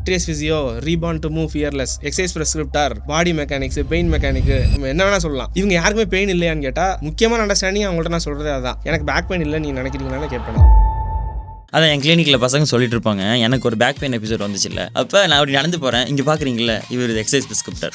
அட்ரியஸ் physio, reborn to move fearless, exercise prescriptor, body mechanics, pain mechanic, என்ன வேணா சொல்லலாம். இவங்க யாருக்குமே பெயின் இல்லையான்னு கேட்டால் முக்கியமான அண்டர்ஸ்டாண்டிங் அவங்கள்ட்ட நான் சொல்கிறதே அதான். எனக்கு பேக் பெயின் இல்லை நீங்கள் நினைக்கிறீங்கன்னு கேட்பேன். அதான் என் கிளினிக்கில் பசங்க சொல்லிட்டு இருப்பாங்க, எனக்கு ஒரு பேக் பெயின் எபிசோட் வந்துச்சு இல்லை, அப்போ நான் அப்படி நடந்து போகிறேன், இங்கே பார்க்குறீங்களா இவர் எக்ஸசைஸ் பிரிஸ்கிரிப்டர்,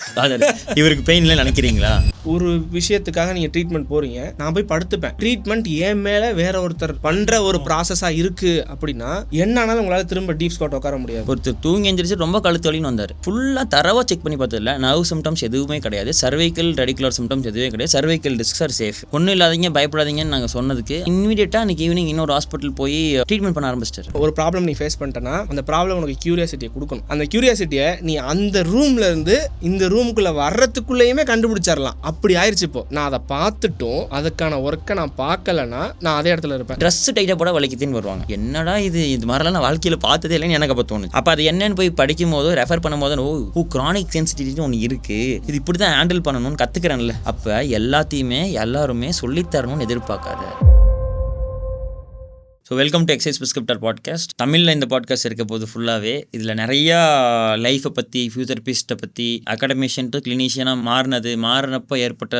இவருக்கு பெயின் இல்லை நினைக்கிறீங்களா? ஒரு விஷயத்துக்காக நீங்கள் ட்ரீட்மெண்ட் போகிறீங்க, நான் போய் படுத்துப்பேன். ட்ரீட்மெண்ட் என் மேலே வேற ஒருத்தர் பண்ணுற ஒரு ப்ராசஸாக இருக்குது அப்படின்னா என்னாலும் உங்களால் திரும்ப டீப் ஸ்காட் உட்கார முடியாது. ஒருத்தர் தூங்கி எந்திரிச்சு ரொம்ப கழுத்து வலின்னு வந்தார், ஃபுல்லாக தரவாக செக் பண்ணி பார்த்ததில்ல, நர்வ் சிம்டம்ஸ் எதுவுமே கிடையாது, சர்வைக்கல் ரெடிகுலர் சிம்டம்ஸ் எதுவுமே கிடையாது, சர்வைக்கல் டிஸ்க்ஸ் ஆர் சேஃப், ஒன்றும் இல்லாதீங்க பயப்படாதீங்கன்னு நாங்கள் சொன்னதுக்கு இன்மீடியட்டாக அன்றைக்கி ஈவினிங் இன்னொரு ஹாஸ்பிட்டல் போய் ட்ரீட்மெண்ட் பண்ண ஆரம்பிச்சிட்டார். ஒரு ப்ராப்ளம் நீ ஃபேஸ் பண்ணிட்டேன்னா அந்த ப்ராப்ளம் உனக்கு கியூரியாசிட்டியை கொடுக்கணும். அந்த கியூரியாசிட்டியை நீ அந்த ரூம்ல இருந்து இந்த ரூமுக்குள்ள வர்றதுக்குள்ளேயுமே கண்டுபிடிச்சிடலாம். அப்படி ஆயிடுச்சு. இப்போ நான் அதை பார்த்துட்டும் அதுக்கான ஒர்க்கை நான் பார்க்கலன்னா நான் அதே இடத்துல இருப்பேன். ட்ரெஸ் டைட்டாக போட வலிக்குதுன்னு வருவாங்க, என்னடா இது மாதிரிலாம் நான் வாழ்க்கையில் பார்த்ததே இல்லைன்னு எனக்கு அப்போ தோணுது. அப்போ அது என்னன்னு போய் படிக்கும் போதோ ரெஃபர் பண்ணும் போதோ கிரானிக் சென்சிட்டிவிட்டி ஒன்று இருக்குது, இது இப்படி தான் ஹேண்டில் பண்ணணும்னு கற்றுக்கிறேன்ல. அப்போ எல்லாத்தையுமே எல்லாருமே சொல்லித்தரணும்னு எதிர்பார்க்காத. So welcome to exercise prescriptor podcast. தமிழில் இந்த பாட்காஸ்ட் இருக்க போது ஃபுல்லாகவே இதில் நிறையா லைஃப்பை பற்றி, ஃபியூதெரபிஸ்ட்டை பற்றி, அகாடமிஷியன் டு கிளினிஷியனாக மாறினப்போ ஏற்பட்ட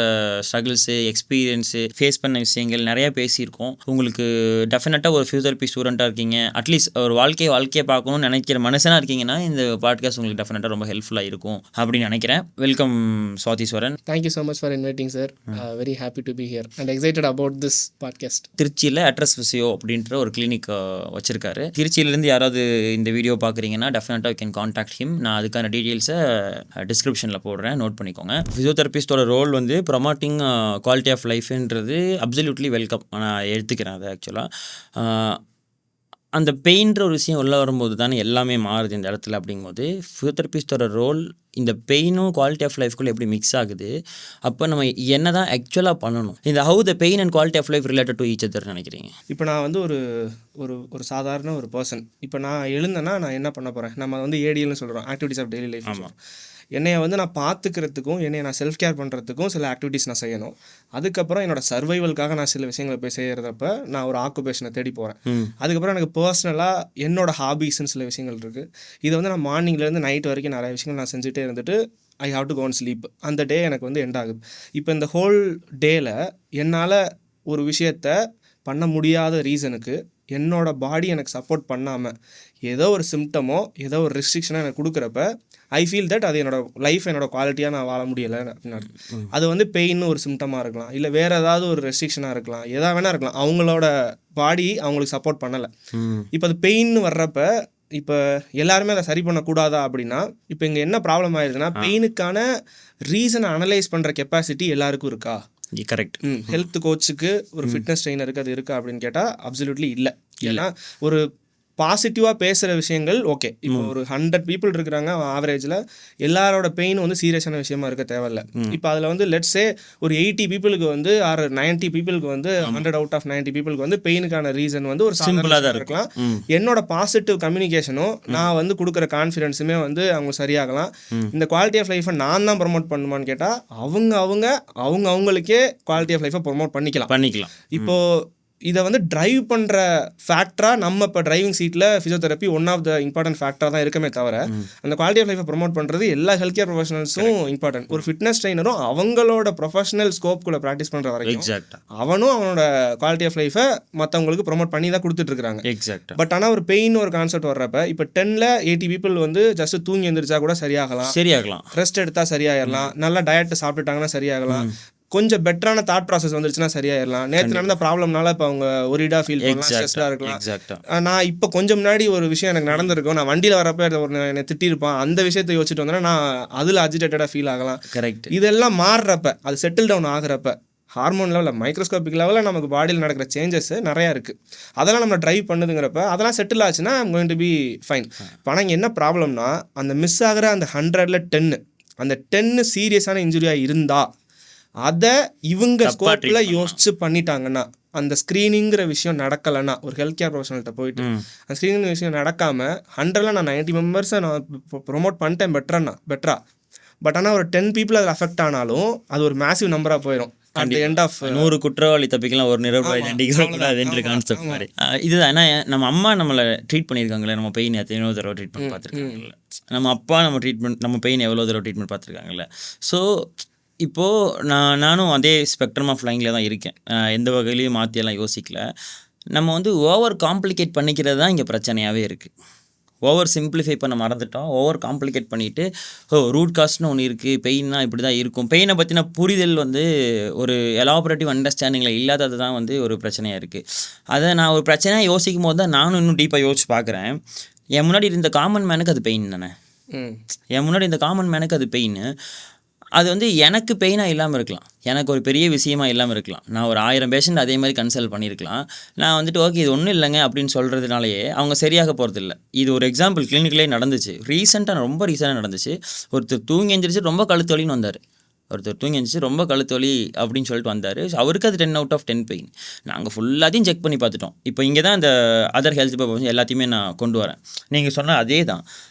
ஸ்ட்ரகிள்ஸு, எக்ஸ்பீரியன்ஸு, ஃபேஸ் பண்ண விஷயங்கள் நிறையா பேசியிருக்கோம். உங்களுக்கு டெஃபினட்டாக ஒரு ஃபியூதெரபி ஸ்டூடெண்ட்டாக இருக்கீங்க, அட்லீஸ்ட் ஒரு வாழ்க்கையை பார்க்கணும்னு நினைக்கிற மனுஷனாக இருக்கீங்கன்னா இந்த பாட்காஸ்ட் உங்களுக்கு டெஃபினட்டாக ரொம்ப ஹெல்ப்ஃபுல்லாக இருக்கும் அப்படின்னு நினைக்கிறேன். Welcome Swathiswaran. Thank you so much for inviting sir. Very happy to be here and excited about this podcast. திருச்சியில் அட்ரஸ் ஃபிசியோ அப்படின்ற ஒரு கிளினிக் வச்சிருக்காரு. திருச்சியிலேருந்து யாராவது இந்த வீடியோ பார்க்குறீங்கன்னா டெஃபினட்டாக யூ கேன் கான்டாக்ட் ஹிம். நான் அதுக்கான டீட்டெயில்ஸை டிஸ்கிரிப்ஷனில் போடுறேன், நோட் பண்ணிக்கோங்க. ஃபிசியோதெரபிஸ்டோட ரோல் வந்து ப்ரொமோட்டிங் குவாலிட்டி ஆஃப் லைஃப்ன்றது அப்சல்யூட்லி வெல்கம். நான் எடுத்துக்கிறேன் அது. ஆக்சுவலாக அந்த பெயின்ற ஒரு விஷயம் உள்ள வரும்போது தானே எல்லாமே மாறுது இந்த இடத்துல. அப்படிங்கும்போது ஃபிசியோதெரபிஸ்டோட ரோல் இந்த பெயினும் குவாலிட்டி ஆஃப் லைஃப்குள்ளே எப்படி மிக்ஸ் ஆகுது, அப்போ நம்ம என்ன தான் ஆக்சுவலாக பண்ணணும், இந்த how the pain and quality of life related to each other நினைக்கிறீங்க? இப்போ நான் வந்து ஒரு சாதாரண ஒரு பர்சன், இப்போ நான் எழுந்தேன்னா நான் என்ன பண்ண போகிறேன், நம்ம வந்து ஏடிஎல்னு சொல்கிறோம், ஆக்டிவிட்டிஸ் ஆஃப் டெய்லி லைஃப். ஆமாம், என்னையை வந்து நான் பார்த்துக்கிறதுக்கும் என்னையை நான் செல்ஃப் கேர் பண்ணுறதுக்கும் சில ஆக்டிவிட்டீஸ் நான் செய்யணும். அதுக்கப்புறம் என்னோடய சர்வைவலுக்காக நான் சில விஷயங்களை போய் செய்கிறதப்ப நான் ஒரு ஆக்குபேஷனை தேடி போகிறேன். அதுக்கப்புறம் எனக்கு பர்சனலாக என்னோடய ஹாபீஸ்ன்னு சில விஷயங்கள் இருக்குது. இதை வந்து நான் மார்னிங்லேருந்து நைட் வரைக்கும் நிறைய விஷயங்கள் நான் செஞ்சுட்டே இருந்துட்டு I have to go and sleep. அந்த டே எனக்கு வந்து எண்ட் ஆகுது. இப்போ இந்த ஹோல் டேயில் என்னால் ஒரு விஷயத்தை பண்ண முடியாத ரீசனுக்கு என்னோடய பாடி எனக்கு சப்போர்ட் பண்ணாமல் ஏதோ ஒரு சிம்டமோ ஏதோ ஒரு ரெஸ்ட்ரிக்ஷனோ எனக்கு கொடுக்குறப்ப ஐ ஃபீல் தட் அது என்னோடய லைஃப் என்னோடய குவாலிட்டியாக நான் வாழ முடியலை அப்படின்னு. அது வந்து பெயின் ஒரு சிம்டமாக இருக்கலாம், இல்லை வேறு ஏதாவது ஒரு ரெஸ்ட்ரிக்ஷனாக இருக்கலாம், எதாக வேணா இருக்கலாம். அவங்களோட பாடி அவங்களுக்கு சப்போர்ட் பண்ணலை. இப்போ அது பெயின் வர்றப்ப இப்போ எல்லாருமே அதை சரி பண்ணக்கூடாதா அப்படின்னா, இப்போ இங்கே என்ன ப்ராப்ளம் ஆயிடுதுன்னா, பெயினுக்கான ரீசனை அனலைஸ் பண்ணுற கெப்பாசிட்டி எல்லாருக்கும் இருக்கா? கரெக்ட். ஹெல்த் கோச்சுக்கு ஒரு ஃபிட்னஸ் ட்ரெயினருக்கு அது இருக்கா அப்படின்னு கேட்டால் அப்சல்யூட்லி இல்லை. ஏன்னா ஒரு பாசிட்டிவாக பேசுகிற விஷயங்கள் ஓகே. இப்போ ஒரு 100 பீப்புள் இருக்கிறாங்க ஆவரேஜில், எல்லாரோட பெயின் வந்து சீரியஸான விஷயமா இருக்க தேவையில்லை. இப்போ அதில் வந்து லெட்ஸே ஒரு 80 பீப்புளுக்கு வந்து ஆர் 90 பீப்புளுக்கு வந்து 100 அவுட் ஆஃப் 90 பீப்புளுக்கு வந்து பெயினுக்கான ரீசன் வந்து ஒரு சிம்பிளாக தான் இருக்கலாம். என்னோட பாசிட்டிவ் கம்யூனிகேஷனும் நான் வந்து கொடுக்குற கான்ஃபிடென்ஸுமே வந்து அவங்க சரியாகலாம். இந்த குவாலிட்டி ஆஃப் லைஃப்பை நான் தான் ப்ரொமோட் பண்ணுமான்னு கேட்டால் அவங்களுக்கே குவாலிட்டி ஆஃப் லைஃப்பை ப்ரொமோட் பண்ணிக்கலாம். இப்போது இதை வந்து டிரைவ் பண்ணுற ஃபேக்டராக நம்ம இப்போ டிரைவிங் சீட்டில் physiotherapy one of the important ஃபேக்டராக தான் இருக்கமே தவிர, அந்த குவாலிட்டி ஆஃப் லைஃப்பை ப்ரொமோட் பண்ணுறது எல்லா ஹெல்த் கேர் ப்ரொஃபஷனல்ஸும் இம்பார்ட்டன்ட். ஒரு ஃபிட்னஸ் ட்ரெயினரும் அவங்களோட ப்ரொஃபஷனல் ஸ்கோப்குள்ளே ப்ராக்டிஸ் பண்ணுற வரைக்கும் அவனும் அவனோட குவாலிட்டி ஆஃப் லைஃப்பை மற்றவங்களுக்கு ப்ரொமோட் பண்ணி தான் கொடுத்துட்ருக்காங்க. பட் ஆனால் ஒரு பெயின் ஒரு கான்செப்ட் வர்றப்ப இப்போ 10ல் 80 பீப்புள் வந்து ஜஸ்ட் தூங்கி எழுந்திரிச்சா கூட சரியாகலாம், ரெஸ்ட் எடுத்தால் சரியாயிடலாம், நல்லா டயட் சாப்பிட்டுட்டாங்கன்னா சரியாகலாம், கொஞ்சம் பெட்டரான தாட் ப்ராசஸ் வந்துருச்சுன்னா சரியாயிடலாம். நேற்று நடந்த ப்ராப்ளம்னால இப்போ அவங்க ஒரிடாக ஃபீல் பண்ணலாம், ஸ்ட்ரெஸ்டாக இருக்கலாம். நான் இப்போ கொஞ்சம் முன்னாடி ஒரு விஷயம் எனக்கு நடந்திருக்கும், நான் வண்டியில் வரப்போ என்னை திட்டிருப்பான், அந்த விஷயத்தை யோசிச்சுட்டு வந்தேன்னா நான் அதில் அஜிடேட்டடாக ஃபீல் ஆகலாம். கரெக்ட். இதெல்லாம் மாறுறப்ப, அது செட்டில் டவுன் ஆகிறப்ப, ஹார்மோன் லெவலில், மைக்ரோஸ்கோபிக் லெவலில் நமக்கு பாடியில் நடக்கிற சேஞ்சஸ் நிறையா இருக்குது. அதெல்லாம் நம்ம ட்ரைவ் பண்ணுதுங்கிறப்ப அதெல்லாம் செட்டில் ஆச்சுன்னா I'm going to be fine. இப்போ ஆனால் என்ன ப்ராப்ளம்னா, அந்த மிஸ் ஆகிற அந்த 100ல் 10, அந்த 10 சீரியஸான இன்ஜுரியாக இருந்தால் அதை இவங்க ஸ்கோப்பில் யோசிச்சு பண்ணிட்டாங்கன்னா, அந்த ஸ்க்ரீனிங்கிற விஷயம் நடக்கலைன்னா, ஒரு ஹெல்த் கேர் ப்ரொஃபஷனல்கிட்ட போயிட்டு அந்த ஸ்க்ரீனிங் விஷயம் நடக்காமல் 100ல் நான் 90 மெம்பர்ஸை நான் ப்ரொமோட் பண்ணிட்டேன் பெட்டரா. பட் ஆனால் ஒரு 10 பீப்புள் அதில் அஃபெக்ட் ஆனாலும் அது ஒரு மேசிவ் நம்பராக போயிடும். அட் எண்ட் ஆஃப் 100 குற்றவாளி தப்பிக்கலாம் ஒரு நிரபராதி தண்டிக்கக்கூடாதுன்ற கான்செப்ட் மாதிரி. இதுதான் ஏன்னா நம்ம அம்மா நம்மளை ட்ரீட் பண்ணியிருக்காங்களே, நம்ம பெயின் எத்தனையோ தடவை ட்ரீட்மெண்ட் பார்த்துருக்காங்கல்ல, நம்ம அப்பா நம்ம பெயின் எவ்வளோ தடவை ட்ரீட்மெண்ட் பார்த்துருக்காங்கல்ல. ஸோ இப்போது நானும் அதே ஸ்பெக்ட்ரம் ஆஃப் லைனில் தான் இருக்கேன். எந்த வகையிலையும் மாற்றியெல்லாம் யோசிக்கல. நம்ம வந்து ஓவர் காம்ப்ளிகேட் பண்ணிக்கிறது தான் இங்கே பிரச்சனையாகவே இருக்குது. ஓவர் சிம்பிளிஃபை பண்ண மறந்துட்டோம். ஓவர் காம்ப்ளிகேட் பண்ணிவிட்டு ரூட் காஸ்ட்னு ஒன்று இருக்குது, பெயின்னா இப்படி தான் இருக்கும். பெயினை பற்றின புரிதல் வந்து ஒரு எலாபரேட்டிவ் அண்டர்ஸ்டாண்டிங்கில் இல்லாதது தான் வந்து ஒரு பிரச்சனையாக இருக்குது. அதை நான் ஒரு பிரச்சனையாக யோசிக்கும் போது தான் நானும் இன்னும் டீப்பாக யோசிச்சு பார்க்குறேன். என் முன்னாடி இருந்த காமன் மேனுக்கு அது பெயின் தானே. என் முன்னாடி இந்த காமன் மேனுக்கு அது பெயின். அது வந்து எனக்கு பெயினாக இல்லாமல் இருக்கலாம், எனக்கு ஒரு பெரிய விஷயமா இல்லாமல் இருக்கலாம். நான் ஒரு 1000 பேஷண்ட் அதே மாதிரி கன்சல்ட் பண்ணியிருக்கலாம். நான் வந்துட்டு ஓகே இது ஒன்றும் இல்லைங்க அப்படின்னு சொல்கிறதுனாலேயே அவங்க சரியாக போகிறதில்ல. இது ஒரு எக்ஸாம்பிள் கிளினிக்லேயே நடந்துச்சு. ரொம்ப ரீசெண்டாக நடந்துச்சு. ஒருத்தர் தூங்கி எந்திரிச்சு ரொம்ப கழுத்து வலின்னு வந்தார். ரொம்ப கழுத்து வலி அப்படின்னு சொல்லிட்டு வந்தார். அவருக்கு அது 10 out of 10 பெயின். நாங்கள் ஃபுல்லாத்தையும் செக் பண்ணி பார்த்துட்டோம். இப்போ இங்கே தான் இந்த அதர் ஹெல்த் பர்பஸ் எல்லாத்தையுமே நான் கொண்டு வரேன். நீங்கள் சொன்ன அதே தான்,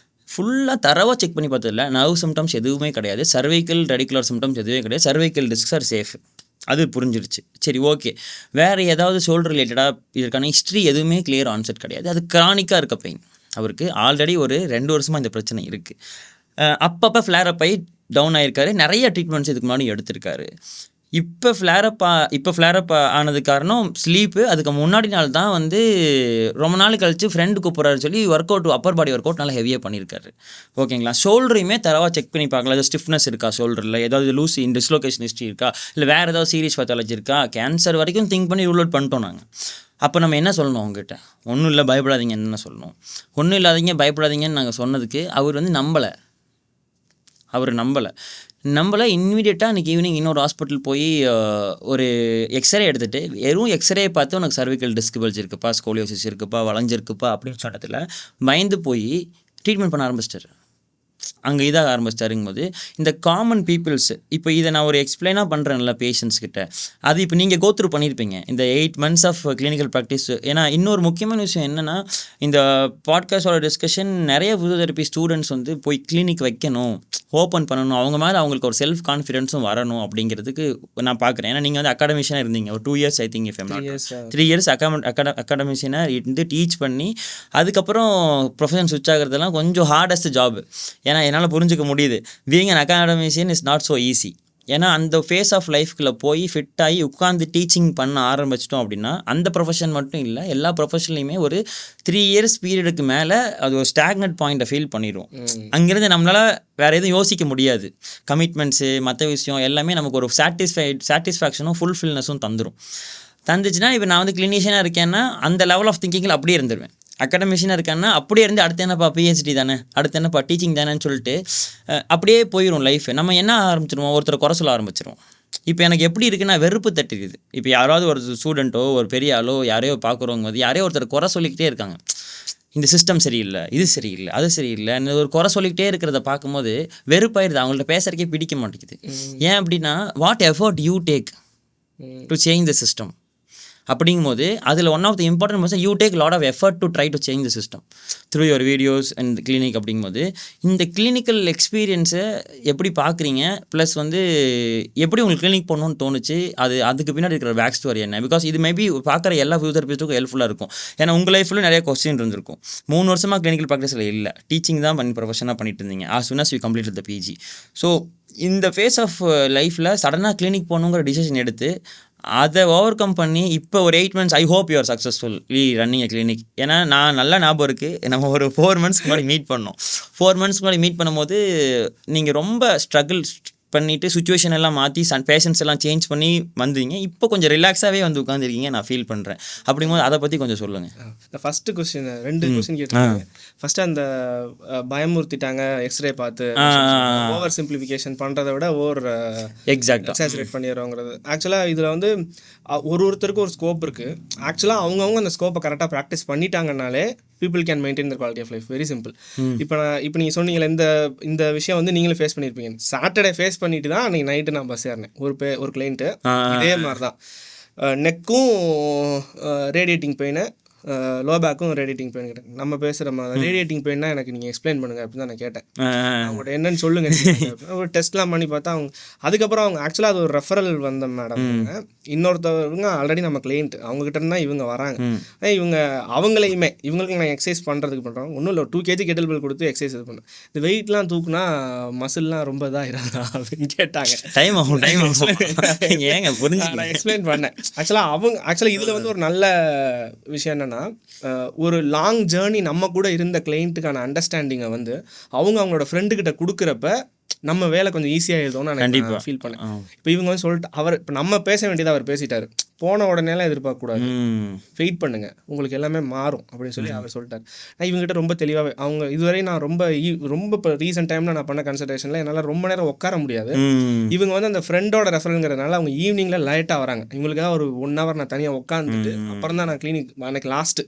ஃபுல்லாக தரவாக செக் பண்ணி பார்த்ததில்ல. நர்வ் சிம்டம்ஸ் எதுவுமே கிடையாது, சர்வைக்கல் ரெடிகுலர் சிம்டம்ஸ் எதுவுமே கிடையாது, சர்வைக்கல் டிஸ்க்ஸ் ஆர் சேஃப். அது புரிஞ்சிருச்சு. சரி ஓகே, வேறு ஏதாவது ஷோல்டர் ரிலேட்டடாக இதற்கான ஹிஸ்ட்ரி எதுவுமே கிளியர் ஆன்செட் கிடையாது. அது கிரானிக்காக இருக்க பெயின். அவருக்கு ஆல்ரெடி ஒரு 2 வருஷமாக இந்த பிரச்சனை இருக்குது. அப்பப்போ ஃப்ளேரப் ஆகி டவுன் ஆகிருக்காரு. நிறைய ட்ரீட்மெண்ட்ஸ் இதுக்கு முன்னாடி எடுத்திருக்காரு. இப்போ ஃப்ளேரப் ஆனது காரணம் ஸ்லீப்பு. அதுக்கு முன்னாடி நாள் தான் வந்து ரொம்ப நாள் கழிச்சு ஃப்ரெண்டு கூப்பிட்றாரு சொல்லி அப்பர் பாடி ஒர்க் அவுட் நல்லா ஹெவியாக பண்ணியிருக்காரு. ஓகேங்களா. ஷோல்டரையுமே தரவாக செக் பண்ணி பார்க்கலாம். ஏதாவது ஸ்டிஃப்னஸ் இருக்கா ஷோல்டரில், ஏதாவது லூஸ் டிஸ்லோகேஷன் ஹிஸ்ட்ரி இருக்கா, இல்லை வேறு ஏதாவது சீரியஸ் பேத்தாலஜி இருக்கா, கேன்சர் வரைக்கும் திங்க் பண்ணி ரூல் அவுட் பண்ணிட்டோம் நாங்கள். அப்போ நம்ம என்ன சொல்லணும் அவங்ககிட்ட? ஒன்றும் இல்லை பயப்படாதீங்கன்னு என்ன சொல்லணும்? ஒன்றும் இல்லாதீங்க பயப்படாதீங்கன்னு நாங்கள் சொன்னதுக்கு அவர் வந்து நம்பலை. இன்மீடியட்டாக அன்றைக்கி ஈவினிங் இன்னொரு ஹாஸ்பிட்டல் போய் ஒரு எக்ஸ்ரே எடுத்துகிட்டு வெறும் எக்ஸ்ரே பார்த்து உனக்கு சர்விக்கல் டிஸ்க் பல்ஜ் இருக்குப்பா, ஸ்கோலியோசிஸ் இருக்குப்பா, வளைஞ்சிருக்குப்பா அப்படின்னு சொன்னதில் பயந்து போய் ட்ரீட்மெண்ட் பண்ண ஆரம்பிச்சிட்டாரு. அங்கே இதாக ஆரம்பிச்சிட்டாருங்கும்போது இந்த காமன் பீப்புள்ஸ் இப்போ இதை நான் ஒரு எக்ஸ்பிளைனாக பண்ணுறேன்ல பேஷண்ட்ஸ்கிட்ட, அது இப்போ நீங்கள் கோத்ரூ பண்ணியிருப்பீங்க இந்த 8 months ஆஃப் கிளினிக்கல் ப்ராக்டிஸ். ஏன்னா இன்னொரு முக்கியமான விஷயம் என்னென்னா, இந்த பாட்காஸ்டோட டிஸ்கஷன் நிறைய ஃபிசியோதெரபி ஸ்டூடெண்ட்ஸ் வந்து போய் கிளினிக் வைக்கணும், ஓப்பன் பண்ணணும், அவங்க மேலே அவங்களுக்கு ஒரு செல்ஃப் கான்ஃபிடென்ஸும் வரணும் அப்படிங்கிறதுக்கு நான் பார்க்குறேன். ஏன்னா நீங்கள் வந்து அகாடமிஷியனாக இருந்தீங்க ஒரு 2 years I think if 3 years அகாடமிஷியனாக இருந்து டீச் பண்ணி அதுக்கப்புறம் ப்ரொஃபஷன் ஸ்விட்ச் ஆகிறதுலாம் கொஞ்சம் ஹார்டஸ்ட் ஜாப். ஏன்னா என்னால் புரிஞ்சுக்க முடியுது, being an academician is not so easy. ஏன்னா அந்த ஃபேஸ் ஆஃப் லைஃப்குள்ளே போய் ஃபிட் ஆகி உட்காந்து டீச்சிங் பண்ண ஆரம்பிச்சிட்டோம் அப்படின்னா அந்த ப்ரொஃபஷன் மட்டும் இல்லை, எல்லா ப்ரொஃபஷன்லையுமே ஒரு 3 years பீரியடுக்கு மேலே அது ஒரு ஸ்டாக்னட் பாயிண்ட்டை ஃபீல் பண்ணிடும். அங்கேருந்து நம்மளால் வேறு எதுவும் யோசிக்க முடியாது. கமிட்மெண்ட்ஸு மற்ற விஷயம் எல்லாமே நமக்கு ஒரு சாட்டிஸ்ஃபேக்ஷனும் ஃபுல்ஃபில்னஸும் தந்துச்சுன்னா இப்போ நான் வந்து கிளினிஷியனாக இருக்கேன்னா அந்த லெவல் ஆஃப் திங்கிங்கில் அப்படியே இருந்துருவேன். அகாடமிஷியனாக இருக்கான்னா அப்படியே இருந்து அடுத்து என்னப்பா பிஹெச்டி தானே, அடுத்து என்னப்பா டீச்சிங் தானேன்னு சொல்லிட்டு அப்படியே போயிடும் லைஃப். நம்ம என்ன ஆரம்பிச்சிருவோம், ஒருத்தரை குறை சொல்ல ஆரம்பிச்சிருவோம். இப்போ எனக்கு எப்படி இருக்குன்னா வெறுப்பு தட்டுக்குது. இப்போ யாராவது ஒரு ஸ்டூடெண்ட்டோ ஒரு பெரிய ஆளோ யாரையோ பார்க்குறவங்க வந்து யாரையோ ஒருத்தர் குறை சொல்லிக்கிட்டே இருக்காங்க, இந்த சிஸ்டம் சரியில்லை, இது சரியில்லை, அது சரியில்லை, ஒரு குறை சொல்லிக்கிட்டே இருக்கிறத பார்க்கும்போது வெறுப்பாயிருது. அவங்கள்ட்ட பேசுறதுக்கே பிடிக்க மாட்டேங்குது. ஏன் அப்படின்னா what effort you take to change the system அப்படிங்கும்போது அதில் one of the important person you take lot of effort to try to change the system through your videos and clinic. அப்படிங்கும்போது இந்த கிளினிக்கல் எக்ஸ்பீரியன்ஸை எப்படி பார்க்குறீங்க, ப்ளஸ் வந்து எப்படி உங்களுக்கு கிளினிக் பண்ணணும்னு தோணுச்சு, அதுக்கு பின்னாடி இருக்கிற பேக் ஸ்டோரி என்ன? பிகாஸ் இது மேபி பார்க்குற எல்லா ஃபிசியோதெரபிஸ்ட்டுக்கும் ஹெல்ப்ஃபுல்லாக இருக்கும். ஏன்னா உங்கள் லைஃப்லையும் நிறைய கொஸ்டின் இருந்திருக்கும். 3 வருஷமாக கிளினிக்கல் ப்ராக்டிஸில் இல்லை, டீச்சிங் தான் ப்ரொஃபஷனாக பண்ணிட்டு இருந்தீங்க as soon as you completed the PG. So இந்த ஃபேஸ் ஆஃப் லைஃப்பில் சடனாக கிளினிக் போகணுங்கிற டிசிஷன் எடுத்து அதை ஓவர் கம் பண்ணி இப்போ ஒரு 8 months I hope you're successfully running a clinic. ஏன்னா நான் நல்லா ஞாபகம் இருக்குது, நம்ம ஒரு 4 months முன்னாடி மீட் பண்ணோம். 4 months முன்னாடி மீட் பண்ணும்போது நீங்கள் ரொம்ப ஸ்ட்ரகிள் பண்ணிவிட்டு சுச்சுவேஷன் எல்லாம் மாற்றி பேஷன்ஸ் எல்லாம் சேஞ்ச் பண்ணி வந்தீங்க. இப்போ கொஞ்சம் ரிலாக்ஸாகவே வந்து உட்காந்துருக்கீங்க, நான் ஃபீல் பண்ணுறேன். அப்படிங்கும்போது அதை பற்றி கொஞ்சம் சொல்லுங்கள். இந்த ஃபஸ்ட்டு கொஸ்டின் 2 கொஸ்டின் கேட்டாங்க. ஃபஸ்ட்டு அந்த பயமுறுத்திட்டாங்க எக்ஸ்ரே பார்த்து ஓவர் சிம்பிளிஃபிகேஷன் பண்ணுறதை விட எக்ஸாஜரேட் பண்ணிடுறோங்கிறது. ஆக்சுவலாக இதில் வந்து ஒருத்தருக்கும் ஒரு ஸ்கோப் இருக்குது. ஆக்சுவலாக அவங்கவுங்க அந்த ஸ்கோப்பை கரெக்டாக practice பண்ணிட்டாங்கனாலே people can maintain their quality of life. very simple. இப்போ நீங்கள் சொன்னீங்களே இந்த விஷயம் வந்து நீங்களும் ஃபேஸ் பண்ணியிருப்பீங்க. சாட்டர்டே ஃபேஸ் பண்ணிட்டு தான் அன்றைக்கி நைட்டு நான் பஸ் ஏறினேன். ஒரு கிளைண்ட்டு இதே மாதிரி தான் நெக்கும் ரேடியேட்டிங் பெயின், லோ பேக்கும் ரேடியேட்டிங் பெயின் கேட்டேன். நம்ம பேசுகிற மாதிரி ரேடியேட்டிங் பெயின்னா எனக்கு நீங்கள் எக்ஸ்பிளைன் பண்ணுங்கள் அப்படின்னு தான் நான் கேட்டேன். அவங்கள்ட்ட என்னன்னு சொல்லுங்கள். ஒரு டெஸ்ட்லாம் பண்ணி பார்த்தா அவங்க அதுக்கப்புறம் அவங்க ஆக்சுவலாக அது ஒரு ரெஃபரல் வந்த மேடம். இன்னொருத்தவங்க ஆல்ரெடி நம்ம கிளைண்ட், அவங்ககிட்ட இருந்தால் இவங்க வராங்க. இவங்க அவங்களையுமே இவங்களுக்கு நான் எக்ஸசைஸ் பண்ணுறதுக்கு பண்ணுறோம். ஒன்றும் இல்லை, 2 kg கெட்டில் பெல் கொடுத்து எக்ஸசைஸ் இது பண்ணேன். இந்த வெயிட்லாம் தூக்குனா மசில்லாம் ரொம்ப இதாகிடாதா அப்படின்னு கேட்டாங்க. டைம் ஆகும் ஏங்க புரிஞ்சு நான் எக்ஸ்பிளைன் பண்ணேன். ஆக்சுவலாக இதில் வந்து ஒரு நல்ல விஷயம் என்னென்னா, ஒரு லாங் ஜேர்னி நம்ம கூட இருந்த கிளைண்ட்டுக்கான அண்டர்ஸ்டாண்டிங்கை வந்து அவங்களோட ஃப்ரெண்டுக்கிட்ட கொடுக்குறப்ப நம்ம வேலை கொஞ்சம் ஈஸியாக எழுதோன்னு நான் ஃபீல் பண்ணேன். இப்போ இவங்க வந்து சொல்லிட்டு இப்போ நம்ம பேச வேண்டியதை அவர் பேசிட்டாரு. போன உடனேலாம் எதிர்பார்க்கக்கூடாது, வெயிட் பண்ணுங்க உங்களுக்கு எல்லாமே மாறும் அப்படின்னு சொல்லி அவர் சொல்லிட்டார். நான் இவங்ககிட்ட ரொம்ப தெளிவாகவே அவங்க இதுவரை நான் ரொம்ப இப்போ ரீசெண்ட் டைமில் நான் பண்ண கன்சல்டேஷனில் என்னால் ரொம்ப நேரம் உட்கார முடியாது. இவங்க வந்து அந்த ஃப்ரெண்டோட ரெஃபரல்ங்கிறதுனால அவங்க ஈவினிங்கில் லைட்டாக வராங்க. இவங்களுக்காக ஒரு 1 hour நான் தனியாக உட்காந்துட்டு அப்புறம் தான் நான் கிளினிக் எனக்கு லாஸ்ட்டு.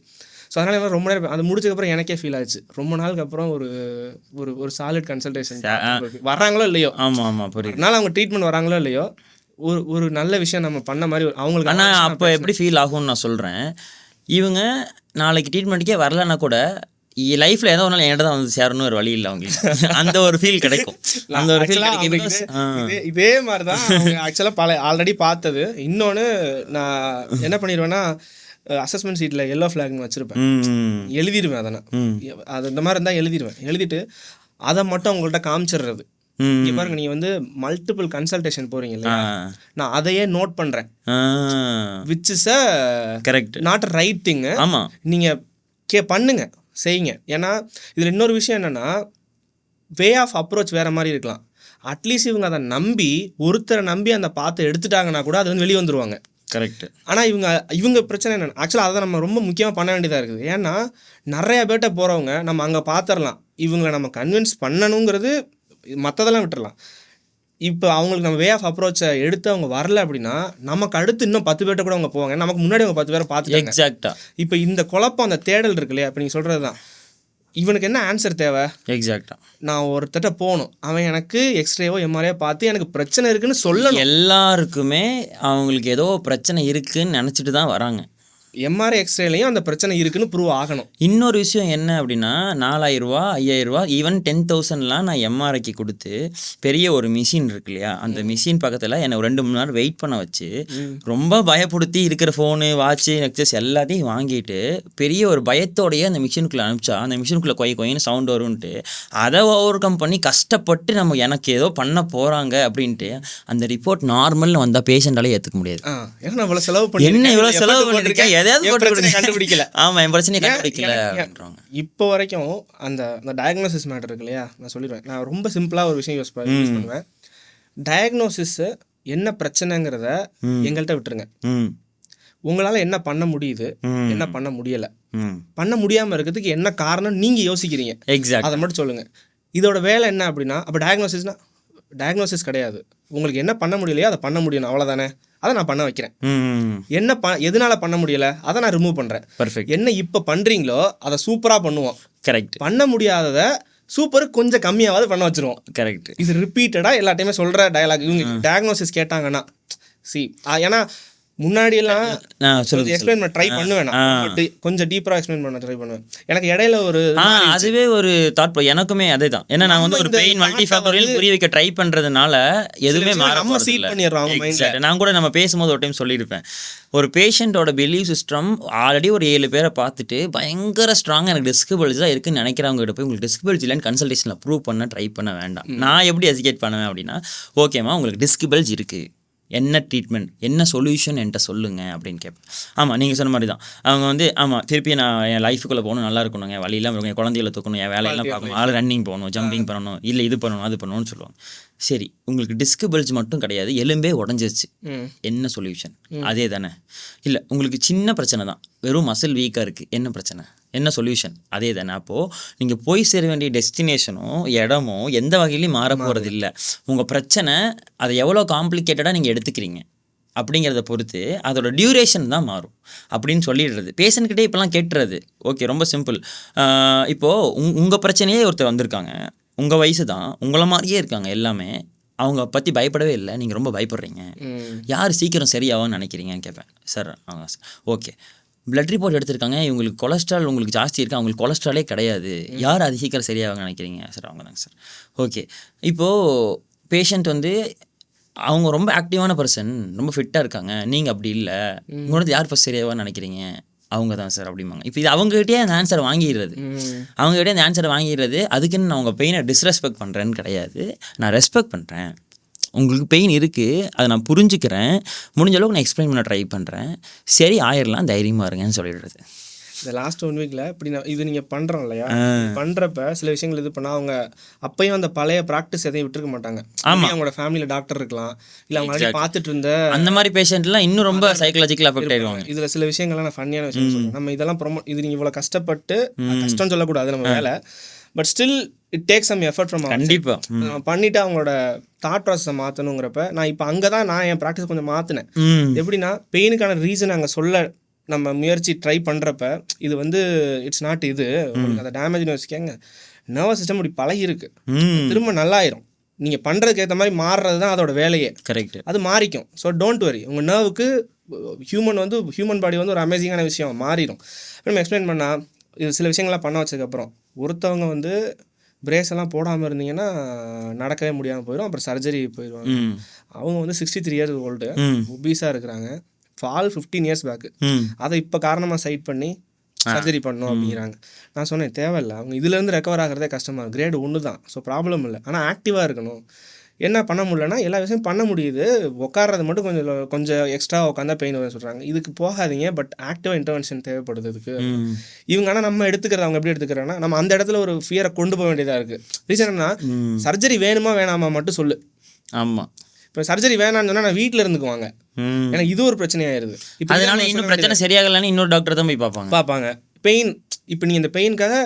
ஸோ அதனால் எல்லாம் ரொம்ப நேரம் அது முடிச்சதுக்கப்புறம் எனக்கே ஃபீல் ஆச்சு, ரொம்ப நாளுக்கு அப்புறம் ஒரு சாலிட் கன்சல்டேஷன் வர்றாங்களோ இல்லையோ. அதனால அவங்க ட்ரீட்மெண்ட் வராங்களோ இல்லையோ, ஒரு நல்ல விஷயம் நம்ம பண்ண மாதிரி அவங்களுக்கு. ஆனால் அப்போ எப்படி ஃபீல் ஆகும்னு நான் சொல்கிறேன். இவங்க நாளைக்கு ட்ரீட்மெண்ட்டுக்கே வரலன்னா கூட லைஃப்பில் ஏதோ ஒரு நாள் என்கிட்ட தான் வந்து சேரணும், ஒரு வழி இல்லை அவங்களுக்கு. அந்த ஒரு ஃபீல் கிடைக்கும். அந்த ஒரு ஃபீல் இதே மாதிரி தான் ஆக்சுவலாக ஆல்ரெடி பார்த்தது. இன்னொன்று நான் என்ன பண்ணிடுவேன்னா, அசஸ்மெண்ட் சீட்டில் எல்லோ ஃப்ளாக்னு வச்சுருப்பேன், எழுதிடுவேன். அதை அது இந்த மாதிரி இருந்தால் எழுதிட்டு அதை மட்டும் அவங்கள்ட்ட காமிச்சிடுறது. இங்கே பாருங்க, நீங்கள் வந்து மல்டிபிள் கன்சல்டேஷன் போகிறீங்க இல்லையா, நான் அதையே நோட் பண்ணுறேன், which is a correct not right thing. ஆமாம், நீங்கள் பண்ணுங்க, செய்யுங்க. ஏன்னா இதில் இன்னொரு விஷயம் என்னென்னா, வே ஆஃப் அப்ரோச் வேறு மாதிரி இருக்கலாம். அட்லீஸ்ட் இவங்க அதை நம்பி ஒருத்தரை நம்பி அந்த பார்த்து எடுத்துட்டாங்கன்னா கூட அது வந்து வெளியே வந்துடுவாங்க. கரெக்ட். ஆனால் இவங்க பிரச்சனை என்னென்னா, ஆக்சுவலாக அதை நம்ம ரொம்ப முக்கியமாக பண்ண வேண்டியதாக இருக்குது. ஏன்னா நிறைய பேர்கிட்ட போகிறவங்க நம்ம அங்கே பார்த்துடலாம், இவங்களை நம்ம கன்வின்ஸ் பண்ணணுங்கிறது மற்றதெல்லாம் விட்டுறலாம். இப்போ அவங்களுக்கு நம்ம வே ஆஃப் அப்ரோச்சை எடுத்து அவங்க வரல அப்படின்னா, நமக்கு அடுத்து இன்னும் 10 பேர்கிட்ட கூட அவங்க போவாங்க. நமக்கு முன்னாடி அவங்க 10 பேரை பார்த்துட்டாங்க. எக்ஸாக்டாக. இப்போ இந்த குழப்பம், அந்த தேடல் இருக்கு இல்லையா, இப்போ நீங்கள் சொல்கிறது தான், இவனுக்கு என்ன ஆன்சர் தேவை? எக்ஸாக்டாக. நான் ஒருத்தட்ட போகணும், அவன் எனக்கு எக்ஸ்ரேவோ எம்ஆர்ஐயோ பார்த்து எனக்கு பிரச்சனை இருக்குன்னு சொல்லணும். எல்லாருக்குமே அவங்களுக்கு ஏதோ பிரச்சனை இருக்குன்னு நினச்சிட்டு தான் வராங்க. எம்ஆர்ஐ எக்ஸ்ரேலையும் அந்த பிரச்சனை இருக்குன்னு ப்ரூவ் ஆகணும். இன்னொரு விஷயம் என்ன அப்படின்னா, 4000 5000 ஈவன் 10,000லாம் நான் எம்ஆர்ஐக்கு கொடுத்து பெரிய ஒரு மிஷின் இருக்கு இல்லையா, அந்த மிஷின் பக்கத்தில் என்னை 2-3 நேரம் வெயிட் பண்ண வச்சு ரொம்ப பயப்படுத்தி இருக்கிற ஃபோனு வாட்ச்சு நெக்ஸஸ் எல்லாத்தையும் வாங்கிட்டு பெரிய ஒரு பயத்தோடையே அந்த மிஷினுக்குள்ளே அனுப்பிச்சா அந்த மிஷினுக்குள்ளே கொயின்னு சவுண்ட் வரும்ன்ட்டு அதை ஓவர் கம் பண்ணி கஷ்டப்பட்டு நம்ம எனக்கு ஏதோ பண்ண போகிறாங்க அப்படின்ட்டு அந்த ரிப்போர்ட் நார்மல்னு வந்தால் பேஷண்டாலே ஏற்றுக்க முடியாது. என்ன இவ்வளோ செலவு பண்ணி கண்டுபிடிக்கல. ஆமா, என் பிரச்சனையை கண்டுபிடிக்கல. இப்போ வரைக்கும் அந்த டயக்னோசிஸ் மேட்டர் இருக்கு இல்லையா, நான் சொல்லிடுவேன். நான் ரொம்ப சிம்பிளாக ஒரு விஷயம் யூஸ் பண்ணுவேன். டயக்னோசிஸ் என்ன பிரச்சனைங்கிறத எங்கள்கிட்ட விட்டுருங்க. உங்களால் என்ன பண்ண முடியுது, என்ன பண்ண முடியலை, பண்ண முடியாமல் இருக்கிறதுக்கு என்ன காரணம் நீங்கள் யோசிக்கிறீங்க, அதை மட்டும் சொல்லுங்கள். இதோட வேலை என்ன அப்படின்னா, அப்போ டயக்னோசிஸ் கிடையாது. உங்களுக்கு என்ன பண்ண முடியலையோ அதை பண்ண முடியணும், அவ்வளோதானே. அதை நான் பண்ண வைக்கிறேன். என்ன எதனால பண்ண முடியலை அதை நான் ரிமூவ் பண்ணுறேன். பர்ஃபெக்ட். என்ன இப்போ பண்ணுறீங்களோ அதை சூப்பராக பண்ணுவோம். கரெக்ட். பண்ண முடியாததை சூப்பர் கொஞ்சம் கம்மியாவது பண்ண வச்சுருவோம். கரெக்ட். இது ரிப்பீட்டடாக எல்லா டைமே சொல்கிற டயலாக். இவங்க டயக்னோசிஸ் கேட்டாங்கன்னா ஏன்னா முன்னாடியெல்லாம் எக்ஸ்பிளைன் பண்ண ட்ரை பண்ணுவேன், கொஞ்சம் டீப்பராக எக்ஸ்பிளைன் பண்ண ட்ரை பண்ணுவேன். எனக்கு இடையில அதுவே ஒரு தாட் எனக்குமே அதே தான். ஏன்னா நான் வந்து ஒரு பெயின் மல்டிஃபேக்டரியல் புரிய வைக்க ட்ரை பண்ணுறதுனால எதுவுமே நம்ம சீட் பண்ணிடுறோம். நான் கூட நம்ம பேசும்போது ஒரு டைம் சொல்லியிருப்பேன், ஒரு பேஷண்ட்டோட பிலீவ் சிஸ்டம் ஆல்ரெடி ஒரு 7 பேரை பார்த்துட்டு பயங்கர ஸ்ட்ராங்காக எனக்கு டிஸ்கபிள்ஸ் தான் இருக்குன்னு நினைக்கிறவங்க கிட்ட போய் உங்களுக்கு டிஸ்கபிள்ஸ் இல்லைன்னு கன்சல்டேஷனில் ப்ரூவ் பண்ண ட்ரை பண்ண வேண்டாம். நான் எப்படி எஜுகேட் பண்ணுவேன் அப்படின்னா, ஓகேம்மா உங்களுக்கு டிஸ்கபிள்ஸ் இருக்குது, என்ன ட்ரீட்மெண்ட், என்ன சொல்யூஷன் என்கிட்ட சொல்லுங்கள் அப்படின்னு கேட்பேன். ஆமாம், நீங்கள் சொன்ன மாதிரி தான். அவங்க வந்து ஆமாம் திருப்பி நான் என் லைஃபுக்குள்ளே போகணும், நல்லா இருக்கணுங்க, வழியெல்லாம் இருக்கும், என் குழந்தைகளை தூக்கணும், என் வேலையெல்லாம் பார்க்கணும், ரன்னிங் போகணும், ஜம்பிங் பண்ணணும், இல்லை இது பண்ணணும் அது பண்ணணும்னு சொல்லுவாங்க. சரி, உங்களுக்கு டிஸ்கபிள்ஸ் மட்டும் கிடையாது, எலும்பே உடஞ்சிருச்சு, என்ன சொல்யூஷன்? அதே தானே. இல்லை உங்களுக்கு சின்ன பிரச்சனை தான், வெறும் மசில் வீக்காக இருக்குது, என்ன பிரச்சனை, என்ன சொல்யூஷன்? அதே தானே. அப்போது நீங்கள் போய் சேர வேண்டிய டெஸ்டினேஷனோ இடமோ எந்த வகையிலையும் மாற போகிறது இல்லை. உங்கள் பிரச்சனை அதை எவ்வளோ காம்ப்ளிகேட்டடாக நீங்கள் எடுத்துக்கிறீங்க அப்படிங்கிறத பொறுத்து அதோட டியூரேஷன் தான் மாறும் அப்படின்னு சொல்லிடுறது. பேஷண்ட்கிட்டே இப்போலாம் கேட்டுறது. ஓகே, ரொம்ப சிம்பிள். இப்போது உங்கள் பிரச்சனையே ஒருத்தர் வந்திருக்காங்க, உங்கள் வயசு தான், உங்களை மாதிரியே இருக்காங்க எல்லாமே, அவங்க பற்றி பயப்படவே இல்லை, நீங்கள் ரொம்ப பயப்படுறீங்க, யார் சீக்கிரம் சரியாகும்னு நினைக்கிறீங்கன்னு கேட்பேன். சார் அவங்க ஓகே பிளட் ரிப்போர்ட் எடுத்திருக்காங்க, இவங்களுக்கு கொலஸ்ட்ரால் உங்களுக்கு ஜாஸ்தி இருக்குது, அவங்களுக்கு கொலஸ்ட்ராலே கிடையாது, யார் அது சீக்கிரம் சரியாக நினைக்கிறீங்க சார்? அவங்க தாங்க சார். ஓகே, இப்போது பேஷண்ட் வந்து அவங்க ரொம்ப ஆக்டிவான பர்சன், ரொம்ப ஃபிட்டாக இருக்காங்க, நீங்கள் அப்படி இல்லை, உங்களோட யார் ஃபஸ்ட் சரியாவான்னு நினைக்கிறீங்க? அவங்க தான் சார் அப்படிம்பாங்க. இப்போ இது அவங்ககிட்டயே அந்த ஆன்சர் வாங்கிடுறது, அவங்ககிட்டே அந்த ஆன்சரை வாங்கிடுறது. அதுக்குன்னு நான் உங்கள் பெயினை டிஸ்ரெஸ்பெக்ட் பண்ணுறேன்னு கிடையாது, நான் ரெஸ்பெக்ட் பண்ணுறேன். உங்களுக்கு பெயின் இருக்குது, அதை நான் புரிஞ்சுக்கிறேன், முடிஞ்ச அளவுக்கு நான் எக்ஸ்பிளைன் பண்ண ட்ரை பண்ணுறேன், சரி ஆயிடலாம், தைரியமாக இருங்கன்னு சொல்லிடுறது. இந்த லாஸ்ட் 1 வீக்கில் இப்படி நான் இது நீங்கள் பண்ணுறோம் இல்லையா, பண்ணுறப்ப சில விஷயங்கள் இது பண்ணால் அவங்க அப்பயும் அந்த பழைய ப்ராக்டிஸ் எதையும் விட்டுருக்க மாட்டாங்க. ஆமாம், அவங்களோட ஃபேமிலியில் டாக்டர் இருக்கலாம், இல்லை அவங்க பார்த்துட்டு இருந்த அந்த மாதிரி பேஷண்ட்லாம் இன்னும் ரொம்ப சைக்கலாஜிக்கல் அஃபெக்ட் ஆயிடுவாங்க. இதில் சில விஷயங்கள்லாம் நான் ஃபன்னியான விஷயம் சொல்லுவேன். நம்ம இதெல்லாம் இது நீங்கள் இவ்வளோ கஷ்டப்பட்டு, கஷ்டம் சொல்லக்கூடாது நம்ம வேலை, but still it take some effort from. கண்டிப்பாக பண்ணிவிட்டு அவங்களோட தாட் ப்ராசஸை மாற்றணுங்கிறப்ப நான் இப்போ அங்கே தான் நான் என் ப்ராக்டிஸ் கொஞ்சம் மாற்றினேன். எப்படின்னா பெயினுக்கான ரீசன் அங்கே சொல்ல நம்ம முயற்சி ட்ரை பண்ணுறப்ப இது வந்து இட்ஸ் நாட் இது உங்களுக்கு அந்த டேமேஜ்னு வச்சுக்கோங்க, நர்வஸ் சிஸ்டம் இப்படி பழகிருக்கு, திரும்ப நல்லாயிரும். நீங்கள் பண்ணுறதுக்கு ஏற்ற மாதிரி மாறுறது தான் அதோட வேலையே. கரெக்ட், அது மாறிக்கும். ஸோ டோன்ட் வரி, உங்கள் நர்வுக்கு ஹியூமன் பாடி வந்து ஒரு அமேசிங்கான விஷயம், மாறிடும். நம்ம எக்ஸ்பிளைன் பண்ணால் இது சில விஷயங்கள்லாம் பண்ண வச்சதுக்கப்புறம் ஒருத்தவங்க வந்து பிரேஸ் எல்லாம் போடாமல் இருந்தீங்கன்னா நடக்கவே முடியாமல் போயிடும், அப்புறம் சர்ஜரி போயிடுவாங்க. அவங்க வந்து 63 இயர்ஸ் ஓல்டு, ஒபீஸாக இருக்கிறாங்க, ஃபால் 15 இயர்ஸ் பேக்கு, அதை இப்போ காரணமாக சைட் பண்ணி சர்ஜரி பண்ணணும் அப்படிங்கிறாங்க. நான் சொன்னேன் தேவையில்லை, அவங்க இதுலேருந்து ரெக்கவர் ஆகிறதே கஷ்டமாக, கிரேட் 1 தான், ஸோ ப்ராப்ளம் இல்லை, ஆனால் ஆக்டிவாக இருக்கணும். என்ன பண்ண முடியலன்னா எல்லா விஷயம் பண்ண முடியுது, உட்கார்றது மட்டும் கொஞ்சம் எக்ஸ்ட்ரா உட்காந்தா பெயின் வரும்னு சொல்கிறாங்க. இதுக்கு போகாதீங்க, பட் ஆக்டிவாக இன்டர்வென்ஷன் தேவைப்படுது இதுக்கு. இவங்க ஆனால் நம்ம எடுத்துக்கிறது, அவங்க எப்படி எடுத்துக்கிறாங்கன்னா நம்ம அந்த இடத்துல ஒரு ஃபியரை கொண்டு போக வேண்டியதாக இருக்குது. ரீசன் என்ன, சர்ஜரி வேணுமா வேணாமா மட்டும் சொல்லு. ஆமாம், இப்போ சர்ஜரி வேணான்னு சொன்னால் நான் வீட்டில் இருந்துக்குவாங்க, ஏன்னா இது ஒரு பிரச்சனையாயிருது. இப்போ அதனால இன்னும் பிரச்சனை சரியாகலன்னு இன்னொரு டாக்டர் தான் போய் பார்ப்பாங்க. பெயின் இப்போ நீங்கள் இந்த பெயினுக்காக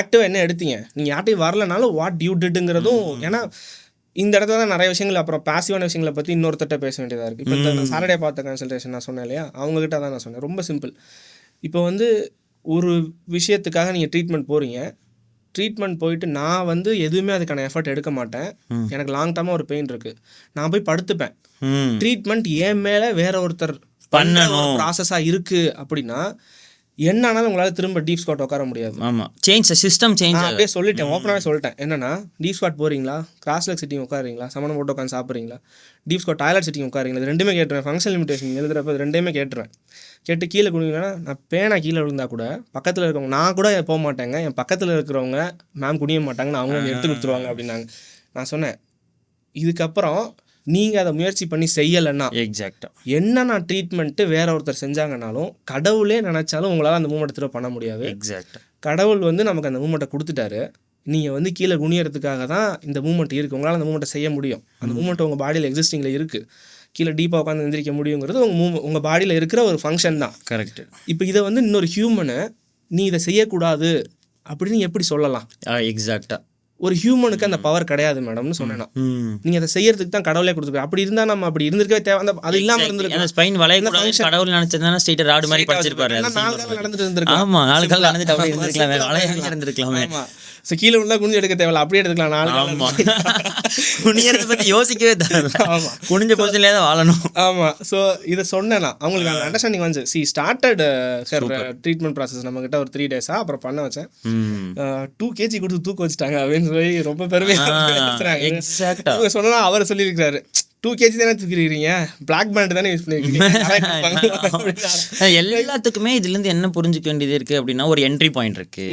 ஆக்டிவாக என்ன எடுத்தீங்க, நீங்கள் யார்ட்டையும் வரலனாலும் வாட் யூ டிட்டுங்கிறதும். ஏன்னா இந்த இடத்துல தான் நிறைய விஷயங்கள் அப்புறம் பாசிவான விஷயங்களை பற்றி இன்னொருத்தட்ட பேச வேண்டியதாக இருக்குது. இப்போ இந்த சாட்டர்டே பார்த்த கன்சல்டேஷன் நான் சொன்னேன் இல்லையா, அவங்ககிட்ட தான் நான் சொன்னேன், ரொம்ப சிம்பிள். இப்போ வந்து ஒரு விஷயத்துக்காக நீங்கள் ட்ரீட்மெண்ட் போகிறீங்க, ட்ரீட்மெண்ட் போயிட்டு நான் வந்து எதுவுமே அதுக்கான எஃபர்ட் எடுக்க மாட்டேன், எனக்கு லாங் டர்மாக ஒரு பெயின் இருக்குது, நான் போய் படுத்துப்பேன். ட்ரீட்மெண்ட் ஏன் மேலே வேற ஒருத்தர் பண்ணணும் ப்ராசஸாக இருக்குது அப்படின்னா என்ன ஆனாலும் உங்களால் திரும்ப டீப் ஸ்குவாட் உட்கார முடியாது. ஆமாம், சேஞ்ச் சிஸ்டம் சேஞ்ச். அப்படியே சொல்லிட்டேன், ஓப்பனாகவே சொல்லிட்டேன். என்னன்னா டீப் ஸ்குவாட் போகிறீங்களா, கிராஸ் லெக் சிட்டிங் உட்காருங்களா, சமணம் போட்டு உட்காந்து சாப்பிட்றீங்களா, டீப் ஸ்குவாட் டாய்லெட் சிட்டிங் உட்காருங்களா, இது ரெண்டுமே கேட்டுருவேன். ஃபங்க்ஷன் லிமிடேஷன் எழுதுறப்ப ரெண்டுமே கேட்டுருவேன். கேட்டு கீழே குடிங்கன்னா நான் பேனா கீழே விழுந்தா கூட பக்கத்தில் இருக்கவங்க, நான் கூட போக மாட்டேங்க, என் பக்கத்தில் இருக்கிறவங்க மேம் குடிய மாட்டாங்கன்னு அவங்க எடுத்து கொடுத்துருவாங்க அப்படின்னாங்க. நான் சொன்னேன் இதுக்கப்புறம் நீங்கள் அதை முயற்சி பண்ணி செய்யலைன்னா எக்ஸாக்டாக என்ன நான் ட்ரீட்மெண்ட்டு வேற ஒருத்தர் செஞ்சாங்கனாலும் கடவுளே நினச்சாலும் உங்களால் அந்த மூமெண்ட் திரும்ப பண்ண முடியாது. எக்ஸாக்டாக கடவுள் வந்து நமக்கு அந்த மூமெண்ட்டை கொடுத்துட்டாரு, நீங்கள் வந்து கீழே குனியறதுக்காக தான் இந்த மூமெண்ட் இருக்குது, உங்களால் அந்த மூமெண்ட்டை செய்ய முடியும், அந்த மூமெண்ட் உங்கள் பாடியில் எக்ஸிஸ்டிங்கில் இருக்குது, கீழே டீப்பாக உட்காந்து எந்திரிக்க முடியுங்கிறது உங்கள் பாடியில் இருக்கிற ஒரு ஃபங்க்ஷன் தான். கரெக்ட். இப்போ இதை வந்து இன்னொரு ஹியூமனை நீ இதை செய்யக்கூடாது அப்படின்னு எப்படி சொல்லலாம்? எக்ஸாக்டாக ஒரு ஹியூமனுக்கு அந்த பவர் கிடையாது மேடம்னு சொன்னேன்னா, நீங்க அதை செய்யறதுக்கு தான் கடவுளே கொடுத்துருக்காரு. அப்படி இருந்தா நம்ம அப்படி இருந்திருக்கவே தேவை, அது இல்லாம இருந்திருக்கு. ஸ்பைன் வளையக்கூடாது கடவுள் நினைச்சதுனா ஸ்ட்ரைட் ராட் மாதிரி படிச்சிருப்பாரு. 4 கால் நடந்துட்டு இருந்திருக்கலாம். ஆமா, 4 கால் நடந்துட்டு அப்படியே இருந்திருக்கலாம், வளையாம இருந்திருக்கலாம். ஆமா, சோ கீழ உள்ள குனிஞ்சு எடுக்க தேவையில்ல, அப்படியே எடுத்துக்கலாம் 4 கால். ஆமா, குனியறத பத்தி யோசிக்கவே தேவையில்ல. ஆமா, குனிஞ்ச பொசிஷன்லயே தான் வாழணும். ஆமா, சோ இத சொன்னேனா அவங்களுக்கு அந்த அண்டர்ஸ்டாண்டிங் வந்து C started sir treatment process நம்ம கிட்ட ஒரு 3 டேஸா அப்புறம் பண்ண வச்சேன். 2 kg கொடுத்து தூக்க வச்சிட்டாங்க அப்படின்னு சொல்லி ரொம்ப பெருமையா பேசுறாங்க. எக்ஸாக்ட்டா இவங்க சொன்னா அவர் சொல்லியிருக்காரு, 2 kg தானே தூக்கிருக்கீங்க, பிளாக் பேண்ட் தானே யூஸ் பண்ணிருக்கீங்க. எல்லாத்துக்குமே இதுல இருந்து என்ன புரிஞ்சுக்க வேண்டியது இருக்கு அப்படின்னா, ஒரு என்ட்ரி பாயிண்ட் இருக்கு.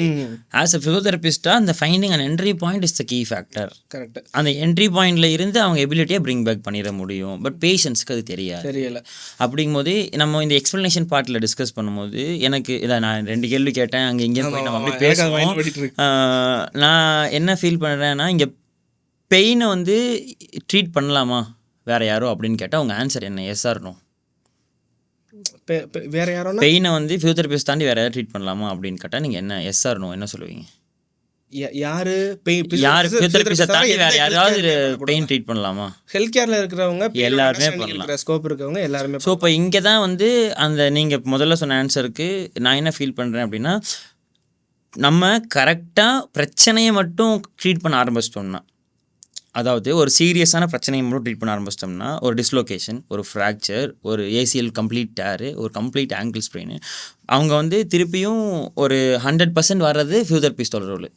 ஆஸ் அ பிசியோதெரபிஸ்டா அந்த finding and entry point is the key factor. Correct. அந்த என்ட்ரி பாயிண்ட்ல இருந்து அவங்க எபிலிட்டியை பிரிங் பேக் பண்ணிட முடியும். பட் பேஷன்ஸ்க்கு அது தெரியல. அப்படிங்கும்போது நம்ம இந்த எக்ஸ்பிளனேஷன் பார்ட்டில் டிஸ்கஸ் பண்ணும்போது எனக்கு இதை நான் 2 கேள்வி கேட்டேன், அங்கே இங்கே போய் நம்ம அப்படி பேசுவோம். நான் என்ன ஃபீல் பண்ணுறேன்னா, இங்கே பெயினை வந்து ட்ரீட் பண்ணலாமா வேற யாரோ அப்படின்னு கேட்டால் அவங்க ஆன்சர் என்ன? Yes or no? வேற யாரோ பெயினை வந்து ஃபிசியோதெரபிஸ்ட் தாண்டி வேற யாரும் ட்ரீட் பண்ணலாமா அப்படின்னு கேட்டால் நீங்கள் என்ன எஸ் ஆர் நோ என்ன சொல்லுவீங்க? யாரு ஃபிசியோதெரபிஸ்ட் தாண்டி வேற யாராவது பெயின் ட்ரீட் பண்ணலாமா? ஹெல்த் கேர்ல இருக்கிறவங்க எல்லாருமே பண்ணலாம், ஸ்கோப் இருக்கவங்க எல்லாருமே. ஸோ இப்போ இங்கே தான் வந்து அந்த நீங்கள் முதல்ல சொன்ன ஆன்சருக்கு நான் என்ன ஃபீல் பண்ணுறேன் அப்படின்னா, நம்ம கரெக்டாக பிரச்சனையை மட்டும் ட்ரீட் பண்ண ஆரம்பிச்சிட்டோம்னா அதாவது ஒரு சீரியஸான பிரச்சனையை மட்டும் ட்ரீட் பண்ண ஆரம்பிச்சிட்டோம்னா ஒரு டிஸ்லொகேஷன், ஒரு ஃப்ராக்சர், ஒரு ஏசிஎல் கம்ப்ளீட் டேரு, ஒரு கம்ப்ளீட் ஆங்கிள் ஸ்ப்ரெயின், அவங்க வந்து திருப்பியும் ஒரு 100% வர்றது ஃபிசியோதெரபிஸ்டோட ரோல்.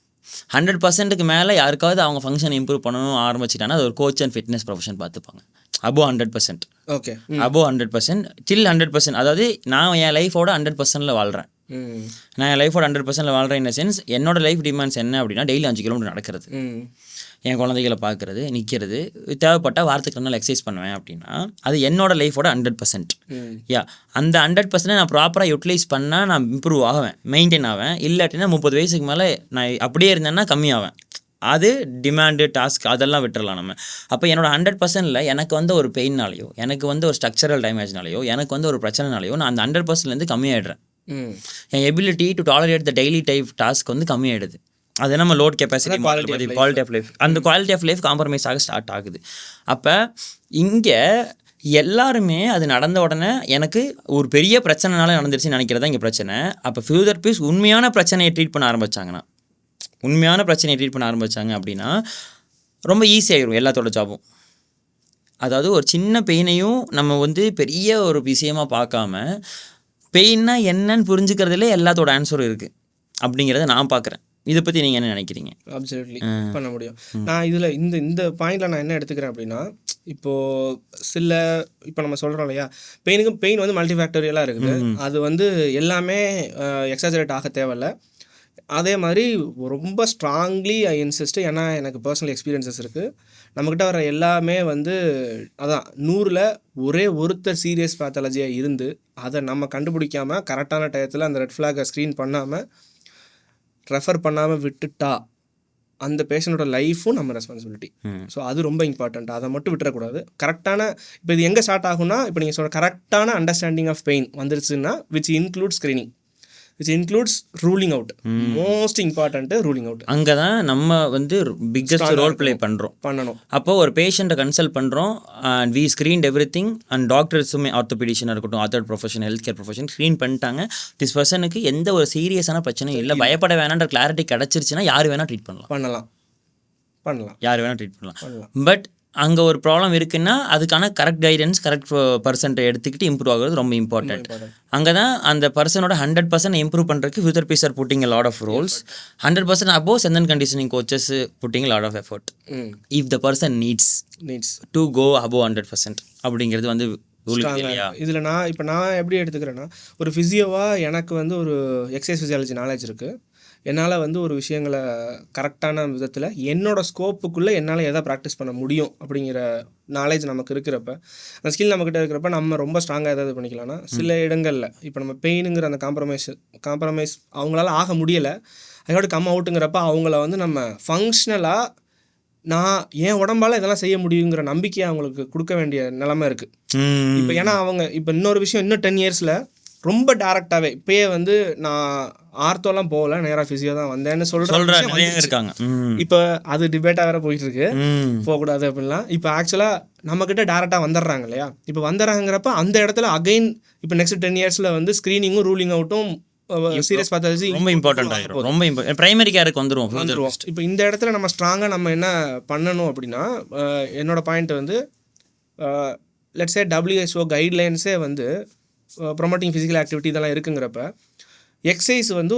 100%க்கு மேலே யாருக்காவது அவங்க ஃபங்க்ஷன் இம்ப்ரூவ் பண்ணணும் ஆரம்பிச்சிட்டாங்கன்னா அது ஒரு கோச் அண்ட் ஃபிட்னஸ் ப்ரொஃபஷன் பார்த்துப்பாங்க. அபோவ் 100%. ஓகே, அபோவ் 100%, டில் 100%. அதாவது நான் என் லைஃபோட 100%ல் வாழ்கிறேன். நான் என் லைஃபோட 100%ல் வாழ்கிறேன். இன் சென்ஸ் என்னோட லைஃப் டிமாண்ட்ஸ் என்ன அப்படின்னா டெய்லி 5 கிலோமீட்டர் நடக்கிறது, என் குழந்தைகளை பார்க்குறது, நிற்கிறது, தேவைப்பட்டால் வாரத்துக்கு 2 நாள் எக்ஸசைஸ் பண்ணுவேன் அப்படின்னா அது என்னோட லைஃபோட 100%. அந்த 100% நான் ப்ராப்பராக யூட்டிலைஸ் பண்ணால் நான் இம்ப்ரூவ் ஆவேன், மெயின்டைன் ஆவேன். இல்லாட்டினா 30 வயசுக்கு மேலே நான் அப்படியே இருந்தேன்னா கம்மியாவேன். அது டிமாண்டு, டாஸ்க் அதெல்லாம் விட்டுறலாம் நம்ம. அப்போ என்னோட 100%ல் எனக்கு வந்து ஒரு பெயின்னாலேயோ, எனக்கு வந்து ஒரு ஸ்ட்ரக்சரல் டேமேஜ்னாலேயோ, எனக்கு வந்து ஒரு பிரச்சனைனாலேயோ நான் அந்த 100%லேருந்து கம்மியாயிடுறேன். என் ability to tolerate the daily type task வந்து கம்மியாயிடுது. அது நம்ம load capacity, quality of life, அந்த குவாலிட்டி ஆஃப் லைஃப் காம்ப்ரமைஸ் ஆக ஸ்டார்ட் ஆகுது. அப்போ இங்கே எல்லாருமே அது நடந்த உடனே எனக்கு ஒரு பெரிய பிரச்சனைனால நடந்துருச்சுன்னு நினைக்கிறதா இங்கே பிரச்சனை. அப்போ ஃபிசியோதெரபிஸ்ட் உண்மையான பிரச்சனையை ட்ரீட் பண்ண ஆரம்பித்தாங்க அப்படின்னா ரொம்ப ஈஸியாகிடும் எல்லாத்தோட ஜாபும். அதாவது ஒரு சின்ன பெயினையும் நம்ம வந்து பெரிய ஒரு விஷயமாக பார்க்காம பெயின்னா என்னன்னு புரிஞ்சுக்கிறதுல எல்லாத்தோட ஆன்சரும் இருக்குது அப்படிங்கிறத நான் பார்க்குறேன். இதை பற்றி நீங்கள் என்ன நினைக்கிறீங்க? அப்சல்யூட்லி பண்ண முடியும். நான் இதில் இந்த பாயிண்டில் நான் என்ன எடுத்துக்கிறேன் அப்படின்னா, இப்போ நம்ம சொல்கிறோம் இல்லையா, பெயின் வந்து மல்டி ஃபேக்டரியலாக இருக்குது. அது வந்து எல்லாமே எக்ஸாஜரேட் ஆக தேவையில்லை. அதே மாதிரி ரொம்ப ஸ்ட்ராங்லி ஐ இன்சிஸ்ட், ஏன்னா எனக்கு பர்சனல் எக்ஸ்பீரியன்ஸஸ் இருக்குது. நம்மக்கிட்ட வர எல்லாமே வந்து அதான் 100ல் ஒரே ஒருத்தர் சீரியஸ் பேத்தாலஜியாக இருந்து அதை நம்ம கண்டுபிடிக்காமல் கரெக்டான டயத்தில் அந்த ரெட் ஃப்ளாகை ஸ்க்ரீன் பண்ணாமல் ரெஃபர் பண்ணாமல் விட்டுட்டா அந்த பேஷண்ட்டோட லைஃப்பும் நம்ம ரெஸ்பான்சிபிலிட்டி. ஸோ அது ரொம்ப இம்பார்ட்டண்ட். அதை மட்டும் விட்டுறக்கூடாது. கரெக்டான இப்போ இது எங்கே ஸ்டார்ட் ஆகும்னா, இப்போ நீங்கள் சொல்கிற கரெக்டான அண்டர்ஸ்டாண்டிங் ஆஃப் பெயின் வந்துருச்சுன்னா which include screening, which includes ruling out. Most important ruling out. அங்கே தான் நம்ம வந்து பிக்கஸ்ட் ரோல் ப்ளே பண்ணணும். அப்போ ஒரு பேஷண்ட்டை கன்சல்ட் பண்ணுறோம், and we screened everything, and டாக்டர்ஸுமே ஆர்த்தோபெடிஷனாக இருக்கட்டும், other profession, health care profession screen பண்ணிட்டாங்க. திஸ் பர்சனுக்கு எந்த ஒரு சீரியஸான பிரச்சனையும் இல்லை, பயப்பட வேணான்ற கிளாரிட்டி கிடச்சிருச்சுன்னா யார் வேணால் ட்ரீட் பண்ணலாம். யார் வேணால் ட்ரீட் பண்ணலாம். பட் அங்கே ஒரு ப்ராப்ளம் இருக்குன்னா அதுக்கான கரெக்ட் கைடன்ஸ், கரெக்ட் பர்சன்ட்டை எடுத்துக்கிட்டு இம்ப்ரூவ் ஆகுறது ரொம்ப இம்பார்ட்டன்ட். அங்கே தான் அந்த பர்சனோட 100% இம்ப்ரூவ் பண்ணுறதுக்கு physiotherapist are putting a lot of roles. 100% above strength conditioning coaches putting a lot of effort. If the person needs to go above 100% அப்படிங்கிறது வந்து இதில் நான் எப்படி எடுத்துக்கிறேன்னா, ஒரு ஃபிசியோவாக எனக்கு வந்து ஒரு எக்ஸசைஸ் ஃபிசியாலஜி நாலேஜ் இருக்குது. என்னால் வந்து ஒரு விஷயங்களை கரெக்டான விதத்தில் என்னோடய ஸ்கோப்புக்குள்ளே என்னால் எதை ப்ராக்டிஸ் பண்ண முடியும் அப்படிங்கிற நாலேஜ் நமக்கு இருக்கிறப்ப, அந்த ஸ்கில் நம்மக்கிட்ட இருக்கிறப்ப நம்ம ரொம்ப ஸ்ட்ராங்காக எதாவது பண்ணிக்கலாம்னா, சில இடங்களில் இப்போ நம்ம பெயினுங்கிற அந்த காம்ப்ரமைஸ் அவங்களால ஆக முடியலை, அதோட கம் அவுட்டுங்கிறப்ப அவங்கள வந்து நம்ம ஃபங்க்ஷனலாக நான் என் உடம்பால் இதெல்லாம் செய்ய முடியுங்கிற நம்பிக்கையை அவங்களுக்கு கொடுக்க வேண்டிய நிலைமை இருக்குது. இப்போ ஏன்னா அவங்க இப்போ இன்னொரு விஷயம், இன்னும் 10 இயர்ஸில் ரொம்ப டேரெக்டாகவே இப்போயே வந்து நான் ஆர்த்தோலாம் போகல, நேராக ஃபிசியோ தான் வந்தேன்னு இருக்காங்க. இப்போ அது டிபேட்டாக வேறு போயிட்டுருக்கு, போகக்கூடாது அப்படின்லாம். இப்போ ஆக்சுவலாக நம்மக்கிட்ட டேரெக்டாக வந்துடுறாங்க இல்லையா. இப்போ வந்துடுறாங்கிறப்ப அந்த இடத்துல அகைன் இப்போ நெக்ஸ்ட் 10 இயர்ஸில் வந்து ஸ்க்ரீனிங்கும் ரூலிங் அவுட்டும் சீரியஸ் பேத்தாலஜி ரொம்ப இம்பார்ட்டன்ட் ஆகிடும். ரொம்ப பிரைமரி கேருக்கு வந்துடுவோம். இப்போ இந்த இடத்துல நம்ம ஸ்ட்ராங்காக நம்ம என்ன பண்ணணும் அப்படின்னா, என்னோட பாயிண்ட் வந்து லெட்ஸ் சே WHO கைட்லைன்ஸே வந்து ப்ரொமோட்டிங் ஃபிசிக்கல் ஆக்டிவிட்டி இதெல்லாம் இருக்குங்கிறப்ப எக்ஸசைஸ் வந்து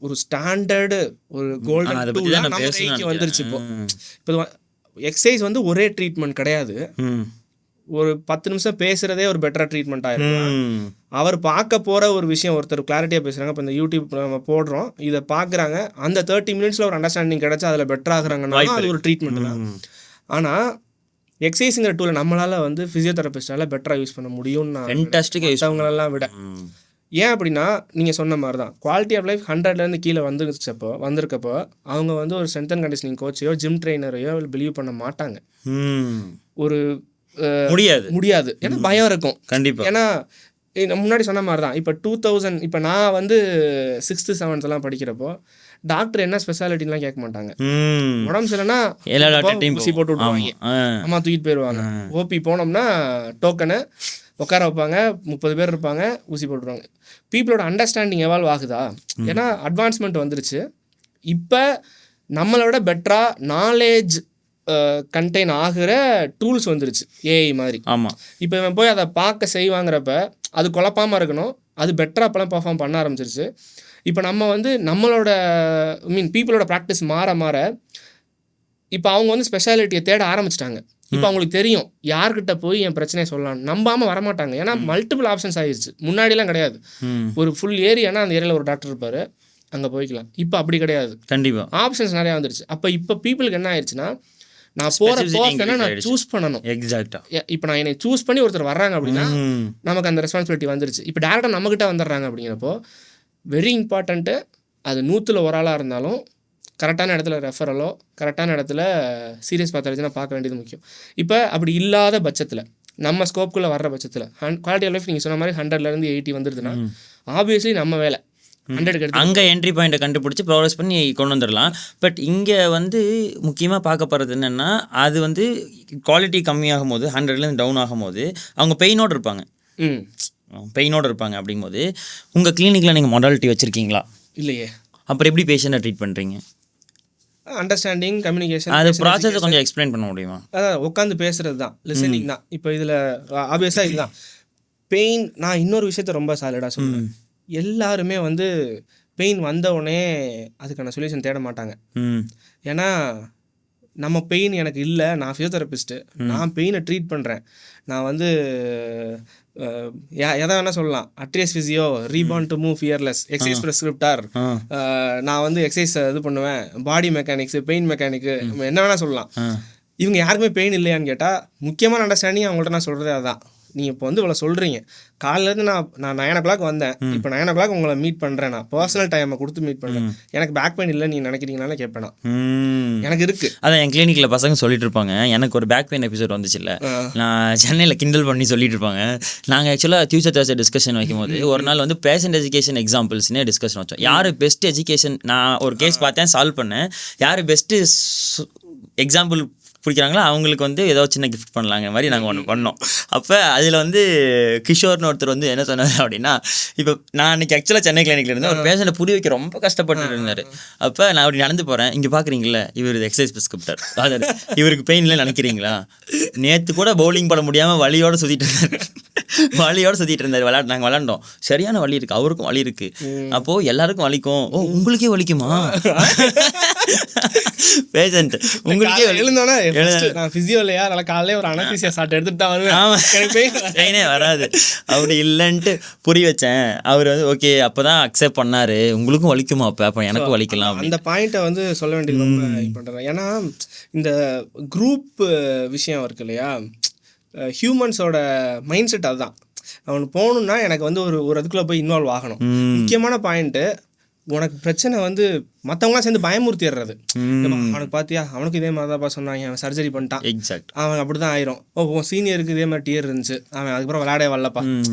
ஒரு ஸ்டாண்டர்டு ஒரு கோல்டன் டூலாக நம்ம கைக்கு வந்துருச்சு. இப்போ எக்ஸசைஸ் வந்து ஒரே ட்ரீட்மெண்ட் கிடையாது. ஒரு 10 நிமிஷம் பேசுகிறதே ஒரு பெட்டராக ட்ரீட்மெண்ட் ஆகிருக்கும். அவர் பார்க்க போகிற ஒரு விஷயம் ஒருத்தர் கிளாரிட்டியாக பேசுகிறாங்க. இப்போ இந்த யூடியூப் நம்ம போடுறோம், இதை பார்க்குறாங்க, அந்த 30 மினிட்ஸில் ஒரு அண்டர்ஸ்டாண்டிங் கிடச்சா அதில் பெட்டர் ஆகுறாங்கன்னா அது ஒரு ட்ரீட்மெண்ட் தான். ஆனால் எக்ஸசைஸுங்கிற டூலை நம்மளால் வந்து ஃபிசியோதெரபிஸ்டால் பெட்டராக யூஸ் பண்ண முடியும்னு அவங்களெல்லாம் விட. ஏன் அப்படின்னா நீங்கள் சொன்ன மாதிரி தான் குவாலிட்டி ஆஃப் லைஃப் 100லேருந்து கீழே வந்திருக்கப்போ அவங்க வந்து ஒரு ஸ்ட்ரென்த் அண்ட் கண்டிஷனிங் கோச்சையோ ஜிம் ட்ரெயினரையோ பிலீவ் பண்ண மாட்டாங்க. ஒரு முடியாது, ஏன்னா பயம் இருக்கும் கண்டிப்பாக. ஏன்னா முன்னாடி சொன்ன மாதிரி தான் இப்போ 2000 இப்போ நான் வந்து 6th 7th எல்லாம் படிக்கிறப்போ டாக்டர் என்ன ஸ்பெஷாலிட்டிலாம் கேட்க மாட்டாங்க. உடம்பு சரியில்லைன்னா ஊசி போட்டு விட்டுருவாங்க, அம்மா தூக்கிட்டு போயிடுவாங்க. ஓபி போனோம்னா டோக்கனு உட்கார வைப்பாங்க, 30 பேர் இருப்பாங்க, ஊசி போட்டுருவாங்க. பீப்புளோட அண்டர்ஸ்டாண்டிங் எவால்வ் ஆகுதா? ஏன்னா அட்வான்ஸ்மெண்ட் வந்துருச்சு. இப்போ நம்மளோட பெட்டராக நாலேஜ் கண்டெயின் ஆகிற டூல்ஸ் வந்துருச்சு ஏஐ மாதிரி. ஆமாம். இப்போ இவன் போய் அதை பார்க்க செய்வாங்கிறப்ப அது குழப்பாமல் இருக்கணும், அது பெட்டராக அப்போலாம் பர்ஃபார்ம் பண்ண ஆரம்பிச்சிருச்சு. இப்போ நம்ம வந்து நம்மளோட பீப்புளோட ப்ராக்டிஸ் மாற மாற இப்போ அவங்க வந்து ஸ்பெஷாலிட்டியை தேட ஆரம்பிச்சிட்டாங்க. இப்போ அவங்களுக்கு தெரியும் யார்கிட்ட போய் என் பிரச்சனையை சொல்லலாம், நம்பாமல் வரமாட்டாங்க. ஏன்னா மல்டிபிள் ஆப்ஷன்ஸ் ஆகிடுச்சு. முன்னாடிலாம் கிடையாது. ஒரு ஃபுல் ஏரியானா அந்த ஏரியாவில் ஒரு டாக்டர் இருப்பார், அங்கே போய்க்கலாம். இப்போ அப்படி கிடையாது, கண்டிப்பாக ஆப்ஷன்ஸ் நிறையா வந்துருச்சு. அப்போ இப்போ பீப்புளுக்கு என்ன ஆயிடுச்சுன்னா, நான் போகிற பர்சனை நான் சூஸ் பண்ணணும். எக்ஸாக்டாக. இப்போ நான் என்னை சூஸ் பண்ணி ஒருத்தர் வர்றாங்க அப்படின்னா நமக்கு அந்த ரெஸ்பான்சிபிலிட்டி வந்துருச்சு. இப்போ டேரெக்டாக நம்மக்கிட்ட வந்துடுறாங்க அப்படிங்கிறப்போ வெரி இம்பார்ட்டண்ட்டு. அது 100ல் ஒரு ஆளாக இருந்தாலும் கரெக்டான இடத்துல ரெஃபரலோ கரெக்டான இடத்துல சீரியஸ் பேத்தாலஜினா பார்க்க வேண்டியது முக்கியம். இப்போ அப்படி இல்லாத பட்சத்தில் நம்ம ஸ்கோப்புக்குள்ளே வர்ற பட்சத்தில் குவாலிட்டி ஆஃப் லைஃப் நீங்கள் சொன்ன மாதிரி 100லேருந்து 80 வந்துடுதுன்னா ஆப்வியஸ்லி நம்ம வேலை 100 எடுத்து அங்கே என்ட்ரி பாயிண்ட்டை கண்டுபிடிச்சி ப்ரோக்ரஸ் பண்ணி கொண்டு வந்துடலாம். பட் இங்கே வந்து முக்கியமாக பார்க்கப்படுறது என்னென்னா, அது வந்து குவாலிட்டி கம்மியாகும் போது 100லேருந்து டவுன் ஆகும்போது அவங்க பெயினோடு இருப்பாங்க. அப்படிங்கும்போது உங்கள் கிளினிக்கில் நீங்கள் மொடாலிட்டி வச்சுருக்கீங்களா? இல்லையே. அப்புறம் எப்படி பேஷண்ட்டை ட்ரீட் பண்ணுறீங்க? அண்டர்ஸ்டாண்டிங், கம்யூனிகேஷன், அது ப்ராசஸை கொஞ்சம் எக்ஸ்பிளைன் பண்ண முடியுமா? அதான் உட்காந்து பேசுகிறது தான், லிசனிங் தான். இப்போ இதில் ஆப்வியஸாக இதுதான் பெயின். நான் இன்னொரு விஷயத்த ரொம்ப சாலிடாக சொல்லுவேன். எல்லாருமே வந்து பெயின் வந்தவுடனே அதுக்கான சொல்யூஷன் தேட மாட்டாங்க. ஏன்னா நம்ம பெயின் எனக்கு இல்லை, நான் ஃபிசியோதெரபிஸ்ட்டு, நான் பெயினை ட்ரீட் பண்ணுறேன். நான் வந்து எதை வேணால் சொல்லலாம், Adrias physio, reborn to move fearless, exercise prescriptor, நான் வந்து எக்ஸசைஸ் இது பண்ணுவேன், பாடி மெக்கானிக்ஸு, பெயின் மெக்கானிக்கு, என்ன வேணால் சொல்லலாம். இவங்க யாருக்குமே பெயின் இல்லையான்னு கேட்டால் முக்கியமான அண்டர்ஸ்டாண்டிங் அவங்கள்ட்ட நான் சொல்கிறதே அதுதான். நீங்கள் இப்போ வந்து இவ்வளோ சொல்கிறீங்க, காலையிலேருந்து நான் 9 o'clock வந்தேன், இப்போ 9 o'clock உங்களை மீட் பண்ணுறேன், நான் பர்சனல் டைமை கொடுத்து மீட் பண்ணுறேன், எனக்கு பேக் பெயின் இல்லை நீங்கள் நினைக்கிறீங்கனால கேட்பேன். எனக்கு இருக்குது. அதான் என் கிளினிக்கில் பசங்க சொல்லிட்டு இருப்பாங்க, எனக்கு ஒரு பேக் பெயின் எபிசோட் வந்துச்சுல்ல, நான் சென்னையில் கிண்டல் பண்ணி சொல்லிட்டு இருப்பாங்க. நாங்கள் ஆக்சுவலாக டியூசர் தேர்ஸ்டே டிஸ்கஷன் வைக்கும்போது ஒரு நாள் வந்து பேஷண்ட் எஜுகேஷன் எக்ஸாம்பிள்ஸ்னே டிஸ்கஷன் வச்சோம். யார் பெஸ்ட் எஜுகேஷன், நான் ஒரு கேஸ் பார்த்தேன், சால்வ் பண்ணேன், யார் பெஸ்ட்டு எக்ஸாம்பிள் பிடிக்கிறாங்களோ அவங்களுக்கு வந்து ஏதோ சின்ன கிஃப்ட் பண்ணலாங்க மாதிரி நாங்கள் ஒன்று பண்ணோம். அப்போ அதில் வந்து கிஷோர்னு ஒருத்தர் வந்து என்ன சொன்னார் அப்படின்னா, இப்போ நான் அன்றைக்கி ஆக்சுவலாக சென்னை கிளினிக்கில் இருந்தேன், ஒரு பேஷண்ட்டை புரிய வைக்க ரொம்ப கஷ்டப்பட்டு இருந்தார். அப்போ நான் அப்படி நடந்து போகிறேன், இங்கே பார்க்குறீங்களா இவர் எக்ஸசைஸ் ப்ரிஸ்கிரிப்டர், அதாவது இவருக்கு பெயின் இல்லை நினைக்கிறீங்களா, நேற்று கூட பவுலிங் போட முடியாமல் வலியோடு சுற்றிட்டு இருந்தார். நாங்கள் விளாண்டோம், சரியான வலி இருக்குது, அவருக்கும் வலி இருக்குது. அப்போது எல்லாருக்கும் வலிக்கும், ஓ உங்களுக்கே வலிக்குமா பேஷண்ட், உங்களுக்கே எழுந்தோன்னே நான் ஃபிசியோ இல்லையா, அதனால் காலையிலே ஒரு அனஸ்தீசியா ஷாட் எடுத்துட்டு தான் வருவேன், பெயினே வராது அப்படி இல்லைன்ட்டு புரிய வச்சேன். அவர் வந்து ஓகே அப்போ தான் அக்செப்ட் பண்ணார், உங்களுக்கும் வலிக்குமா அப்போ எனக்கும் வலிக்கலாம். அந்த பாயிண்ட்டை வந்து சொல்ல வேண்டியது ரொம்ப இம்பார்ட்டன்ட். ஏன்னா இந்த குரூப் விஷயம் இருக்கு இல்லையா, ஹியூமன்ஸோட மைண்ட் செட் அதுதான். அவனுக்கு போகணுன்னா எனக்கு வந்து ஒரு அதுக்குள்ளே போய் இன்வால்வ் ஆகணும். முக்கியமான பாயிண்ட்டு, உனக்கு பிரச்சனை வந்து மற்றவங்களாம் சேர்ந்து பயமுறுத்திடுறது. அவனுக்கு பார்த்தியா, அவனுக்கு இதே மாதிரி தான்ப்பா சொன்னாங்க, அவன் சர்ஜரி பண்ணிட்டான், எக்ஸாக்ட் அவன் அப்படி தான் ஆயிரும், ஓ சீனியருக்கு இதே மாதிரி டியர் இருந்துச்சு, அவன் அதுக்கப்புறம் விளையாடே வரலப்பா.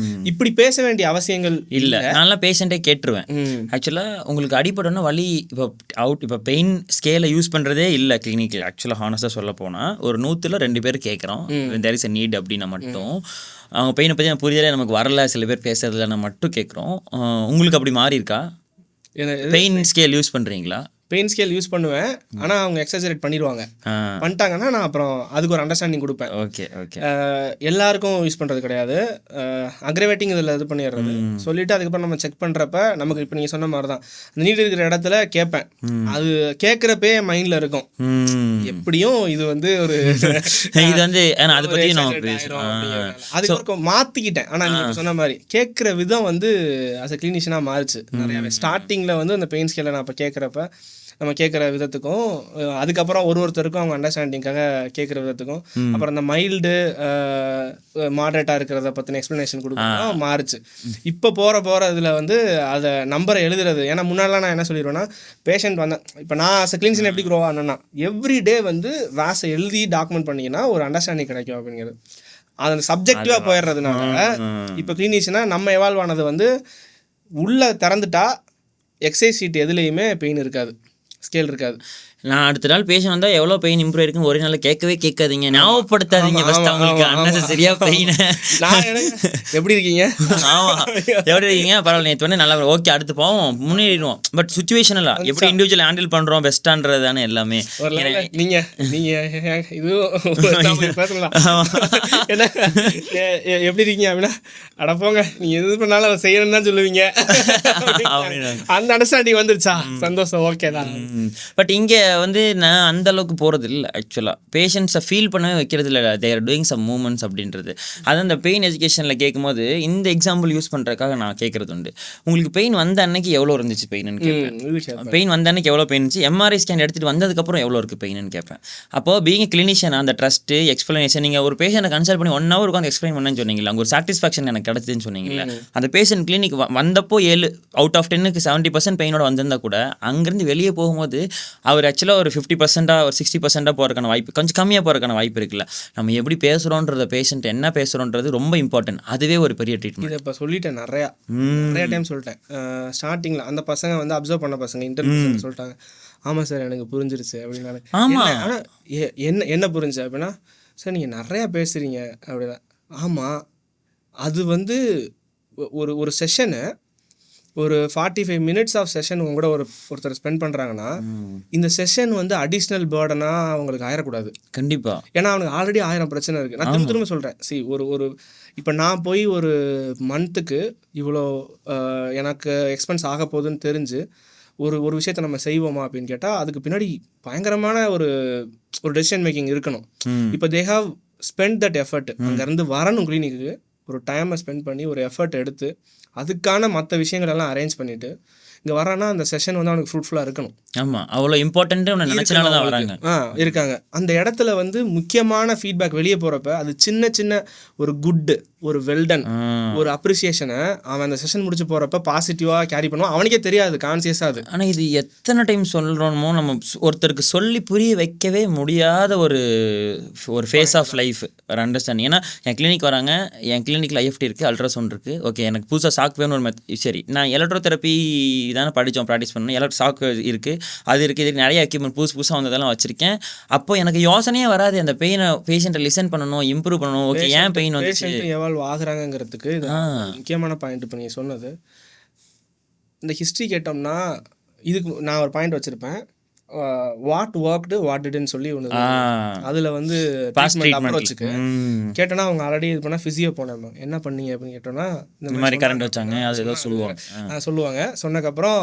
இப்படி பேச வேண்டிய அவசியங்கள் இல்லை. நான்லாம் பேஷண்ட்டே கேட்டுருவேன். ஆக்சுவலாக உங்களுக்கு அடிப்படனா வலி இப்போ பெயின் ஸ்கேலை யூஸ் பண்ணுறதே இல்லை கிளினிக்கில். ஆக்சுவலாக ஹானஸ்ட்டாக சொல்ல போனால் ஒரு 100ல் 2 பேர் கேட்குறோம் தேர் இஸ் எ நீட் அப்படின்னா மட்டும். அவங்க பெயினை பற்றி புரியலே நமக்கு வரல, சில பேர் பேசுறதுல மட்டும் கேட்குறோம். உங்களுக்கு அப்படி மாறி இருக்கா? பெயின் ஸ்கேல் யூஸ் பண்ணுறீங்களா? பெயின் ஸ்கேல் யூஸ் பண்ணுவேன், ஆனால் அவங்க எக்ஸாஜரேட் பண்ணிடுவாங்க. பண்ணிட்டாங்கன்னா நான் அப்புறம் அதுக்கு ஒரு அண்டர்ஸ்டாண்டிங் கொடுப்பேன். Okay okay. எல்லாருக்கும் யூஸ் பண்ணுறது கிடையாது, அக்ரவேட்டிங் இதில் இது பண்ணிடுறது சொல்லிவிட்டு அதுக்கப்புறம் நம்ம செக் பண்ணுறப்ப நமக்கு இப்போ நீங்கள் சொன்ன மாதிரி தான் அந்த நீட் இருக்கிற இடத்துல கேட்பேன். அது கேட்குறப்பே மைண்டில் இருக்கும், எப்படியும் இது வந்து ஒரு இது வந்து அதை பற்றி அதுக்கப்புறம் மாற்றிக்கிட்டேன். ஆனால் நீங்கள் சொன்ன மாதிரி கேட்குற விதம் வந்து அஸ் அ கிளினிஷியனாக மாறிச்சு நிறையாவே. ஸ்டார்டிங்கில் வந்து அந்த பெயின் ஸ்கேலை நான் இப்போ கேட்குறப்ப நம்ம கேட்குற விதத்துக்கும் அதுக்கப்புறம் ஒருத்தருக்கும் அவங்க அண்டர்ஸ்டாண்டிங்காக கேட்குற விதத்துக்கும் அப்புறம் அந்த மைல்டு மாடரேட்டாக இருக்கிறத பற்றின எக்ஸ்ப்ளனேஷன் கொடுக்கணும் மாறிச்சு. இப்போ போகிற இதில் வந்து அதை நம்பரை எழுதுறது. ஏன்னா முன்னாடிலாம் நான் என்ன சொல்லிடுவேன்னா, பேஷண்ட் வந்தேன், இப்போ நான் அஸ் அ கிளினிஷியன் எப்படி க்ரோ ஆனேன்னா எவ்ரிடே வந்து வேஸை எழுதி டாக்குமெண்ட் பண்ணிங்கன்னா ஒரு அண்டர்ஸ்டாண்டிங் கிடைக்கும் அப்படிங்கிறது. அது சப்ஜெக்டிவாக போயிடுறதுனால இப்போ கிளினிஷியனாக நம்ம எவால்வ் ஆனது வந்து உள்ளே திறந்துட்டா எக்ஸசைஸ் ஷீட் எதுலேயுமே பெயின் இருக்காது, ஸ்கேல் இருக்காது. நான் அடுத்த நாள் பேஷண்ட் வந்தால் எவ்வளோ பெயின் இம்ப்ரூவ் இருக்குன்னு ஒரே நாள் கேட்காதீங்க, ஞாபகப்படுத்தாதீங்க ஃபஸ்ட் அவங்களுக்கு அன்னெசரியா பெயின். எப்படி இருக்கீங்க? ஆமாம், எப்படி இருக்கீங்க, பரவாயில்ல, நேற்று வந்து நல்லா ஓகே, அடுத்து போவோம், முன்னேறிடுவோம். பட் சுச்சுவேஷனல் எப்படி இண்டிவிஜுவல் ஹேண்டில் பண்ணுறோம் பெஸ்ட்டான்றது தானே எல்லாமே. நீங்கள் இது பேசலாம் என்ன எப்படி இருக்கீங்க அப்படின்னா, அட போங்க நீங்கள் எது பண்ணாலும் அதை செய்யணும்னு தான் சொல்லுவீங்க. அந்த அண்டர்ஸ்டாண்டிங் வந்துருச்சா, சந்தோஷம், ஓகே தான். பட் இங்கே வந்து நான் அந்த அளவுக்கு போகிறது இல்லை ஆக்சுவலாக. பேஷண்ட்ஸை ஃபீல் பண்ணவே வைக்கிறது இல்லை, தேர் டூயிங் சம் மூமெண்ட்ஸ் அப்படின்றது. அது அந்த பெயின் எஜுகேஷனில் கேட்கும்போது இந்த எக்ஸாம்பிள் யூஸ் பண்ணுறதுக்காக நான் கேட்குறது உண்டு. உங்களுக்கு பெயின் வந்த அன்னைக்கு எவ்வளோ இருந்துச்சு பெயின்னு கேட்பேன். பெயின் வந்த அன்னைக்கு எவ்வளோ பெயின் இருந்துச்சு, எம்ஆர்ஐ ஸ்கேன் எடுத்துகிட்டு வந்ததுக்கப்புறம் எவ்வளோ இருக்குது பெயின்னு கேட்பேன். அப்போது பீயிங் கிளினிஷியன் அந்த ட்ரஸ்ட்டு எக்ஸ்ப்ளனேஷன், நீங்கள் ஒரு பேஷண்ட்டை கன்சல்ட் பண்ணி 1 hour உட்காந்து எக்ஸ்பிளைன் பண்ணேன்னு சொன்னீங்களா, அங்கே ஒரு சாட்டிஸ்ஃபேக்ஷன் எனக்கு கிடச்சிதுன்னு சொன்னீங்களா. அந்த பேஷண்ட் கிளினிக் வந்தப்போ 7 out of 10க்கு 70% பெயினோட வந்திருந்தா கூட அங்கேருந்து வெளியே போகும்போது அவர் ஆக்சுவலாக ஒரு 50% ஒரு 60% போகிறதுக்கான வாய்ப்பு, கொஞ்சம் கம்மியாக போகிறதுக்கான வாய்ப்பு இருக்குல்ல. நம்ம எப்படி பேசுகிறோன்றத, பேஷண்ட் என்ன பேசுகிறோன்றது ரொம்ப இம்பார்ட்டன்ட். அதுவே ஒரு பெரிய ட்ரீட்மெண்ட். இதை இப்போ சொல்லிட்டேன், நிறையா டைம் சொல்லிட்டேன். ஸ்டார்டிங்கில் அந்த பசங்க வந்து அப்சர்வ் பண்ண பசங்க இன்டர்வியூ சொல்லிட்டாங்க, ஆமாம் சார் எனக்கு புரிஞ்சிருச்சு அப்படின்னு. ஆமாம், ஆனால் என்ன புரிஞ்சு அப்படின்னா, சார் நீங்கள் நிறையா பேசுகிறீங்க அப்படின்னா. ஆமாம், அது வந்து ஒரு செஷனை ஒரு 45 minutes ஆஃப் செஷன் உங்க கூட ஒருத்தர் ஸ்பெண்ட் பண்ணுறாங்கன்னா, இந்த செஷன் வந்து அடிஷ்னல் பேர்டனாக அவங்களுக்கு ஆயிடக்கூடாது. கண்டிப்பாக. ஏன்னா அவனுக்கு ஆல்ரெடி 1000 பிரச்சனை இருக்குது. நான் திரும்ப சொல்கிறேன், ஒரு இப்போ நான் போய் ஒரு மந்த்துக்கு இவ்வளோ எனக்கு எக்ஸ்பென்ஸ் ஆக போகுதுன்னு தெரிஞ்சு ஒரு விஷயத்தை நம்ம செய்வோமா அப்படின்னு கேட்டால், அதுக்கு பின்னாடி பயங்கரமான ஒரு டெசிஷன் மேக்கிங் இருக்கணும். இப்போ they have spend that effort. அங்கேருந்து வரணும் கிளினிக்கு, ஒரு டைமை ஸ்பெண்ட் பண்ணி ஒரு எஃபர்ட் எடுத்து அதுக்கான மற்ற விஷயங்கள் எல்லாம் அரேஞ்ச் பண்ணிவிட்டு இங்கே வரானா அந்த செஷன் வந்து அவனுக்கு ஃப்ரூட்ஃபுல்லாக இருக்கணும். ஆமாம், அவ்வளோ இம்பார்ட்டன்ட்டு ஒன்று நினச்சனால தான் வராங்க. இருக்காங்க. அந்த இடத்துல வந்து முக்கியமான ஃபீட்பேக் வெளியே போகிறப்ப அது சின்ன ஒரு குட்டு, ஒரு வெல்டன், ஒரு அப்ரிசியேஷனை அவன் அந்த செஷன் முடிச்சு போகிறப்ப பாசிட்டிவாக கேரி பண்ணுவான். அவனுக்கே தெரியாது, கான்சியஸாக அது. ஆனால் இது எத்தனை டைம் சொல்கிறோமோ, நம்ம ஒருத்தருக்கு சொல்லி புரிய வைக்கவே முடியாத ஒரு ஃபேஸ் ஆஃப் லைஃப், ஒரு அண்டர்ஸ்டாண்டிங். ஏன்னா என் கிளினிக் வராங்க, என் கிளினிக்கில் ஐஎஃப்டி இருக்குது, அல்ட்ராசவுண்ட் இருக்குது, ஓகே எனக்கு புதுசாக சாக் வேணும் ஒரு சரி, நான் எலக்ட்ரோதெரப்பி தானே படித்தோம், ப்ராக்டிஸ் பண்ணணும், சாக் இருக்குது, அது இருக்குது, இதுக்கு நிறைய எக்யூப்மெண்ட் புதுசாக வந்ததெல்லாம் வச்சுருக்கேன். அப்போ எனக்கு யோசனையே வராது அந்த பெயினை பேஷண்ட்டை லிசன் பண்ணணும், இம்ப்ரூவ் பண்ணணும். ஓகே, ஏன் பெயின் வந்துச்சு, எவால்வ் ஆகுறாங்கிறதுக்கு முக்கியமான பாயிண்ட். இப்போ நீங்கள் சொன்னது இந்த ஹிஸ்ட்ரி கேட்டோம்னா, இதுக்கு நான் ஒரு பாயிண்ட் வச்சுருப்பேன், வாட் ஒர்க்டு வாட் டிட்னு சொல்லி ஒன்று. அதில் வந்து அப்ரோச்சுக்கு கேட்டோன்னா அவங்க ஆல்ரெடி இது பண்ணால் ஃபிசியோ போனாங்க, என்ன பண்ணீங்க அப்படின்னு கேட்டோன்னா இந்த மாதிரி கரண்ட் வச்சாங்க, அது ஏதோ சொல்லுவாங்க. சொன்னதுக்கப்புறம்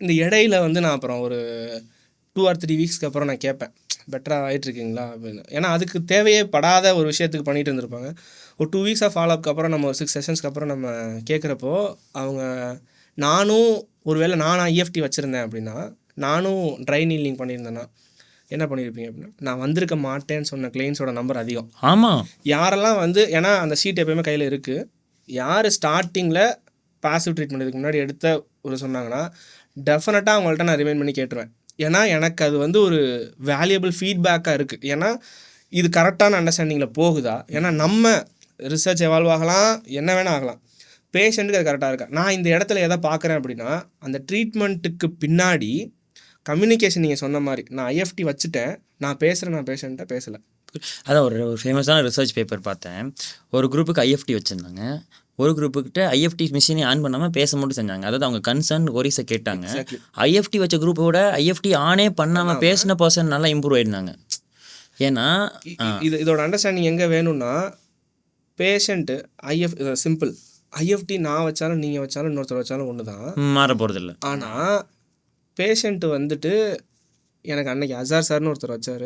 இந்த இடையில வந்து நான் அப்புறம் ஒரு 2 or 3 வீக்ஸ்க்கு அப்புறம் நான் கேட்பேன், பெட்டராக ஆகிட்டுருக்கீங்களா அப்படின்னு. ஏன்னா அதுக்கு தேவையே படாத ஒரு விஷயத்துக்கு பண்ணிட்டு இருந்திருப்பாங்க. ஒரு 2 வீக்ஸ் ஆஃப் ஃபாலோஅப்க்கு அப்புறம் நம்ம ஒரு 6 செஷன்ஸ்க்கு அப்புறம் நம்ம கேட்குறப்போ அவங்க, நானும் ஒருவேளை நான் ஐஎஃப்டி வச்சுருந்தேன் அப்படின்னா, நானும் ட்ரை நீலிங் பண்ணியிருந்தேன்னா என்ன பண்ணியிருப்பீங்க அப்படின்னா, நான் வந்திருக்க மாட்டேன்னு சொன்ன கிளைண்ட்ஸோட நம்பர் அதிகம். ஆமாம், யாரெல்லாம் வந்து, ஏன்னா அந்த ஷீட் எப்போயுமே கையில் இருக்குது, யார் ஸ்டார்டிங்கில் பாசிவ் ட்ரீட்மெண்ட் இதுக்கு முன்னாடி எடுத்த சொன்னாங்கன்னா டெஃபினட்டாக அவங்கள்ட்ட நான் ரிமைண்ட் பண்ணி கேட்டுருவேன். ஏன்னா எனக்கு அது வந்து ஒரு வேல்யூபிள் ஃபீட்பேக்காக இருக்குது. ஏன்னா இது கரெக்டான அண்டர்ஸ்டாண்டிங்கில் போகுதா, ஏன்னா நம்ம ரிசர்ச் எவால்வ் ஆகலாம், என்ன வேணால் ஆகலாம், பேஷண்ட்டுக்கு அது கரெக்டாக இருக்கா. நான் இந்த இடத்துல எதை பார்க்குறேன் அப்படின்னா, அந்த ட்ரீட்மெண்ட்டுக்கு பின்னாடி கம்யூனிகேஷன். நீங்கள் சொன்ன மாதிரி நான் ஐஎஃப்டி வச்சுட்டேன், நான் பேசுகிறேன், நான் பேஷண்ட்டை பேசலை. அதான் ஒரு ஃபேமஸான ரிசர்ச் பேப்பர் பார்த்தேன். ஒரு குரூப்புக்கு ஐஎஃப்டி வச்சுருந்தாங்க, ஒரு குரூப்புக்கிட்ட ஐஎஃப்டி மிஷினே ஆன் பண்ணாமல் பேச மட்டும் செஞ்சாங்க. அதாவது அவங்க கன்சர்ன் ஒரிஸை கேட்டாங்க. ஐஎஃப்டி வச்ச குரூப்போட ஐஎஃப்டி ஆனே பண்ணாமல் பேசின பர்சன் நல்லா இம்ப்ரூவ் ஆகிருந்தாங்க. ஏன்னா இதோட அண்டர்ஸ்டாண்டிங் எங்கே வேணும்னா, பேஷண்ட்டு சிம்பிள், ஐஎஃப்டி நான் வச்சாலும் நீங்கள் வச்சாலும் இன்னொருத்தர் வச்சாலும் ஒன்று தான், மாற போகிறதில்ல. ஆனால் பேஷண்ட்டு வந்துட்டு எனக்கு அன்னைக்கு அசார் சார்னு ஒருத்தர் வச்சார்,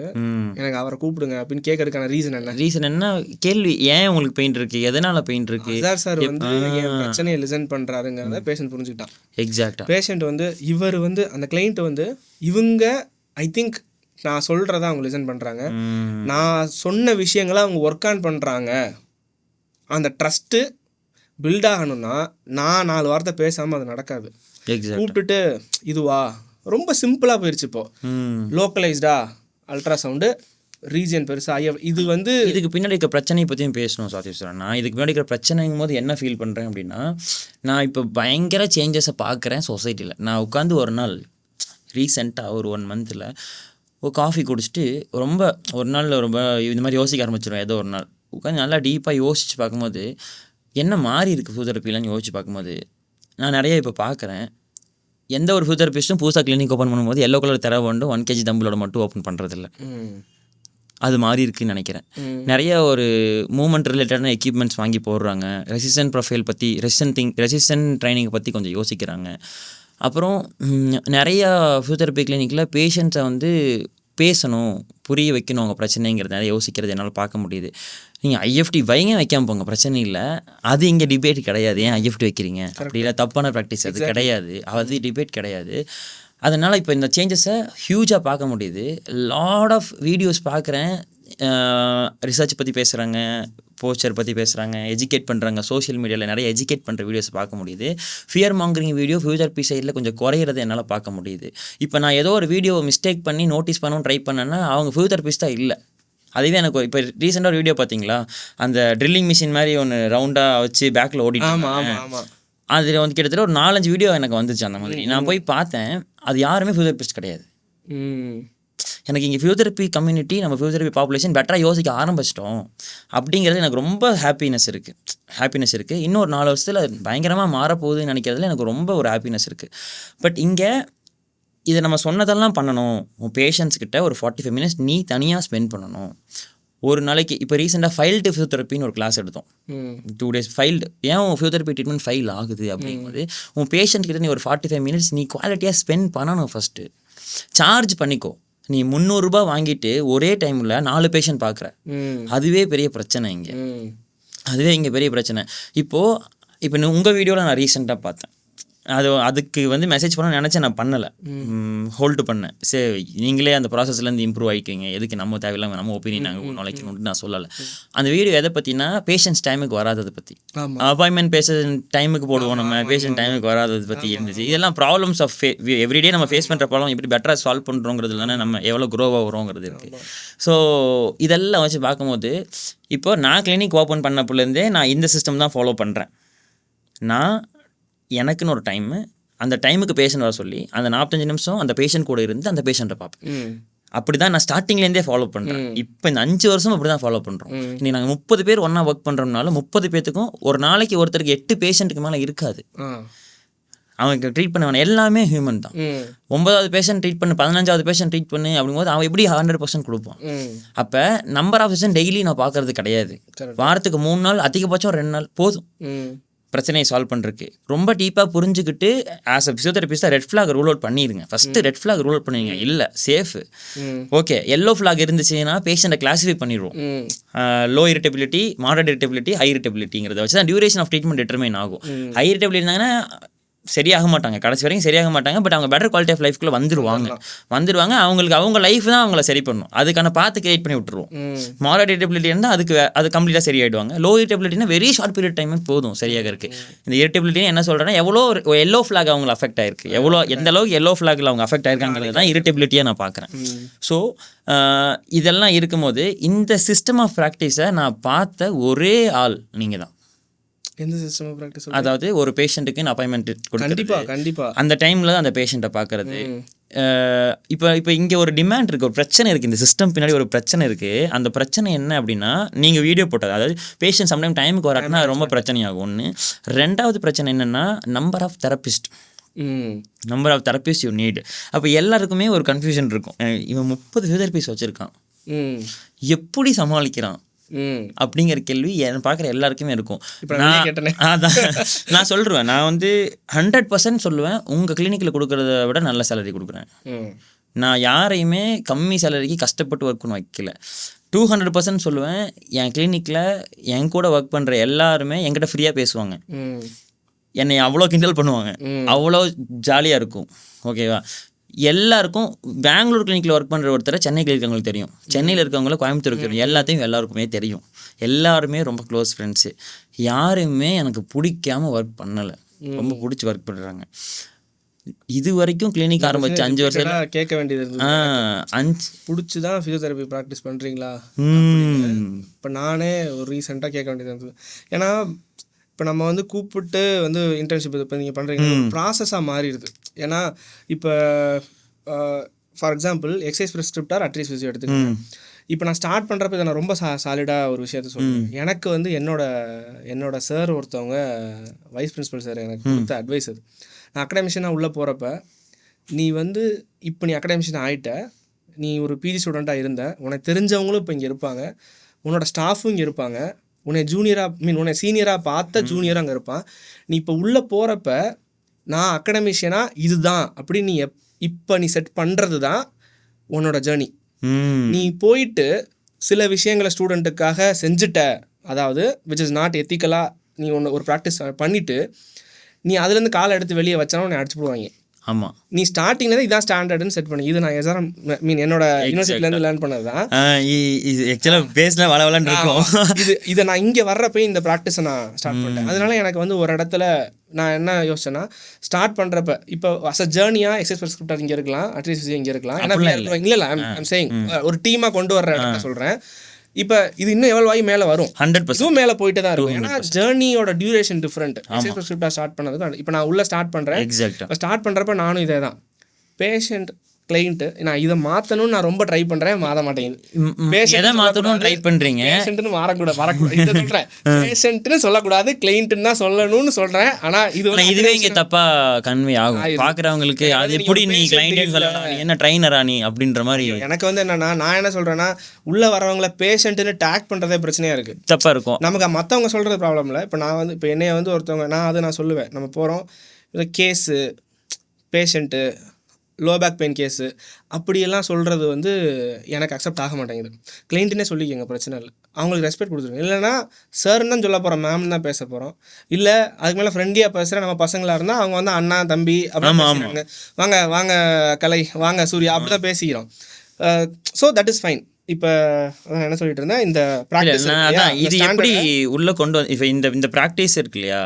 எனக்கு அவரை கூப்பிடுங்க அப்படின்னு கேட்கறதுக்கான ரீசன் என்ன கேள்வி, ஏன் உங்களுக்கு பெயின் இருக்கு, எதனால பெயின் இருக்கு. அசார் சார் வந்து என் பிரச்சனையை லிசன் பண்ணுறாருங்கிறத பேஷண்ட் புரிஞ்சுக்கிட்டான். எக்ஸாக்டாக பேஷண்ட் வந்து இவர் வந்து அந்த கிளைண்ட் வந்து இவங்க ஐ திங்க் நான் சொல்கிறத அவங்க லிசன் பண்ணுறாங்க, நான் சொன்ன விஷயங்களை அவங்க ஒர்க் ஆன் பண்ணுறாங்க. அந்த ட்ரஸ்ட்டு பில்ட் ஆகணும்னா நான் 4 வார்த்தை பேசாமல் அது நடக்காது. கூப்பிட்டுட்டு இதுவா ரொம்ப சிம்பிளாக போயிடுச்சு. இப்போது லோக்கலைஸ்டா அல்ட்ராசவுண்டு ரீஜன் பெருசாக இது வந்து இதுக்கு பின்னாடி இருக்கிற பிரச்சனையை பற்றியும் பேசணும் சாதிப் சார். நான் இதுக்கு பின்னாடி இருக்கிற பிரச்சனைங்கும் போது என்ன ஃபீல் பண்ணுறேன் அப்படின்னா, நான் இப்போ பயங்கர சேஞ்சஸை பார்க்குறேன் சொசைட்டியில். நான் உட்காந்து ஒரு நாள் ரீசெண்டாக ஒரு 1 மந்தில் ஒரு காஃபி குடிச்சிட்டு ரொம்ப ஒரு நாள் ரொம்ப இந்த மாதிரி யோசிக்க ஆரம்பிச்சிடுவேன். ஏதோ ஒரு நாள் உட்காந்து நல்லா டீப்பாக யோசிச்சு பார்க்கும்போது என்ன மாறி இருக்குது ஃபிசியோதெரப்பிலாம் யோசிச்சு பார்க்கும்போது நான் நிறைய இப்போ பார்க்குறேன். எந்த ஒரு ஃபிசியோதெரபிஸ்ட்டும் புதுசாக கிளினிக் ஓப்பன் பண்ணும்போது எல்லோ கலர் தர வேண்டும் 1 kg தம்பிளோட மட்டும் ஓப்பன் பண்ணுறதில்ல. அது மாறி இருக்குன்னு நினைக்கிறேன். நிறைய ஒரு மூவ்மெண்ட் ரிலேட்டடான எக்யூப்மெண்ட்ஸ் வாங்கி போடுறாங்க. ரெசிஸ்டன்ட் ப்ரொஃபைல் பற்றி ரெசிஸ்டன்ட் ட்ரைனிங்கை பற்றி கொஞ்சம் யோசிக்கிறாங்க. அப்புறம் நிறையா ஃபிசியோதெரப்பி கிளினிக்கில் பேஷண்ட்ஸை வந்து பேசணும், புரிய வைக்கணும் அவங்க பிரச்சனைங்கிறத நிறைய யோசிக்கிறது என்னால் பார்க்க முடியுது. நீங்கள் ஐஎஃப்டி வைக்காமல் போங்க, பிரச்சனை இல்லை. அது இங்கே டிபேட் கிடையாது. ஏன் ஐஎஃப்டி வைக்கிறீங்க அப்படி இல்லை, தப்பான ப்ராக்டிஸ் அது கிடையாது. அது டிபேட் கிடையாது. அதனால் இப்போ இந்த சேஞ்சஸை ஹியூஜாக பார்க்க முடியுது. லாட் ஆஃப் வீடியோஸ் பார்க்குறேன், ரிசர்ச் பற்றி பேசுகிறாங்க, போஸ்டர் பற்றி பேசுகிறாங்க, எஜுகேட் பண்ணுறாங்க. சோஷியல் மீடியாவில் நிறைய எஜுகேட் பண்ணுற வீடியோஸ் பார்க்க முடியுது. ஃபியர் மாங்கரிங் வீடியோ ஃபிசியோதெரப்பி சைடில் கொஞ்சம் குறையிறதை என்னால் பார்க்க முடியுது. இப்போ நான் ஏதோ ஒரு வீடியோ மிஸ்டேக் பண்ணி நோட்டீஸ் பண்ணவும் ட்ரை பண்ணேன்னா அவங்க ஃபிசியோதெரபிஸ்ட்டாக இல்லை. அதுவே எனக்கு இப்போ ரீசெண்டாக ஒரு வீடியோ பார்த்தீங்களா, அந்த ட்ரில்லிங் மிஷின் மாதிரி ஒன்று ரவுண்டாக வச்சு பேக்கில் ஓடிட்டு அதில் வந்து கிட்டத்தட்ட ஒரு 4-5 வீடியோ எனக்கு வந்துச்சு. அந்த மாதிரி நான் போய் பார்த்தேன். அது யாருமே ஃபிசியோதெரபிஸ்ட் கிடையாது. எனக்கு இங்கே ஃபிசியோதெரப்பி கம்யூனிட்டி, நம்ம ஃபிசியோதெரப்பி பாப்புலேஷன் பெட்டராக யோசிக்க ஆரம்பிச்சிட்டோம் அப்படிங்கிறது எனக்கு ரொம்ப ஹாப்பினஸ் இருக்குது. இன்னொரு 4 வருஷத்தில் பயங்கரமாக மாறப்போகுதுன்னு நினைக்கிறதுல எனக்கு ரொம்ப ஒரு ஹாப்பினஸ் இருக்குது. பட் இங்கே இதை நம்ம சொன்னதெல்லாம் பண்ணணும். உன் பேஷண்ட்ஸ்கிட்ட ஒரு 45 மினிட்ஸ் நீ தனியாக ஸ்பெண்ட் பண்ணணும் ஒரு நாளைக்கு. இப்போ ரீசெண்டாக ஃபைல்டு ஃபிசியோதெரப்பின்னு ஒரு கிளாஸ் எடுத்தோம். 2 days ஃபைல்டு. ஏன் உன் ஃபிசியோதெரப்பி ட்ரீட்மெண்ட் ஃபைல் ஆகுது அப்படிங்கும்போது உன் பேஷண்ட் கிட்ட நீ ஒரு 45 மினிட்ஸ் நீ குவாலிட்டியாக ஸ்பெண்ட் பண்ணணும். ஃபஸ்ட்டு சார்ஜ் பண்ணிக்கோ. நீ 300 ரூபாய் வாங்கிட்டு ஒரே டைமில் 4 பேஷண்ட் பார்க்குற, அதுவே பெரிய பிரச்சனை இங்கே. இங்கே பெரிய பிரச்சனை. இப்போ உங்கள் வீடியோவில் நான் ரீசெண்டாக பார்த்தேன். அதுக்கு வந்து மெசேஜ் பண்ண நினச்சேன், நான் பண்ணலை, ஹோல்டு பண்ணேன். சரி நீங்களே அந்த ப்ராசஸ்லேருந்து இம்ப்ரூவ் ஆகிக்கிங்க, எதுக்கு நம்ம தேவையில்லாமல் நம்ம ஒப்பீனியன் நாங்கள் நுழைக்கணும்னு நான் சொல்லலை. அந்த வீடியோ எதை பற்றினா பேஷண்ட்ஸ் டைமுக்கு வராததை பற்றி. அப்பாயின்மெண்ட் பேஷண்ட் டைமுக்கு போடுவோம், நம்ம பேஷண்ட் டைமுக்கு வராததை பற்றி இருந்துச்சு. இதெல்லாம் ப்ராப்ளம்ஸ் ஆஃப் எவ்ரிடே நம்ம ஃபேஸ் பண்ணுற ப்ராப்ளம் எப்படி பெட்டராக சால்வ் பண்ணுறோங்கிறது இல்லைன்னா நம்ம எவ்வளோ க்ரோவாக வரோங்கிறது இருக்குது. ஸோ இதெல்லாம் வச்சு பார்க்கும்போது இப்போ நான் கிளினிக் ஓப்பன் பண்ணப்புலேருந்தே நான் இந்த சிஸ்டம் தான் ஃபாலோ பண்ணுறேன். நான் எனக்குன்னு ஒரு டைமு, அந்த டைமுக்கு பேஷண்ட் வர சொல்லி அந்த 45 நிமிஷம் அந்த பேஷண்ட் கூட இருந்து அந்த பேஷண்ட்டை பார்ப்பேன். அப்படி தான் நான் ஸ்டார்டிங்லேருந்தே ஃபாலோ பண்ணுறேன். இப்போ இந்த 5 வருஷம் அப்படி தான் ஃபாலோ பண்ணுறோம். இன்றைக்கி நாங்கள் 30 பேர் ஒன்றா ஒர்க் பண்ணுறோம்னாலும் 30 பேர்த்துக்கும் ஒரு நாளைக்கு ஒருத்தருக்கு 8 பேஷண்ட்டுக்கு மேலே இருக்காது. அவங்க ட்ரீட் பண்ண வேணாம், எல்லாமே ஹியூமன் தான். 9வது பேஷண்ட் ட்ரீட் பண்ணு, 15வது பேஷண்ட் ட்ரீட் பண்ணு அப்படிங்கும்போது அவன் எப்படி 100% கொடுப்பான். அப்போ நம்பர் ஆஃப் செஷன் டெய்லி நான் பார்க்கறது கிடையாது. வாரத்துக்கு 3 நாள், அதிகபட்சம் 2 நாள் போதும் பிரச்சனையை சால்வ் பண்ணுறதுக்கு. ரொம்ப டீப்பாக புரிஞ்சுக்கிட்டு ஆஸ் அ ஃபிசியோதெரபிஸ்டாக ரெட் ஃப்ளாக் ரூல் அவுட் பண்ணிடுங்க. First red flag rule out பண்ணிடுங்க. இல்லை சேஃபு ஓகே, எல்லோ ஃப்ளாக் இருந்துச்சுன்னா பேஷண்ட்டை கிளாஸிஃபை பண்ணிடுவோம். Low irritability, moderate irritability, high இரிட்டபிலிட்டிங்கிறத வச்சு தான் டியூரேஷன் ஆஃப் ட்ரீட்மெண்ட் டிட்டர்மைன் ஆகும். ஹை இரிட்டபிலிட்டி இருந்தாங்கன்னா சரியாக மாட்டாங்க, கடைசி வரைக்கும் சரியாக மாட்டாங்க. பட் அவங்க பெட்டர் குவாலிட்டி ஆஃப் லைஃப்குள்ளே வந்துடுவாங்க. அவங்களுக்கு அவங்க லைஃப் தான் அவங்கள சரி பண்ணணும். அதுக்கான பாத்து கிரியேட் பண்ணி விட்டுருவோம். மாடரேட் இரிட்டபிலிட்டி இருந்தால் அது கம்ப்ளீட்டாக சரியாயிடுவாங்க. லோ இரிட்டபிலிட்டினா வெரி ஷார்ட் பீரியட் டைம் போதும் சரியாக இருக்குது. இந்த இரிட்டபிலிட்டி என்ன சொல்கிறேன்னா எவ்வளோ எல்லோ ஃப்ளாக் அவங்களை அஃபெக்ட் ஆயிருக்கு, எந்த அளவுக்கு எல்லோ ஃப்ளாகில் அவங்க அஃபெக்ட் ஆயிருக்காங்கிறது தான் இரிட்டபிலிட்டியாக நான் பார்க்குறேன். ஸோ இதெல்லாம் இருக்கும்போது இந்த சிஸ்டம் ஆஃப் ப்ராக்டிஸை நான் பார்த்த ஒரே ஆள் நீங்கள் தான். எந்த சிஸ்டம் ஆஃப் ப்ராக்டிஸ்? அதாவது ஒரு பேஷண்ட்டுக்கு அப்பாயின்மெண்ட் கண்டிப்பாக அந்த டைமில் தான் அந்த பேஷண்ட்டை பார்க்குறது. இப்போ இங்கே ஒரு டிமாண்ட் இருக்குது, ஒரு பிரச்சனை இருக்குது. இந்த சிஸ்டம் பின்னாடி ஒரு பிரச்சனை இருக்குது. அந்த பிரச்சனை என்ன அப்படின்னா நீங்கள் வீடியோ போட்டது, அதாவது பேஷண்ட் சம்டைம் டைமுக்கு வராட்டினா ரொம்ப பிரச்சனையாகும். ஒன்று. 2வது பிரச்சனை என்னென்னா number of therapist you need. அப்போ எல்லாருக்குமே ஒரு கன்ஃபியூஷன் இருக்கும். இவன் 30 ஃபிசியோதெரபிஸ்ட் வச்சுருக்கான், எப்படி சமாளிக்கிறான் அப்படிங்கிற கேள்வி பார்க்குற எல்லாருக்குமே இருக்கும். நான் சொல்கிறேன், நான் வந்து 100% சொல்லுவேன், உங்கள் கிளினிக்கில் கொடுக்குறத விட நல்ல சேலரி கொடுக்குறேன். நான் யாரையுமே கம்மி சேலரிக்கு கஷ்டப்பட்டு ஒர்க் பண்ண வைக்கல. 200% சொல்லுவேன், என் கிளினிக்கில் என் கூட ஒர்க் பண்ணுற எல்லாருமே என்கிட்ட ஃப்ரீயாக பேசுவாங்க, என்னை அவ்வளோ கிண்டல் பண்ணுவாங்க, அவ்வளோ ஜாலியாக இருக்கும். ஓகேவா? எல்லாருக்கும் பெங்களூர் கிளினிக்கில் ஒர்க் பண்ணுற ஒருத்தரை சென்னை கிளினிக் தெரியும், சென்னையில் இருக்கவங்கள கோயம்புத்தூருக்கு தெரியும், எல்லாருக்குமே தெரியும். எல்லாருமே ரொம்ப க்ளோஸ் ஃப்ரெண்ட்ஸு. யாருமே எனக்கு பிடிக்காமல் ஒர்க் பண்ணலை, ரொம்ப பிடிச்சி ஒர்க் பண்ணுறாங்க. இது வரைக்கும் கிளினிக் ஆரம்பிச்சு 5 வருஷம் கேட்க வேண்டியது 5 பிடிச்சி தான் ஃபிசியோதெரப்பி ப்ராக்டிஸ் பண்ணுறீங்களா? இப்போ நானே ஒரு ரீசெண்டாக கேட்க வேண்டியது இருந்தது. ஏன்னா இப்போ நம்ம வந்து கூப்பிட்டு வந்து இன்டர்ன்ஷிப் இப்போ நீங்கள் பண்ணுறீங்க ப்ராசஸாக மாறிடுது. ஏன்னா இப்போ ஃபார் எக்ஸாம்பிள் எக்ஸசைஸ் ப்ரிஸ்கிரிப்டார் அட்ரீஸ் ஃபிசியோ எடுத்துக்கோங்க. இப்போ நான் ஸ்டார்ட் பண்ணுறப்ப இதை நான் ரொம்ப சாலிடாக ஒரு விஷயத்த சொல்லுவேன். எனக்கு வந்து என்னோட சார் ஒருத்தவங்க வைஸ் பிரின்சிபல் சார் எனக்கு கொடுத்த அட்வைஸ் அது. நான் அகாடமிஷனாக உள்ளே போகிறப்ப நீ வந்து இப்போ நீ அகாடமிஷன் ஆகிட்ட, நீ ஒரு பிஜி ஸ்டூடெண்ட்டாக இருந்த, உனக்கு தெரிஞ்சவங்களும் இப்போ இங்கே இருப்பாங்க, உன்னோட ஸ்டாஃபும் இங்கே இருப்பாங்க, உன்னை சீனியராக பார்த்த ஜூனியராக அங்கே இருப்பான். நீ இப்போ உள்ளே போகிறப்ப நான் அகாடமிஷியனாக இதுதான் அப்படி நீ இப்போ நீ செட் பண்ணுறது தான் உன்னோட ஜேர்னி. நீ போயிட்டு சில விஷயங்களை ஸ்டூடெண்ட்டுக்காக செஞ்சுட்ட, அதாவது விச் இஸ் நாட் எத்திக்கலாக நீ ஒரு ப்ராக்டிஸ் பண்ணிவிட்டு நீ அதுலேருந்து காலை எடுத்து வெளியே வச்சாலும் உன்னை அடிச்சு போடுவாங்க. ஆமாம், நீ ஸ்டார்டிங்லேருந்து இதான் ஸ்டாண்டர்டுன்னு செட் பண்ணி, இது நான் எஸ்ஆர்எம் என்னோட யூனிவர்சிட்டிலேருந்து லேர்ன் பண்ணது தான். ஆக்சுவலாக பேஸில் வளவலன்னு இருக்கும். இதை நான் இங்கே வர்றப்ப இந்த ப்ராக்டிஸை நான் ஸ்டார்ட் பண்ணிட்டேன். அதனால எனக்கு வந்து ஒரு இடத்துல நான் என்ன யோசிச்சேன்னா, ஸ்டார்ட் பண்ணுறப்ப இப்போ அஸ் அ ஜேர்னியாக எக்ஸசைஸ் ப்ரிஸ்கிரிப்டார் இங்கே இருக்கலாம், அட்ரீஸ் இங்கே இருக்கலாம். ஏன்னா இல்லை ஐம் சேயிங் ஒரு டீமாக கொண்டு வர்ற இடத்த சொல்கிறேன். இப்போ இது இன்னும் எவ்வளோ ஆகி மேலே வரும், 100% மேலே போயிட்டு தான் இருக்கும். ஏன்னா ஜேர்னியோட டியூரேஷன் டிஃப்ரெண்ட். எக்ஸசைஸ் ப்ரிஸ்கிரிப்டார் ஸ்டார்ட் பண்ணது இப்போ நான் உள்ள ஸ்டார்ட் பண்ணுறேன். எக்ஸாக்டாக ஸ்டார்ட் பண்ணுறப்ப நானும் இதே தான், பேஷண்ட் கிளைண்ட்டு. நான் இதை மாற்றணும்னு நான் ரொம்ப ட்ரை பண்ணுறேன், மாற மாட்டேங்குது. எதை மாற்றணும்னு ட்ரை பண்ணுறீங்க? பேஷண்ட்டுன்னு வரக்கூடாது இதை சொல்கிறேன். பேஷண்ட்டுன்னு சொல்லக்கூடாது, கிளைண்ட்டுன்னு தான் சொல்லணும்னு சொல்கிறேன். ஆனால் இதுவே இங்கே தப்பாக கன்வே ஆகும் பார்க்குறவங்களுக்கு. அது எப்படி நீ கிளைண்ட்டுன்னு சொல்லலாம், நீ என்ன ட்ரைனரா நீ அப்படின்ற மாதிரி. எனக்கு வந்து என்னன்னா, நான் என்ன சொல்கிறேன்னா, உள்ளே வரவங்கள பேஷண்ட்டுன்னு டேக் பண்ணுறதே பிரச்சனையாக இருக்குது, தப்பாக இருக்கும். நமக்கு மற்றவங்க சொல்கிறது ப்ராப்ளம் இல்லை. இப்போ நான் வந்து இப்போ என்னைய வந்து ஒருத்தவங்க நான் சொல்லுவேன், நம்ம போகிறோம் இந்த case patient low back pain case அப்படியெல்லாம் சொல்கிறது வந்து எனக்கு அக்செப்ட் ஆக மாட்டேங்குது. கிளைண்ட்டுனே சொல்லிக்கோங்க, பிரச்சனை இல்லை, அவங்களுக்கு ரெஸ்பெக்ட் கொடுத்துருங்க. இல்லைனா சார்ன்னு தான் சொல்ல போகிறோம், மேம் தான் பேச போகிறோம். இல்லை அதுக்கு மேலே ஃப்ரெண்ட்லியாக பேசுகிற நம்ம பசங்களாக இருந்தால் அவங்க வந்து அண்ணா தம்பி அப்படின்னு பேசுகிறாங்க, வாங்க வாங்க கலை, வாங்க சூர்யா அப்படி தான் பேசிக்கிறோம். So that is fine. இப்போ என்ன சொல்லிட்டு இருந்தேன், இந்த ப்ராக்டிஸ் இது எப்படி உள்ளே கொண்டு வந்து இப்போ இந்த ப்ராக்டிஸ் இருக்கு இல்லையா,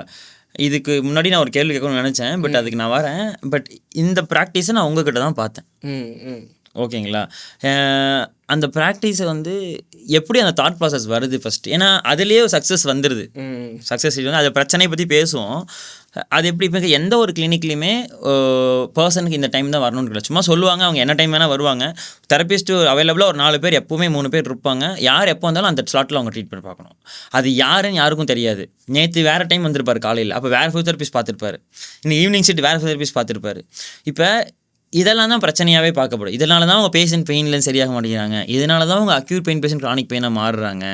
இதுக்கு முன்னாடி நான் ஒரு கேள்வி கேட்கணும்னு நினச்சேன், பட் அதுக்கு நான் வரேன். பட் இந்த ப்ராக்டிஸை நான் உங்ககிட்ட தான் பார்த்தேன், ஓகேங்களா? அந்த ப்ராக்டிஸை வந்து எப்படி அந்த தாட் ப்ராசஸ் வருது ஃபஸ்ட்டு? ஏன்னா அதுலேயே சக்ஸஸ் வந்துடுது, சக்ஸஸ் வந்து அது பிரச்சனையை பற்றி பேசுவோம். அது எப்படி இப்போ எந்த ஒரு கிளினிக்லையுமே பர்சனுக்கு இந்த டைம் தான் வரணும்னு இல்லை, சும்மா சொல்லுவாங்க, அவங்க என்ன டைம் வேணால் வருவாங்க. தெரபிஸ்ட்டு அவைலபிளாக ஒரு 4 பேர், எப்போவுமே 3 பேர் இருப்பாங்க. யார் எப்போ வந்தாலும் அந்த ஸ்லாட்டில் அவங்க ட்ரீட் பண்ணி பார்க்கணும். அது யாருன்னு யாருக்கும் தெரியாது. நேற்று வேறு டைம் வந்திருப்பார் காலையில், அப்போ வேறு ஃபிசியோதெரபிஸ்ட் பார்த்துருப்பாரு, இன்னும் ஈவினிங் ஷிஃப்ட் வேறு ஃபிசியோதெரபிஸ்ட் பார்த்துருப்பாரு. இப்போ இதெல்லாம் தான் பிரச்சனையாகவே பார்க்கப்படும். இதனால தான் அவங்க பேஷண்ட் பெயின்லேருந்து சரியாக மாட்டேங்கிறாங்க, இதனால தான் அவங்க அக்யூட் பெயின் பேஷண்ட் க்ரானிக் பெயினாக மாறுறாங்க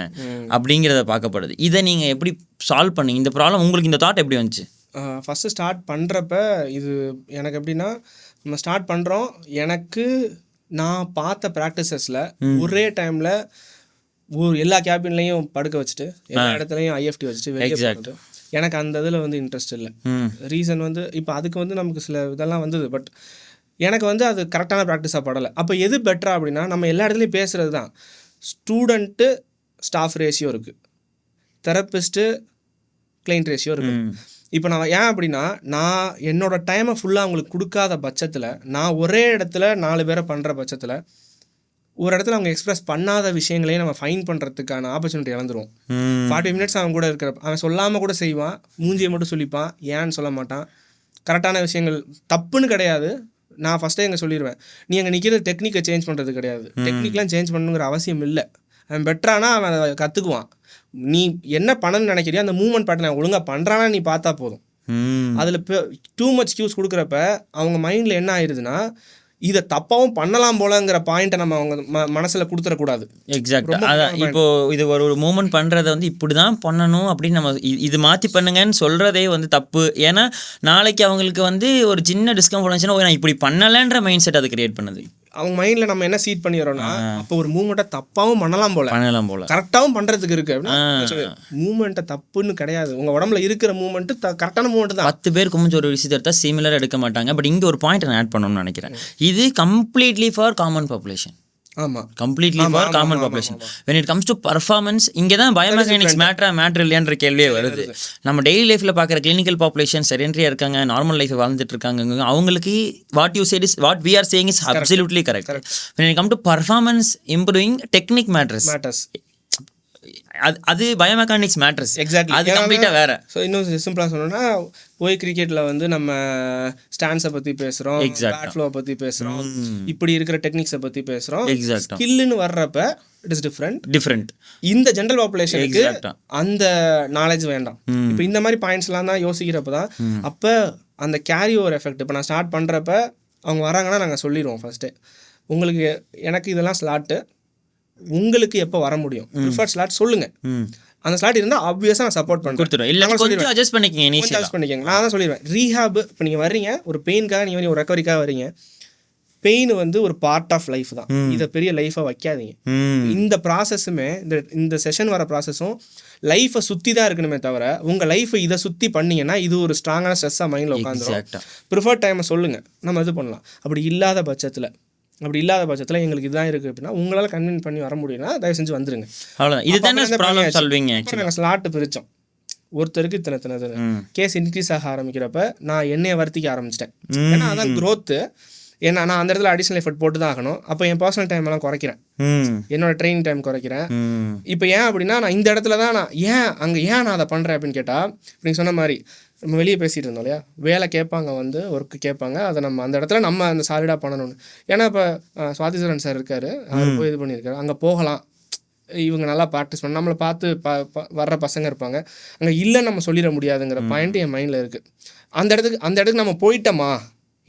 அப்படிங்கிறத பார்க்கப்படுது. இதை நீங்கள் எப்படி சால்வ் பண்ணி இந்த ப்ராப்ளம் உங்களுக்கு இந்த தாட் எப்படி வந்துச்சு? ஃபஸ்ட்டு ஸ்டார்ட் பண்ணுறப்ப இது எனக்கு எப்படின்னா, நம்ம ஸ்டார்ட் பண்ணுறோம், எனக்கு நான் பார்த்த ப்ராக்டிசஸில் ஒரே டைமில் எல்லா கேபின்லையும் படுக்க வச்சுட்டு எல்லா இடத்துலையும் ஐஎஃப்டி வச்சுட்டு வெளியே, எனக்கு அந்த இதில் வந்து இன்ட்ரெஸ்ட் இல்லை. ரீசன் வந்து இப்போ அதுக்கு வந்து நமக்கு சில இதெல்லாம் வந்தது, பட் எனக்கு வந்து அது கரெக்டான ப்ராக்டிஸாக படலை. அப்போ எது பெட்டரா அப்படின்னா, நம்ம எல்லா இடத்துலையும் பேசுகிறது தான். ஸ்டூடெண்ட்டு ஸ்டாஃப் ரேஷியோ இருக்குது, தெரப்பிஸ்ட்டு கிளைண்ட் ரேஷியோ இருக்குது. இப்போ நான் ஏன் அப்படின்னா, நான் என்னோட டைமை ஃபுல்லாக அவங்களுக்கு கொடுக்காத பட்சத்தில், நான் ஒரே இடத்துல 4 பேரை பண்ணுற பட்சத்தில், ஒரு இடத்துல அவங்க எக்ஸ்பிரஸ் பண்ணாத விஷயங்களையும் நம்ம ஃபைன் பண்ணுறதுக்கான ஆப்பர்ச்சுனிட்டி இழந்துருவோம். 40 மினிட்ஸ் அவன் கூட இருக்கிற, அவன் சொல்லாமல் கூட செய்வான், மூஞ்சியை மட்டும் சொல்லிப்பான், ஏன்னு சொல்ல மாட்டான். கரெக்டான விஷயங்கள் தப்புன்னு கிடையாது, நான் ஃபஸ்ட்டே எங்கே சொல்லிடுவேன், நீ அங்கே நிற்கிறது டெக்னிக்கை சேஞ்ச் பண்ணுறது கிடையாது, டெக்னிக்லாம் சேஞ்ச் பண்ணணுங்கிற அவசியம் இல்லை. அவன் பெட்டரானா அவன் அதை கற்றுக்குவான். நீ என்ன பண்ணணும்னு நினைக்கிறியோ அந்த மூவ்மெண்ட் பேட்டர்ன் ஒழுங்காக பண்ணுறானா நீ பார்த்தா போதும். அதில் டூ மச் கியூஸ் கொடுக்குறப்ப அவங்க மைண்டில் என்ன ஆயிடுதுன்னா, இதை தப்பாகவும் பண்ணலாம் போலங்கிற பாயிண்ட்டை நம்ம அவங்க மனசில் கொடுத்துடக்கூடாது. எக்ஸாக்டாக அதான். இப்போது இது ஒரு மூமெண்ட் பண்ணுறதை வந்து இப்படி தான் பண்ணணும் அப்படின்னு நம்ம இது மாற்றி பண்ணுங்கன்னு சொல்கிறதே வந்து தப்பு. ஏன்னா நாளைக்கு அவங்களுக்கு வந்து ஒரு சின்ன டிஸ்கம்ஃபர்ட் வந்துச்சுன்னா, நான் இப்படி பண்ணலைன்ற மைண்ட் செட் அது கிரியேட் பண்ணுது. அவங்க மைண்டில் நம்ம என்ன சீட் பண்ணிடுறோம்னா, அப்போ ஒரு மூமெண்ட்டை தப்பாகவும் பண்ணலாம் போல கரெக்டாகவும் பண்ணுறதுக்கு இருக்குது அப்படின்னா, மூமெண்ட்டை தப்புன்னு கிடையாது. உங்கள் உடம்புல இருக்கிற மூமெண்ட்டு கரெக்டான மூமெண்ட் தான். 10 பேர் குமிஞ்ச ஒரு விஷயத்தை எடுத்தால் சிமிலர் எடுக்க மாட்டாங்க. பட் இங்கே ஒரு பாயிண்ட் நான் ஆட் பண்ணணும்னு நினைக்கிறேன். இது கம்ப்ளீட்லி ஃபார் காமன் பாப்புலேஷன். ஆமாம், completely for common population. When it comes to performance, இங்கே தான் பயோமெக்கானிக்ஸ் மேட்ரு இல்லையான்ற கேள்வியே வருது. நம்ம டெய்லி லைஃப்பில் பார்க்குற கிளினிக்கல் பாப்புலேஷன் செடென்ட்ரியாக இருக்காங்க, நார்மல் லைஃப் வாழ்ந்துட்டு இருக்காங்க. அவங்களுக்கு what you said is what we are saying is absolutely correct. When it come to performance improving, technique matters. அது பயோமெக்கானிக்ஸ் மேட்டர்ஸ். எக்ஸாக்ட்லி. அது கம்ப்ளீட்டாக வேற. ஸோ இன்னும் சிம்பிளாக சொல்லணும்னா போய் கிரிக்கெட்டில் வந்து நம்ம ஸ்டான்ஸை பற்றி பேசுகிறோம், பேட் ஃப்ளோவை பற்றி பேசுகிறோம், இப்படி இருக்கிற டெக்னிக்ஸை பற்றி பேசுகிறோம். எக்ஸாக்டாக ஸ்கில்லுன்னு வர்றப்ப இட் இஸ் டிஃப்ரெண்ட். இந்த ஜென்ரல் பாப்புலேஷனுக்கு அந்த நாலேஜ் வேண்டாம். இப்போ இந்த மாதிரி பாயிண்ட்ஸ்லாம் தான் யோசிக்கிறப்ப தான் அப்போ அந்த கேரி ஓவர் எஃபெக்ட். இப்போ நான் ஸ்டார்ட் பண்ணுறப்ப அவங்க வராங்கன்னா நாங்கள் சொல்லிடுவோம் ஃபஸ்ட்டு, உங்களுக்கு எனக்கு இதெல்லாம் ஸ்லாட்டு, உங்களுக்கு எப்போ வர முடியும் ப்ரிஃபர்ட் ஸ்லாட் சொல்லுங்கள். அந்த ஸ்லாட் இருந்தால் ஆப்வியஸாக நான் சப்போர்ட் பண்ணி கொடுத்துருவேன். இல்லை கொஞ்சம் அட்ஜஸ்ட் பண்ணிக்கங்க. நான் தான் சொல்லிடுவேன். ரீஹாப் இப்போ நீங்கள் வர்றீங்க ஒரு பெயின்காக, நீங்கள் ஒரு ரெக்கவரிக்காக வரீங்க. பெயின் வந்து ஒரு பார்ட் ஆஃப் லைஃப் தான். இதை பெரிய லைஃபாக வைக்காதீங்க. இந்த ப்ராசஸுமே இந்த செஷன் வர ப்ராசஸும் லைஃப்பை சுற்றி தான் இருக்கணுமே தவிர உங்கள் லைஃப்பை இதை சுற்றி பண்ணீங்கன்னா இது ஒரு ஸ்ட்ராங்கான ஸ்ட்ரெஸ்ஸாக மைண்டில் உட்காந்துரும். ப்ரிஃபர்ட் டைமை சொல்லுங்கள், நம்ம இது பண்ணலாம். அப்படி இல்லாத பட்சத்தில் எங்களுக்கு இதுதான் இருக்குது அப்படின்னா உங்களால் கன்வின்ஸ் பண்ணி வர முடியும்னா தயவு செஞ்சு வந்துருங்க. அவ்வளோதான். நாங்கள் ஸ்லாட்டு பிரித்தோம். ஒருத்தருக்கு இத்தனை கேஸ் இன்க்ரீஸ் ஆக ஆரம்பிக்கிறப்ப நான் என்னையை வருத்திக்க ஆரம்பிச்சிட்டேன். ஏன்னா அதான் க்ரோத்து. ஏன்னா நான் அந்த இடத்துல அடிஷனல் எஃபர்ட் போட்டு தான் ஆகணும். அப்போ என் பர்சனல் டைம் எல்லாம் குறைக்கிறேன், என்னோட ட்ரைனிங் டைம் குறைக்கிறேன். இப்போ ஏன் அப்படின்னா நான் இந்த இடத்துல தான் நான் ஏன் அதை பண்ணுறேன் அப்படின்னு கேட்டால், நீங்கள் சொன்ன மாதிரி நம்ம வெளியே பேசிகிட்டு இருந்தோம் இல்லையா, வேலை கேட்பாங்க, வந்து ஒர்க்கு கேட்பாங்க, அதை நம்ம அந்த இடத்துல நம்ம அந்த சாலிடாக பண்ணணும்னு. ஏன்னா இப்போ சுவாதிஸ்வரன் சார் இருக்கார், அவர் போய் இது பண்ணியிருக்காரு, அங்கே போகலாம், இவங்க நல்லா ப்ராக்டிஸ் பண்ண நம்மளை பார்த்து வர்ற பசங்க இருப்பாங்க, அங்கே இல்லைன்னு நம்ம சொல்லிட முடியாதுங்கிற பாயிண்ட் என் மைண்டில் இருக்குது. அந்த இடத்துக்கு நம்ம போயிட்டோமா,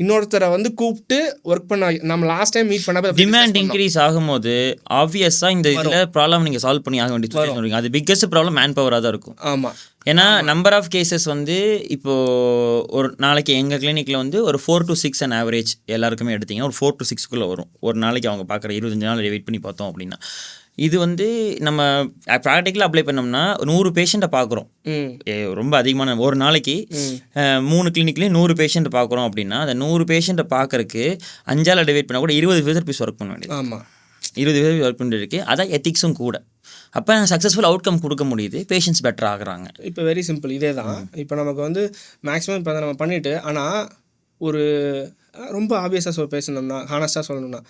இன்னொருத்தரை வந்து கூப்பிட்டு ஒர்க் பண்ண நம்ம லாஸ்ட் டைம் மீட் பண்ணப்ப டிமாண்ட் இன்க்ரீஸ் ஆகும்போது ஆப்வியஸாக இந்த இதில் ப்ராப்ளம் நீங்கள் சால்வ் பண்ணி ஆக வேண்டியது. அது பிக்கஸ்ட் ப்ராப்ளம் மேன் பவராக தான் இருக்கும். ஆமாம். ஏன்னா நம்பர் ஆஃப் கேசஸ் வந்து இப்போது ஒரு நாளைக்கு எங்கள் கிளினிக்கில் வந்து ஒரு 4 to 6 அண்ட் ஆவரேஜ் எல்லாருக்குமே எடுத்திங்கன்னா ஒரு 4 to 6 வரும் ஒரு நாளைக்கு. அவங்க பார்க்குற 25 நாள் வெயிட் பண்ணி பார்த்தோம் அப்படின்னா இது வந்து நம்ம ப்ராக்டிக்கலாக அப்ளை பண்ணோம்னா 100 பேஷண்ட்டை பார்க்குறோம். ரொம்ப அதிகமான ஒரு நாளைக்கு 3 கிளினிக்லேயும் 100 பேஷண்ட்டை பார்க்குறோம் அப்படின்னா அந்த 100 பேஷண்ட்டை பார்க்குறக்கு 5ஆல் டிவைட் பண்ணால் கூட 20 ஃபிசியோதெரபிஸ்ட் ஒர்க் பண்ண வேண்டியது. ஆமாம், 20 ஃபிசியோதெரபிஸ்ட் ஒர்க் பண்ணிருக்கு. அதான் எத்திக்ஸும் கூட. அப்போ சக்ஸஸ்ஃபுல் அவுட்கம் கொடுக்க முடியுது, பேஷண்ட்ஸ் பெட்டர் ஆகுறாங்க. இப்போ வெரி சிம்பிள் இதே தான். இப்போ நமக்கு வந்து மேக்ஸிமம் இப்போ நம்ம பண்ணிவிட்டு, ஆனால் ஒரு ரொம்ப ஆப்வியஸாக பேசணும்னா, ஹானஸ்ட்டாக சொல்லணும்னா,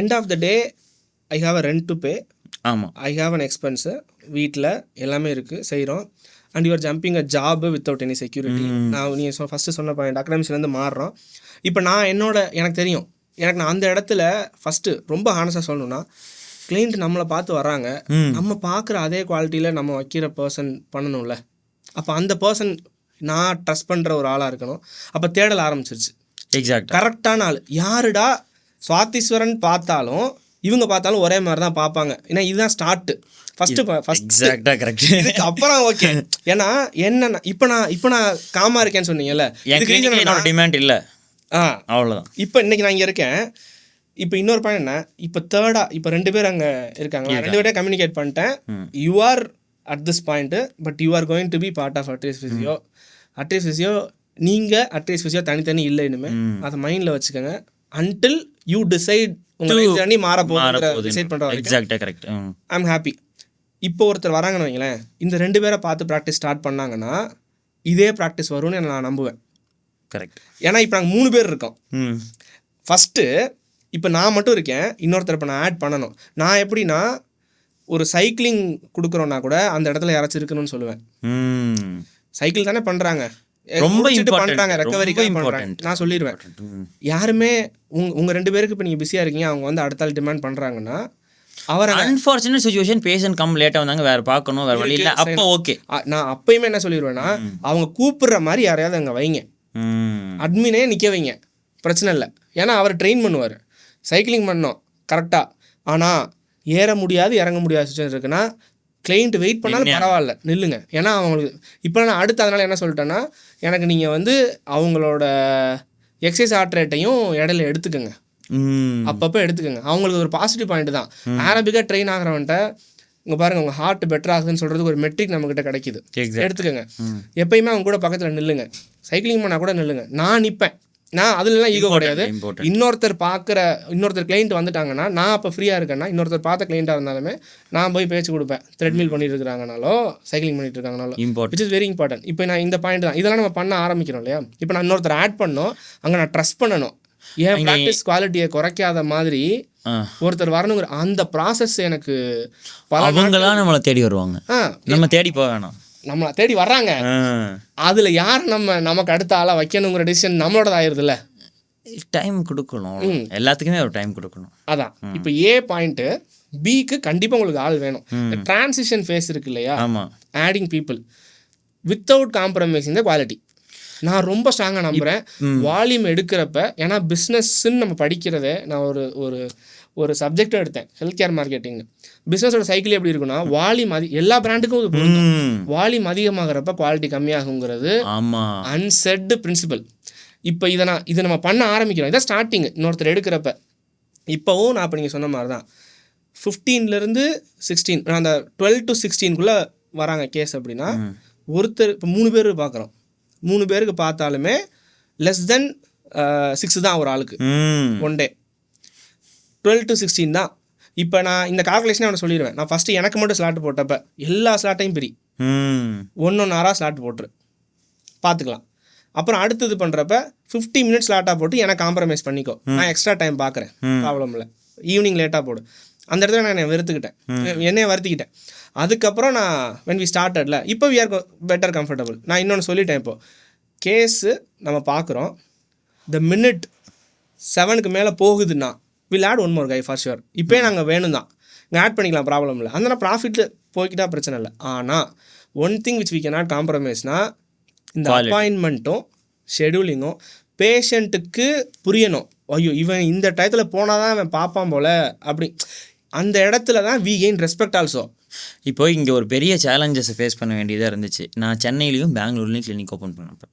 end of the day I have a rent to pay. ஆமாம், ஐ ஹாவ் அன் எக்ஸ்பென்ஸு, வீட்டில் எல்லாமே இருக்குது, செய்கிறோம். And you're jumping a job without any security. நான் நீங்கள் ஃபஸ்ட்டு சொன்ன பாயிண்ட் அகாடமிக்ஸ்லேருந்து மாறுறோம். இப்போ நான் எனக்கு தெரியும், நான் அந்த இடத்துல ஃபஸ்ட்டு ரொம்ப ஹானஸ்ட்டாக சொல்லணும்னா, கிளைண்ட் நம்மளை பார்த்து வராங்க, நம்ம பார்க்குற அதே குவாலிட்டியில் நம்ம வைக்கிற பர்சன் பண்ணணும்ல. அப்போ அந்த பர்சன் நான் ட்ரஸ்ட் பண்ணுற ஒரு ஆளாக இருக்கணும். அப்போ தேடல் ஆரம்பிச்சிருச்சு. எக்ஸாக்ட் கரெக்டான ஆள் யாருடா. சுவாதிஸ்வரன் பார்த்தாலும் இவங்க பார்த்தாலும் ஒரே மாதிரி தான் பார்ப்பாங்க. ஏன்னா இதுதான் ஸ்டார்ட்டு எக்ஸாக்டாக கரெக்ட். இதுக்கு அப்புறம் ஓகே. ஏன்னா என்ன இப்போ நான் காமா இருக்கேன்னு சொன்னீங்கல்ல, என்னோட டிமாண்ட் இல்லை. அவ்வளோதான். இப்போ இன்னைக்கு நான் இங்கே இருக்கேன். இப்போ இன்னொரு பாயிண்ட் என்ன, இப்போ தேர்டா இப்போ 2 பேர் அங்கே இருக்காங்க, 2 பேரையும் கம்யூனிகேட் பண்ணிட்டேன். You are at this point, but you are going to be part of Adrias physio. Adrias physio நீங்கள் அட்ரீஸ் ஃபிசியோ தனித்தனி இல்லை இனிமேல். அதை மைண்டில் வச்சுக்கோங்க. அன்டில் யூ டிசைட் உங்க மாற போகுது டிசைட் பண்ணுற கரெக்ட். I am happy. இப்போ ஒருத்தர் வராங்கன்னு வைங்களேன், இந்த 2 பேரை பார்த்து ப்ராக்டிஸ் ஸ்டார்ட் பண்ணாங்கன்னா இதே ப்ராக்டிஸ் வரும்னு நான் நம்புவேன். கரெக்ட். ஏன்னா இப்போ நாங்கள் 3 பேர் இருக்கோம். ஃபஸ்ட்டு இப்போ நான் மட்டும் இருக்கேன், இன்னொருத்தர் இப்போ நான் ஆட் பண்ணணும். நான் எப்படின்னா ஒரு சைக்கிளிங் கொடுக்குறோன்னா கூட அந்த இடத்துல யாராச்சும் இருக்கணும்னு சொல்லுவேன். சைக்கிள் தானே பண்ணுறாங்க, ரொம்ப பண்ணுறாங்க, ரெக்கவரிக்காக பண்ணுறாங்க, நான் சொல்லிடுவேன். யாருமே உங்கள் 2 பேருக்கு இப்போ நீங்கள் பிஸியாக இருக்கீங்க, அவங்க வந்து அடுத்த டிமாண்ட் பண்ணுறாங்கன்னா அவர் அன்ஃபார்ச்சுனேட் சிச்சுவேஷன், பேஷண்ட் கம் லேட்டாக வந்தாங்க, வேறு பார்க்கணும், வேறு வழி இல்லை, அப்போ ஓகே. நான் அப்பயுமே என்ன சொல்லிடுவேன்னா, அவங்க கூப்பிடுற மாதிரி யாரையாவது அங்கே வைங்க, அட்மினே நிற்க வைங்க, பிரச்சனை இல்லை. ஏன்னா அவர் ட்ரெயின் பண்ணுவார். சைக்கிளிங் பண்ணோம் கரெக்டாக, ஆனால் ஏற முடியாது இறங்க முடியாத சுச்சுவேஷன் இருக்குன்னா கிளைண்ட் வெயிட் பண்ணாலும் பரவாயில்ல, நில்லுங்க. ஏன்னா அவங்களுக்கு இப்போ நான் அடுத்து அதனால் என்ன சொல்லிட்டேன்னா, எனக்கு நீங்கள் வந்து அவங்களோட எக்ஸசைஸ் ஹார்ட் ரேட்டையும் இடையில எடுத்துக்கோங்க, அப்பப்போ எடுத்துக்கோங்க. அவங்களுக்கு ஒரு பாசிட்டிவ் பாயிண்ட் தான். ஆரம்பிக்காக ட்ரெயின் ஆகிறவன்ட்ட இங்கே பாருங்கள் உங்கள் ஹார்ட் பெட்டர் ஆகுதுன்னு சொல்கிறதுக்கு ஒரு மெட்ரிக் நம்மக்கிட்ட கிடைக்கிது, எடுத்துக்கோங்க. எப்பயுமே அவங்க கூட பக்கத்தில் நில்லுங்க, சைக்கிளிங் பண்ணால் கூட நில்லுங்க. நான் நிற்பேன், நான் அதுலலாம் ஈகோ கிடையாது. இன்னொருத்தர் கிளைண்ட் வந்துட்டாங்கன்னா நான் அப்போ ஃப்ரீயாக இருக்கேன்னா, இன்னொருத்தர் பார்த்த கிளைண்ட்டாக இருந்தாலுமே நான் போய் பேச்சு கொடுப்பேன். த்ரெட்மில் பண்ணிட்டு இருக்காங்கனாலோ சைக்கிளிங் பண்ணிட்டு இருக்காங்கனாலோ, விச் இஸ் வெரி இம்பார்ட்டன்ட். இப்போ நான் இந்த பாயிண்ட் தான், இதெல்லாம் நம்ம பண்ண ஆரம்பிக்கிறோம் இல்லையா. இப்போ நான் இன்னொருத்தர் ஆட் பண்ணோம், அங்கே நான் ட்ரஸ்ட் பண்ணணும். ஏன் ப்ராக்டிஸ் குவாலிட்டியை குறைக்காத மாதிரி ஒருத்தர் வரணுங்கிற அந்த ப்ராசஸ் எனக்கு அவங்களாம் நம்மளை தேடி வருவாங்க, நம்ம தேடி போக வேணாம், நம்மளை தேடி வர்றாங்க. அதில் யார் நமக்கு அடுத்த ஆளாக வைக்கணுங்கிற டிசிஷன் நம்மளோட ஆயிருதுல்ல. டைம் கொடுக்கணும், எல்லாத்துக்குமே ஒரு டைம் கொடுக்கணும். அதான் இப்போ ஏ பாயிண்ட்டு பிக்கு கண்டிப்பாக உங்களுக்கு ஆள் வேணும். டிரான்சிஷன் ஃபேஸ் இருக்கு இல்லையா, adding people without compromising the quality. நான் ரொம்ப ஸ்ட்ராங்காக நம்புகிறேன் வால்யூம் எடுக்கிறப்ப. ஏன்னா பிஸ்னஸ்ன்னு நம்ம படிக்கிறதே, நான் ஒரு சப்ஜெக்டும் எடுத்தேன், ஹெல்த் கேர் மார்க்கெட்டிங். பிஸ்னஸோட சைக்கிள் எப்படி இருக்குன்னா, வால்யூம் எல்லா பிராண்டுக்கும் இது பொருந்தும். வால்யூம் அதிகமாகிறப்ப குவாலிட்டி கம்மியாகுங்கிறது அன்செட் பிரின்சிபல். இப்போ இதை நம்ம பண்ண ஆரம்பிக்கிறோம். இதான் ஸ்டார்டிங். இன்னொருத்தர் எடுக்கிறப்ப இப்போவும் நான் இப்போ நீங்கள் சொன்ன மாதிரி தான் 15 to 16, அந்த 12 to 16 வராங்க கேஸ் அப்படின்னா, ஒருத்தர் இப்போ 3 பேர் பார்க்குறோம். 3 பேருக்கு பார்த்தாலுமே லெஸ் தென் 6 தான் ஒரு ஆளுக்கு ஒன் டே. 12 to 16 தான். இப்போ நான் இந்த கால்குலேஷனே அவனை சொல்லிடுவேன். நான் ஃபஸ்ட்டு எனக்கு மட்டும் ஸ்லாட் போட்டப்ப எல்லா ஸ்லாட்டையும் பிரி 1-1 ஸ்லாட் போட்டுரு பார்த்துக்கலாம். அப்புறம் அடுத்தது பண்ணுறப்ப 50 minutes ஸ்லாட்டாக போட்டு எனக்கு காம்ப்ரமைஸ் பண்ணிக்கோ, நான் எக்ஸ்ட்ரா டைம் பார்க்குறேன், ப்ராப்ளம் இல்லை. ஈவினிங் லேட்டாக போடு. அந்த இடத்துல நான் என்னைய வருத்திக்கிட்டேன். அதுக்கப்புறம் நான் வென் வி ஸ்டார்டட்ல இப்போ வி ஆர் பெட்டர் கம்ஃபர்டபுள். நான் இன்னொன்று சொல்லிட்டேன். இப்போது கேஸு நம்ம பார்க்குறோம், த மினிட் 7க்கு மேலே போகுதுன்னா we'll add one more guy for sure. இப்போயே நாங்கள் வேணும் தான், இங்கே ஆட் பண்ணிக்கலாம், ப்ராப்ளம் இல்லை. அந்த ப்ராஃபிட்டில் போய்கிட்டா பிரச்சனை இல்லை. ஆனால் one thing which we can not காம்ப்ரமைஸ்னால் இந்த அப்பாயின்மெண்ட்டும் ஷெடியூலிங்கும் பேஷண்ட்டுக்கு புரியணும். ஐயோ இவன் இந்த டயத்தில் போனால் தான் அவன் பார்ப்பான் போல், அப்படி அந்த இடத்துல தான் வி கெயின் ரெஸ்பெக்ட் ஆல்சோ. இப்போ இங்கே ஒரு பெரிய சேலஞ்சஸை ஃபேஸ் பண்ண வேண்டியதாக இருந்துச்சு. நான் சென்னையிலையும் பெங்களூர்லேயும் கிளினிக் ஓப்பன் பண்ணப்போ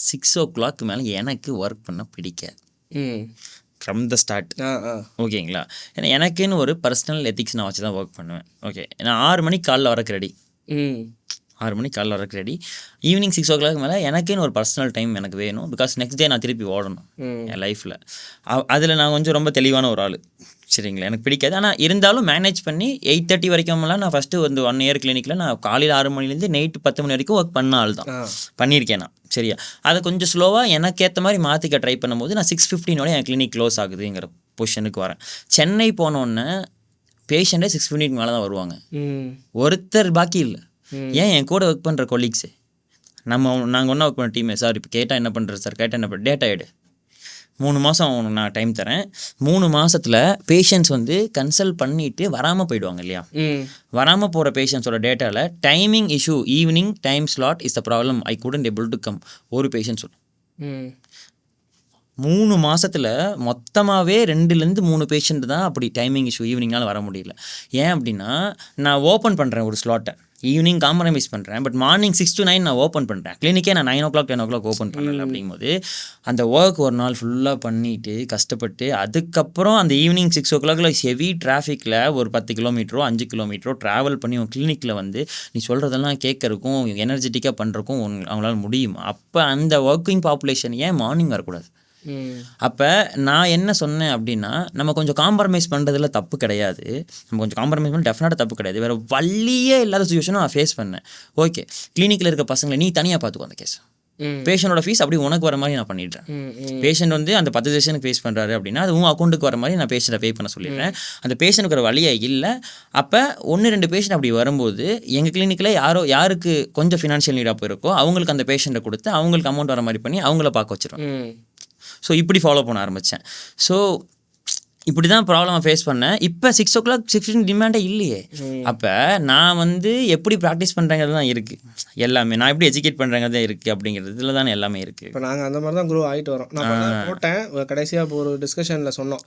6 o'clock மேலே எனக்கு ஒர்க் பண்ண பிடிக்காது ஃப்ரம் த ஸ்டார்ட். ஓகேங்களா? ஏன்னா எனக்குன்னு ஒரு பர்சனல் எத்திக்ஸ் நான் வச்சு தான் ஒர்க் பண்ணுவேன். ஓகே, நான் 6 மணிக்கு காலைல வரக்கு ரெடி, 6 மணிக்கு காலைல வரக்கு ரெடி. ஈவினிங் 6 o'clock மேலே எனக்குன்னு ஒரு பர்சனல் டைம் எனக்கு வேணும். பிகாஸ் நெக்ஸ்ட் டே நான் திருப்பி ஓடணும் என் லைஃப்பில். அதில் நான் கொஞ்சம் ரொம்ப தெளிவான ஒரு ஆள். சரிங்களா? எனக்கு பிடிக்காது. ஆனால் இருந்தாலும் மேனேஜ் பண்ணி 8:30 வரைக்கும்லாம் நான் ஃபஸ்ட்டு வந்து 1 year கிளினிக்கில் நான் காலையில் 6 மணிலேருந்து நைட்டு 10 மணி வரைக்கும் ஒர்க் பண்ண ஆள் தான் பண்ணியிருக்கேன் நான். சரியா? அதை கொஞ்சம் ஸ்லோவாக எனக்கு ஏற்ற மாதிரி மாற்றிக்க ட்ரை பண்ணும்போது நான் 6:15 என் கிளினிக் க்ளோஸ் ஆகுதுங்கிற பொசிஷனுக்கு வரேன். சென்னை போனோன்னே பேஷண்ட்டே 6:15 மேலே தான் வருவாங்க, ஒருத்தர் பாக்கி இல்லை. ஏன் என் கூட ஒர்க் பண்ணுற கொலீக்ஸு, நாங்கள் ஒன்றா ஒர்க் பண்ண டீமே, சார் இப்போ கேட்டால் என்ன பண்ணுறது சார், கேட்டால் என்ன பண்ணுற, டேட்டா எடு, 3 மாதம் நான் டைம் தரேன். 3 மாதத்தில் பேஷண்ட்ஸ் வந்து கன்சல்ட் பண்ணிவிட்டு வராமல் போயிடுவாங்க இல்லையா? வராமல் போகிற பேஷண்ட்ஸோட டேட்டாவில் timing issue, evening time slot is the problem, I couldn't able to come ஒரு பேஷண்ட் சொல்லும். 3 மாதத்தில் மொத்தமாகவே 2-3 பேஷண்ட் தான் அப்படி டைமிங் இஷ்யூ, ஈவினிங்னால வர முடியல. ஏன் அப்படின்னா நான் ஓப்பன் பண்ணுறேன் ஒரு ஸ்லாட்டை, ஈவினிங் காம்ப்ரமைஸ் பண்ணுறேன், பட் மார்னிங் 6 to 9 நான் ஓப்பன் பண்ணுறேன். கிளினிக்கே நான் 9 o'clock 10 o'clock ஓப்பன் பண்ணல. அப்படிங்கும்போது அந்த ஒர்க் ஒரு நாள் ஃபுல்லாக பண்ணிவிட்டு கஷ்டப்பட்டு அதுக்கப்புறம் அந்த ஈவினிங் 6 o'clock ஹெவி டிராஃபிக்கில் ஒரு 10 கிலோமீட்டரோ 5 கிலோமீட்டரோ ட்ராவல் பண்ணி உன் கிளினிக்கில் வந்து நீ சொல்கிறதெல்லாம் கேட்கறக்கும் எனர்ஜெட்டிக்காக பண்ணுறக்கும் அவங்களால முடியும். அப்போ அந்த ஒர்க்கிங் பாப்புலேஷன் ஏன் மார்னிங் வரக்கூடாது? அப்போ நான் என்ன சொன்னேன் அப்படின்னா, நம்ம கொஞ்சம் காம்ப்ரமைஸ் பண்ணுறதுல தப்பு கிடையாது, நம்ம கொஞ்சம் காம்ப்ரமைஸ் பண்ண டெஃபினட்டாக தப்பு கிடையாது. வேறு வழியே இல்லாத சுச்சுவேஷனும் நான் ஃபேஸ் பண்ணேன். ஓகே, கிளினிக்கில் இருக்க பசங்களை நீ தனியாக பார்த்துக்கோ, அந்த கேஸ் பேஷண்டோட ஃபீஸ் அப்படி உனக்கு வர மாதிரி நான் பண்ணிடுறேன். பேஷண்ட் வந்து அந்த 10 செஷனுக்கு ஃபேஸ் பண்ணுறாரு அப்படின்னா அது உன் அக்கௌண்ட்டுக்கு வர மாதிரி நான் பேஷண்ட்டை பே பண்ண சொல்லிடுறேன். அந்த பேஷண்ட்டுக்கு ஒரு வழியே இல்லை. அப்போ 1-2 பேஷண்ட் அப்படி வரும்போது எங்கள் கிளினிக்கில் யாருக்கு கொஞ்சம் ஃபினான்ஷியல் நீடாக போயிருக்கோ அவங்களுக்கு அந்த பேஷண்ட்டை கொடுத்து அவங்களுக்கு அமௌண்ட் வர மாதிரி பண்ணி அவங்கள பார்க்க வச்சிடும். ஸோ இப்படி ஃபாலோ பண்ண ஆரம்பித்தேன். ஸோ இப்படி தான் ப்ராப்ளமாக ஃபேஸ் பண்ணேன். இப்போ 6 o'clock 6:15 டிமாண்டே இல்லையே. அப்போ நான் வந்து எப்படி ப்ராக்டிஸ் பண்ணுறேங்கிறது தான் இருக்குது எல்லாமே, நான் எப்படி எஜுகேட் பண்ணுறேங்கிறது தான் இருக்குது, அப்படிங்கிறதுல தானே எல்லாமே இருக்குது. இப்போ நாங்கள் அந்த மாதிரி தான் க்ரோ ஆகிட்டு வரோம். நான் போட்டேன் கடைசியாக இப்போ ஒரு டிஸ்கஷனில் சொன்னோம்,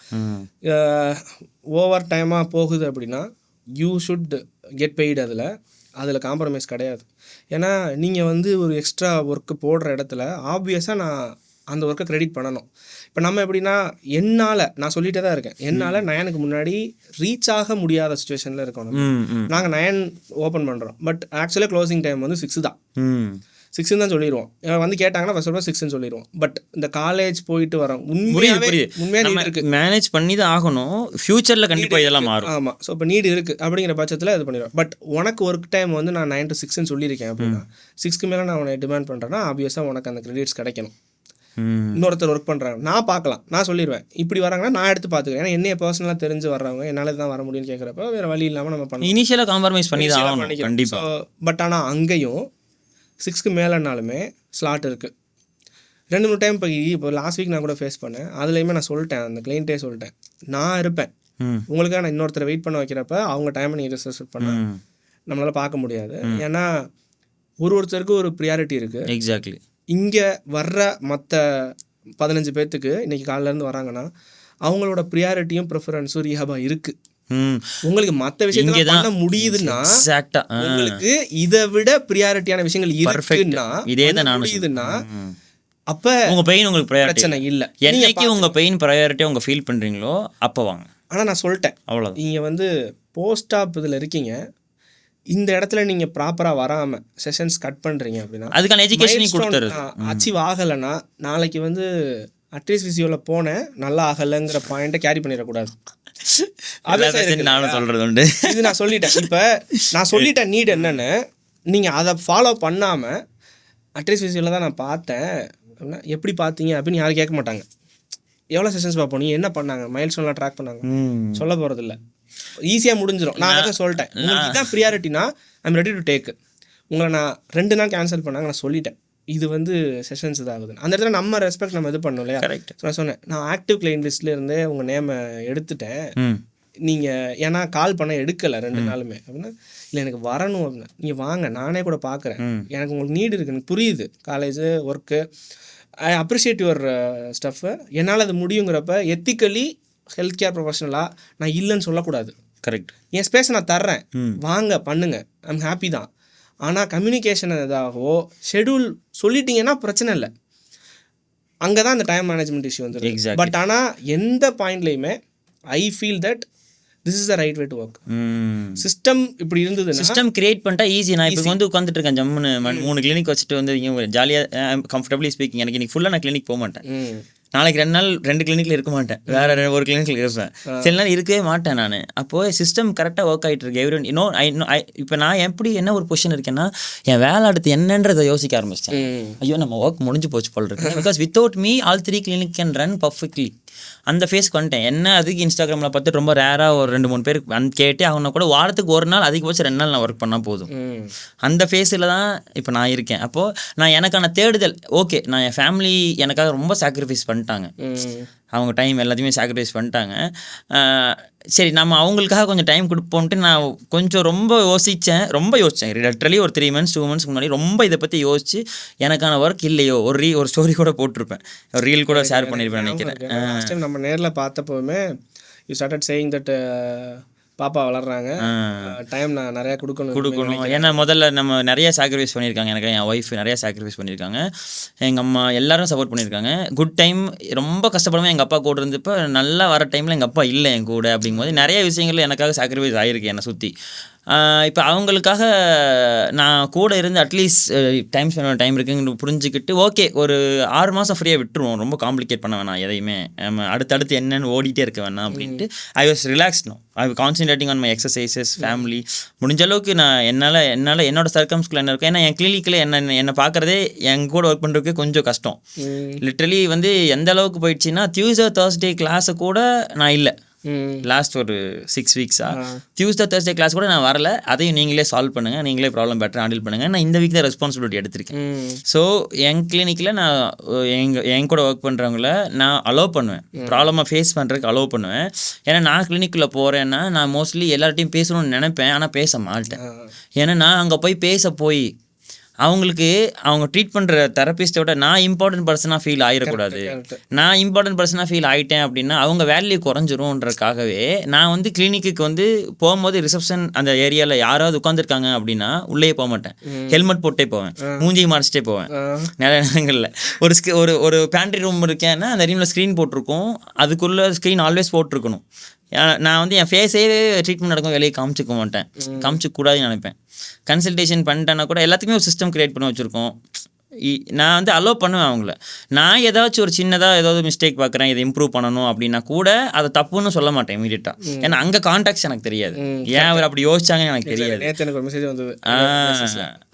ஓவர் டைமாக போகுது அப்படின்னா யூ ஷுட் கெட் பெய்டு. அதில் காம்ப்ரமைஸ் கிடையாது. ஏன்னா நீங்கள் வந்து ஒரு எக்ஸ்ட்ரா ஒர்க்கு போடுற இடத்துல ஆப்வியஸாக நான் அந்த ஒர்க்கை கிரெடிட் பண்ணணும். இப்போ நம்ம எப்படின்னா நான் சொல்லிகிட்டே தான் இருக்கேன், என்னால் 9க்கு முன்னாடி ரீச் ஆக முடியாத சுச்சுவேஷனில் இருக்கோம். நாங்கள் 9 ஓப்பன் பண்ணுறோம், பட் ஆக்சுவலாக க்ளோசிங் டைம் வந்து 6 தான். 6 தான் சொல்லிடுவோம். வந்து கேட்டாங்கன்னா ஃபர்ஸ்ட் 6 சொல்லிடுவோம். பட் இந்த காலேஜ் போயிட்டு வரோம், உண்மையாக நீட் இருக்குது, மேனேஜ் பண்ணி தான் ஆகணும். ஃபியூச்சரில் கண்டிப்பாக இதெல்லாம் மாறும். ஆமாம். ஸோ இப்போ நீட் இருக்குது அப்படிங்கிற பட்சத்தில் இது பண்ணிடுவோம். பட் உனக்கு ஒர்க் டைம் வந்து நான் 9 to 6 சொல்லியிருக்கேன் அப்படின்னா 6க்கு மேலே நான் உனக்கு டிமாண்ட் பண்ணுறேன்னா ஆப்வியஸாக உனக்கு அந்த கிரெடிட்ஸ் கிடைக்கணும். இன்னொருத்தர் ஒர்க் பண்ணுறாங்க, நான் பார்க்கலாம், நான் சொல்லிடுவேன் இப்படி வராங்கன்னா நான் எடுத்து பார்த்துக்கிறேன். ஏன்னா என்னைய பர்சனலாக தெரிஞ்சு வர்றவங்க என்னால் தான் வர முடியும்னு கேட்குறப்ப வேறு வழி இல்லாமல் நம்ம பண்ணி இனிஷியலாக காம்ப்ரமைஸ் பண்ணி தான் ஆகணும் பண்ணிக்கலாம். கண்டிப்பாக. பட் ஆனால் அங்கேயும் 6க்கு மேலேனாலுமே ஸ்லாட் இருக்குது. 2-3 டைம் இப்போ லாஸ்ட் வீக் நான் கூட ஃபேஸ் பண்ணேன். அதுலேயுமே நான் சொல்லிட்டேன், அந்த கிளைண்ட்டே சொல்லிட்டேன், நான் இருப்பேன் உங்களுக்காக, நான் இன்னொருத்தரை வெயிட் பண்ண வைக்கிறப்ப அவங்க டைமை நீங்கள் ரிசர்வ் பண்ண நம்மளால் பார்க்க முடியாது. ஏன்னா ஒருத்தருக்கு ஒரு ப்ரியாரிட்டி இருக்குது. எக்ஸாக்ட்லி. இங்கே வர்ற மற்ற 15 பேர்த்துக்கு இன்றைக்கி காலையிலேருந்து வராங்கன்னா அவங்களோட ப்ரியாரிட்டியும் ப்ரிஃபரன்ஸும் ரீஹாபாக இருக்குது. உங்களுக்கு மற்ற விஷயத்துல பண்ண முடியுதுன்னா உங்களுக்கு இதை விட ப்ரியாரிட்டியான விஷயங்கள் இருக்குன்னா இதே தான் முடியுதுன்னா அப்ப உங்க பெயின் உங்களுக்கு பிரச்சனை இல்லை. என்னைக்கு உங்க பெயின் ப்ரையாரிட்டியா உங்க ஃபீல் பண்றீங்களோ அப்போ வாங்க. ஆனால் நான் சொல்லிட்டேன், அவ்வளோ நீங்கள் வந்து போஸ்ட் ஆப் இதில் இருக்கீங்க, இந்த இடத்துல நீங்கள் ப்ராப்பராக வராமல் செஷன்ஸ் கட் பண்ணுறீங்க அப்படின்னா அதுக்கான எஜுகேஷன் கொடுத்துரு அச்சீவ் ஆகலைன்னா நாளைக்கு வந்து அட்லீஸ்ட் ஃபிசியோவில் போனேன் நல்லா ஆகலைங்கிற பாயிண்ட்டை கேரி பண்ணிடக்கூடாது. நானும் சொல்கிறது உண்டு. இது நான் சொல்லிட்டேன். இப்போ நான் சொல்லிட்டேன் நீட் என்னென்னு, நீங்கள் அதை ஃபாலோ பண்ணாமல் அட்லீஸ்ட் ஃபிசியோவில் தான் நான் பார்த்தேன் அப்படின்னா எப்படி பார்த்தீங்க அப்படின்னு யாரும் கேட்க மாட்டாங்க. எவ்வளோ செஷன்ஸ் பார்ப்போம், நீங்கள் என்ன பண்ணாங்க, மைல் ஸ்டோன்லாம் ட்ராக் பண்ணாங்க, சொல்ல போகிறதில்ல, ஈஸியாக முடிஞ்சிடும். நான் அதை சொல்லிட்டேன், உங்களுக்கு இதுதான் ப்ரியாரிட்டினா ஐம் ரெடி டு டேக். உங்களை நான் 2 நாள் கேன்சல் பண்ணாங்க, நான் சொல்லிட்டேன் இது வந்து செஷன்ஸ் இதாகுதுன்னு. அந்த இடத்துல நம்ம ரெஸ்பெக்ட் நம்ம இது பண்ணோம் இல்லையா. கரெக்ட். நான் சொன்னேன், நான் ஆக்டிவ் கிளைண்ட் லிஸ்ட்லேருந்தே உங்கள் நேமை எடுத்துட்டேன், நீங்கள் ஏன்னா கால் பண்ண எடுக்கலை 2 நாளுமே அப்படின்னா, இல்லை எனக்கு வரணும் அப்படின்னா நீங்கள் வாங்க நானே கூட பார்க்குறேன், எனக்கு உங்களுக்கு நீடு இருக்குது, எனக்கு புரியுது, college work, I appreciate your stuff, என்னால் அது முடியுங்கிறப்ப எத்திக்கலி ஹெல்த் கேர் ப்ரொஃபஷனலாக நான் இல்லைன்னு சொல்லக்கூடாது. கரெக்ட். என் ஸ்பேஸை நான் தர்றேன், வாங்க பண்ணுங்கள், ஐம் ஹாப்பி தான். ஆனால் கம்யூனிகேஷன் இதாகவோ ஷெடியூல் சொல்லிட்டீங்கன்னா பிரச்சனை இல்லை, அங்கே தான் அந்த டைம் மேனேஜ்மெண்ட் இஷ்யூ வந்துருக்கு. பட் ஆனால் எந்த பாயிண்ட்லேயுமே I feel that this is the right way to work. System இப்படி இருந்தது, சிஸ்டம் கிரியேட் பண்ணிட்டா ஈஸி. நான் இப்போ வந்து உட்காந்துட்டு இருக்கேன் ஜம்முன்னு 3 கிளினிக் வச்சுட்டு வந்து ஜாலியாக கம்ஃபர்டபுளி ஸ்பீக்கிங். எனக்கு இன்னைக்கு ஃபுல்லாக நான் கிளினிக் போக மாட்டேன், நாளைக்கு 2 நாள் 2 கிளினிக்கில் இருக்க மாட்டேன், வேறு ஒரு கிளினிக்கில் இருப்பேன், சில நாள் இருக்கவே மாட்டேன் நான். அப்போது சிஸ்டம் கரெக்டாக ஒர்க் ஆகிட்டு இருக்கு. எவ்ரி இப்போ நான் எப்படி என்ன ஒரு பொசிஷன் இருக்கேன்னா, என் வேலை அடுத்து என்னன்றதை யோசிக்க ஆரம்பிச்சிட்டேன். ஐயோ நம்ம ஒர்க் முடிஞ்சு போச்சு போல் இருக்கு. Because without me all 3 clinic can run perfectly. அந்த ஃபேஸ்க்கு வந்துட்டேன். என்ன அதுக்கு இன்ஸ்டாகிராமில் பார்த்து ரொம்ப ரேராக ஒரு 2-3 பேர் கேட்டே ஆகணும் கூட, வாரத்துக்கு 1 நாள் அதிகபட்சம் 2 நாள் நான் ஒர்க் பண்ணால் போதும். அந்த ஃபேஸில் தான் இப்போ நான் இருக்கேன். அப்போது நான் எனக்கான தேடுதல் ஓகே, நான் என் ஃபேமிலி எனக்காக ரொம்ப சாக்ரிஃபைஸ் பண்ணிட்டாங்க, அவங்க டைம் எல்லாத்தையுமே சாக்ரிஃபைஸ் பண்ணிட்டாங்க. சரி நம்ம அவங்களுக்காக கொஞ்சம் டைம் கொடுப்போன்ட்டு நான் கொஞ்சம் ரொம்ப யோசித்தேன். லிட்டரலி ஒரு 3 months 2 months முன்னாடி ரொம்ப இதை பற்றி யோசிச்சு எனக்கான ஒர்க் இல்லையோ ஒரு ஸ்டோரி கூட போட்டிருப்பேன், ஒரு ரீல் கூட ஷேர் பண்ணியிருப்பேன் நினைக்கிறேன். லாஸ்ட் டைம் நம்ம நேரில் பார்த்தப்போவுமே யூ ஸ்டார்டட் சேயிங் தட் பாப்பா வளர்றாங்க, டைம் நான் நிறையா கொடுக்கணும். ஏன்னா முதல்ல நம்ம நிறைய சாக்ரிஃபைஸ் பண்ணியிருக்காங்க, எனக்கு என் ஒய்ஃப் நிறைய சாக்ரிஃபைஸ் பண்ணியிருக்காங்க, எங்கள் அம்மா எல்லாரும் சப்போர்ட் பண்ணியிருக்காங்க. குட் டைம் ரொம்ப கஷ்டப்படாமல் எங்கள் அப்பா கூட இருந்தப்போ நல்லா வர டைமில் எங்கள் அப்பா இல்லை என் கூட, அப்படிங்கும்போது நிறைய விஷயங்கள் எனக்காக சாக்ரிஃபைஸ் ஆகிருக்கு என்னை சுற்றி. இப்போ அவங்களுக்காக நான் கூட இருந்து அட்லீஸ்ட் டைம் ஸ்பெண்ட் டைம் இருக்குன்னு புரிஞ்சுக்கிட்டு ஓகே ஒரு 6 மாதம் ஃப்ரீயாக விட்டுருவோம், ரொம்ப காம்ப்ளிகேட் பண்ண வேணாம் எதையுமே, நம்ம அடுத்தடுத்து என்னென்னு ஓடிட்டே இருக்க வேணாம் அப்படின்ட்டு I was relax no. I concentrating on my exercises, family. முடிஞ்ச அளவுக்கு நான் என்னால் என்னோட சர்க்கம்ஸ்குள்ள என்ன இருக்கும், ஏன்னா என் கிளினிக்கில் என்னை பார்க்குறதே என் கூட ஒர்க் பண்ணுறதுக்கு கொஞ்சம் கஷ்டம். லிட்ரலி வந்து எந்த அளவுக்கு போயிடுச்சுன்னா டியூஸ்டே தேர்ஸ்டே கிளாஸை கூட நான் இல்லை, லாஸ்ட் ஒரு 6 weeksா டியூஸ்டே தேர்ஸ்டே கிளாஸ் கூட நான் வரல. அதையும் நீங்களே சால்வ் பண்ணுங்கள், நீங்களே ப்ராப்ளம் பெட்டர் ஹேண்டில் பண்ணுங்கள். நான் இந்த வீக் தான் ரெஸ்பான்சிபிலிட்டி எடுத்திருக்கேன். ஸோ என் கிளினிக்கில் நான் என் கூட ஒர்க் பண்ணுறவங்கள நான் அலோவ் பண்ணுவேன், ப்ராப்ளமாக ஃபேஸ் பண்ணுறதுக்கு அலோவ் பண்ணுவேன். ஏன்னா நான் கிளினிக்கில் போகிறேன்னா நான் மோஸ்ட்லி எல்லார்ட்டையும் பேசணும்னு நினைப்பேன், ஆனால் பேச மாட்டேன். ஏன்னா நான் அங்கே போய் அவங்களுக்கு அவங்க ட்ரீட் பண்ணுற தெரபிஸ்ட்டோட நான் இம்பார்ட்டன்ட் பர்சனாக ஃபீல் ஆகிடக்கூடாது. நான் இம்பார்ட்டன்ட் பர்சனாக ஃபீல் ஆகிட்டேன் அப்படின்னா அவங்க வேல்யூ குறைஞ்சிரும்ன்றக்காகவே நான் வந்து கிளினிக்கு வந்து போகும்போது ரிசப்ஷன் அந்த ஏரியாவில் யாராவது உட்காந்துருக்காங்க அப்படின்னா உள்ளே போக மாட்டேன், ஹெல்மெட் போட்டே போவேன், மூஞ்சி மறைச்சிட்டே போவேன். நிறைய நேரங்களில் ஒரு பேண்ட்ரி ரூம் இருக்கேன்னா அந்த ரூமில் ஸ்க்ரீன் போட்டிருக்கோம், அதுக்குள்ளே ஸ்க்ரீன் ஆல்வேஸ் போட்டிருக்கணும். நான் வந்து என் ஃபேஸே ட்ரீட்மெண்ட் நடக்கும் வெளியே காமிச்சிக்க மாட்டேன், காமிச்சிக்கூடாதுன்னு நினைப்பேன். கன்சல்டேஷன் பண்ணிட்டேன்னா கூட எல்லாத்துக்குமே ஒரு சிஸ்டம் க்ரியேட் பண்ணி வச்சுருக்கோம். நான் வந்து அலோவ் பண்ணுவேன் அவங்கள. நான் ஏதாச்சும் ஒரு சின்னதாக ஏதாவது மிஸ்டேக் பார்க்குறேன், இதை இம்ப்ரூவ் பண்ணணும் அப்படின்னா கூட அதை தப்புன்னு சொல்ல மாட்டேன் இமீடியட்டாக. ஏன்னா அங்கே கான்டாக்ட்ஸ் எனக்கு தெரியாது, ஏன் அவர் அப்படி யோசிச்சாங்கன்னு எனக்கு தெரியாது. எனக்கு ஒரு மெசேஜ் வந்தது.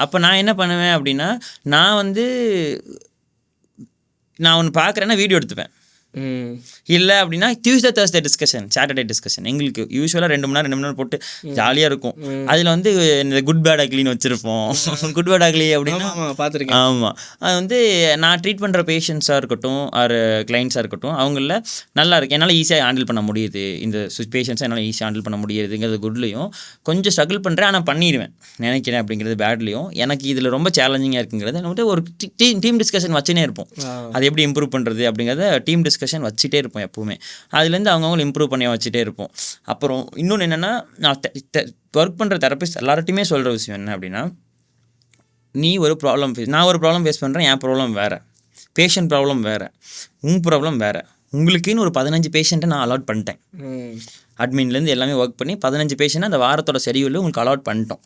அப்போ நான் என்ன பண்ணுவேன் அப்படின்னா, நான் வந்து நான் ஒன்று பார்க்குறேன்னா வீடியோ எடுத்துப்பேன். இல்லை அப்படின்னா Tuesday Thursday discussion, Saturday discussion எங்களுக்கு யூஸ்வலாக 2 மணி நேரம் போட்டு ஜாலியாக இருக்கும். அதில் வந்து இந்த குட் பேட் அக்லின்னு வச்சுருப்போம். குட் பேட் அக்லி அப்படின்னா பார்த்துருக்கேன். ஆமாம், அது வந்து நான் ட்ரீட் பண்ணுற பேஷண்ட்ஸாக இருக்கட்டும் ஆர் கிளைண்ட்ஸாக இருக்கட்டும், அவங்கள நல்லா இருக்கு, என்னால் ஈஸியாக ஹேண்டில் பண்ண முடியுது, இந்த பேஷண்ட்ஸை என்னால் ஈஸியாக ஹேண்டில் பண்ண முடியுதுங்கிறது குட்லேயும் கொஞ்சம் ஸ்ட்ரகிள் பண்ணுறேன். ஆனால் பண்ணிடுவேன் நினைக்கிறேன் அப்படிங்கிறது பேட்லேயும். எனக்கு இதில் ரொம்ப சேலஞ்சிங்காக இருக்குங்கிறது வந்துட்டு ஒரு டீம் டிஸ்கஷன் வச்சுனே இருப்போம். அது எப்படி இம்ப்ரூவ் பண்ணுறது அப்படிங்கிறத டீம் டிஸ்கஷன் வச்சுட்டே இருப்போம் எப்போவுமே. அதுலேருந்து அவங்கவுங்களும் இம்ப்ரூவ் பண்ணி வச்சுட்டே இருப்போம். அப்புறம் இன்னொன்று என்னென்னா, நான் ஒர்க் பண்ணுற தெரபிஸ்ட் எல்லார்ட்டையுமே சொல்கிற விஷயம் என்ன அப்படின்னா, நீ ஒரு ப்ராப்ளம் நான் ஒரு ப்ராப்ளம் ஃபேஸ் பண்ணுறேன், என் ப்ராப்ளம் வேறு, பேஷண்ட் ப்ராப்ளம் வேறு, உங்கள் ப்ராப்ளம் வேறு. உங்களுக்குன்னு ஒரு 15 பேஷண்ட்டை நான் அலாட் பண்ணிட்டேன். அட்மின்லேருந்து எல்லாமே ஒர்க் பண்ணி 15 பேஷண்ட்டை அந்த வாரத்தோட ஷெடியூலில் உங்களுக்கு அலாட் பண்ணிட்டோம்.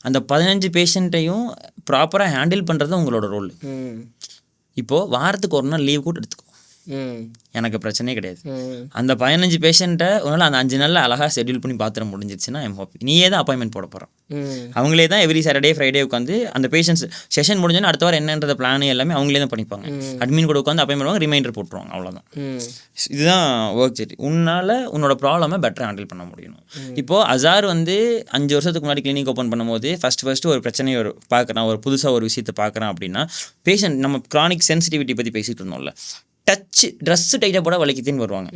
அந்த 15 பேஷண்ட்டையும் ப்ராப்பராக ஹேண்டில் பண்ணுறது உங்களோட ரோல். இப்போது வாரத்துக்கு ஒரு நாள் லீவ் கூட எடுத்துக்கோ, எனக்கு பிரச்சனையே கிடையாது. அந்த 15 பேஷண்ட்டை உன்னால் அந்த 5 நாளில் அழகாக ஷெட்யூல் பண்ணி பாத்திர முடிஞ்சிச்சுன்னா ஐம் ஹாப்பி. நீயே தான் அப்பாயின்மெண்ட் போட போகிறோம். அவங்களே தான் எவ்ரி சாட்டர்டே ஃப்ரைடே உட்காந்து அந்த பேஷண்ட்ஸ் செஷன் முடிஞ்சோன்னா அடுத்த வாரம் என்னன்ற பிளான் எல்லாமே அவங்களே தான் பண்ணிப்பாங்க. அட்மின் கூட உட்காந்து அப்பாயின்மெண்ட் பண்ணுவாங்க, ரிமைண்டர் போட்டுருவாங்க, அவ்வளோதான். இதுதான் ஒர்க் செட். உன்னால் உன்னோட ப்ராப்ளமை பெட்டராக ஹேண்டில் பண்ண முடியும். இப்போது அசார் வந்து 5 வருஷத்துக்கு முன்னாடி கிளினிக் ஓப்பன் பண்ணும்போது ஃபஸ்ட்டு ஒரு பிரச்சனையை பார்க்குறான், ஒரு புதுசாக ஒரு விஷயத்தை பார்க்குறான் அப்படின்னா, பேஷண்ட் நம்ம க்ரானிக் சென்சிட்டிவிட்டி பற்றி பேசிகிட்டு இருந்தோம்ல, டச்சு ட்ரெஸ்ஸு டைட்டாக போட வலிக்குதுன்னு வருவாங்க.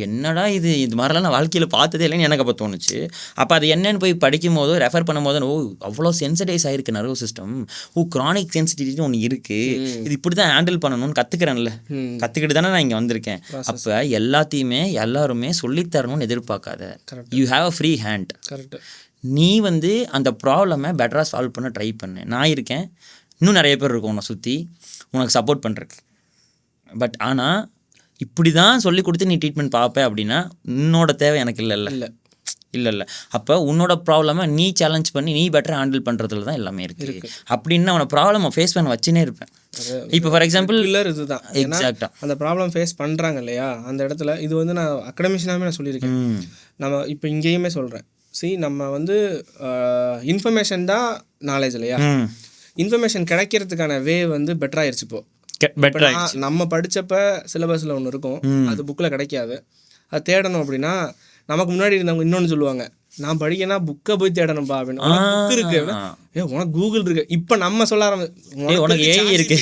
என்னடா இது மாதிரிலாம் நான் வாழ்க்கையில் பார்த்ததே இல்லைன்னு எனக்கு அப்போ தோணுச்சு. அப்போ அது என்னென்னு போய் படிக்கும் போதோ ரெஃபர் பண்ணும் போதோ, ஓ அவ்வளோ சென்சிடைஸ் ஆகிருக்கு நர்வஸ் சிஸ்டம், க்ரானிக் சென்சிட்டிவிட்டி ஒன்று இருக்குது, இது இப்படி தான் ஹேண்டில் பண்ணணும்னு கற்றுக்கிறேன்ல, கற்றுக்கிட்டு தானே நான் இங்கே வந்திருக்கேன். அப்போ எல்லாத்தையுமே எல்லாருமே சொல்லித்தரணும்னு எதிர்பார்க்காத, you have a free hand. நீ வந்து அந்த ப்ராப்ளமை பெட்டராக சால்வ் பண்ண ட்ரை பண்ணு. நான் இருக்கேன், இன்னும் நிறைய பேர் இருக்கும் உன்னை சுற்றி உனக்கு சப்போர்ட் பண்ணுறதுக்கு. பட் ஆனால் இப்படி தான் சொல்லி கொடுத்து நீ ட்ரீட்மெண்ட் பார்ப்பேன் அப்படின்னா உன்னோட தேவை எனக்கு இல்லை. அப்போ உன்னோட ப்ராப்ளமை நீ சேலஞ்ச் பண்ணி நீ பெட்டராக ஹேண்டில் பண்ணுறதுல தான் எல்லாமே இருக்குது. அப்படின்னு அவனை ப்ராப்ளமை ஃபேஸ் பண்ண வச்சுனே இருப்பேன். இப்போ ஃபார் எக்ஸாம்பிள் இதுதான் எக்ஸாக்டாக அந்த ப்ராப்ளம் ஃபேஸ் பண்ணுறாங்க இல்லையா, அந்த இடத்துல இது வந்து நான் அகடமிஷனாகவே நான் சொல்லியிருக்கேன். நம்ம இப்போ இங்கேயுமே சொல்கிறேன், நம்ம வந்து இன்ஃபர்மேஷன் தான் நாலேஜ் இல்லையா, இன்ஃபர்மேஷன் கிடைக்கிறதுக்கான வே வந்து பெட்டராகிடுச்சு. இப்போ நம்ம படித்தப்ப சிலபஸில் ஒன்று இருக்கும், அது புக்கில் கிடைக்காது, அது தேடணும் அப்படின்னா நமக்கு முன்னாடி இருந்தவங்க இன்னொன்று சொல்லுவாங்க, நான் படிக்கனா புக்கை போய் தேடணும்பா அப்படின்னு. புக் இருக்கு, உனக்கு கூகுள் இருக்கு. இப்போ நம்ம சொல்ல உனக்கு ஏஐ இருக்கு.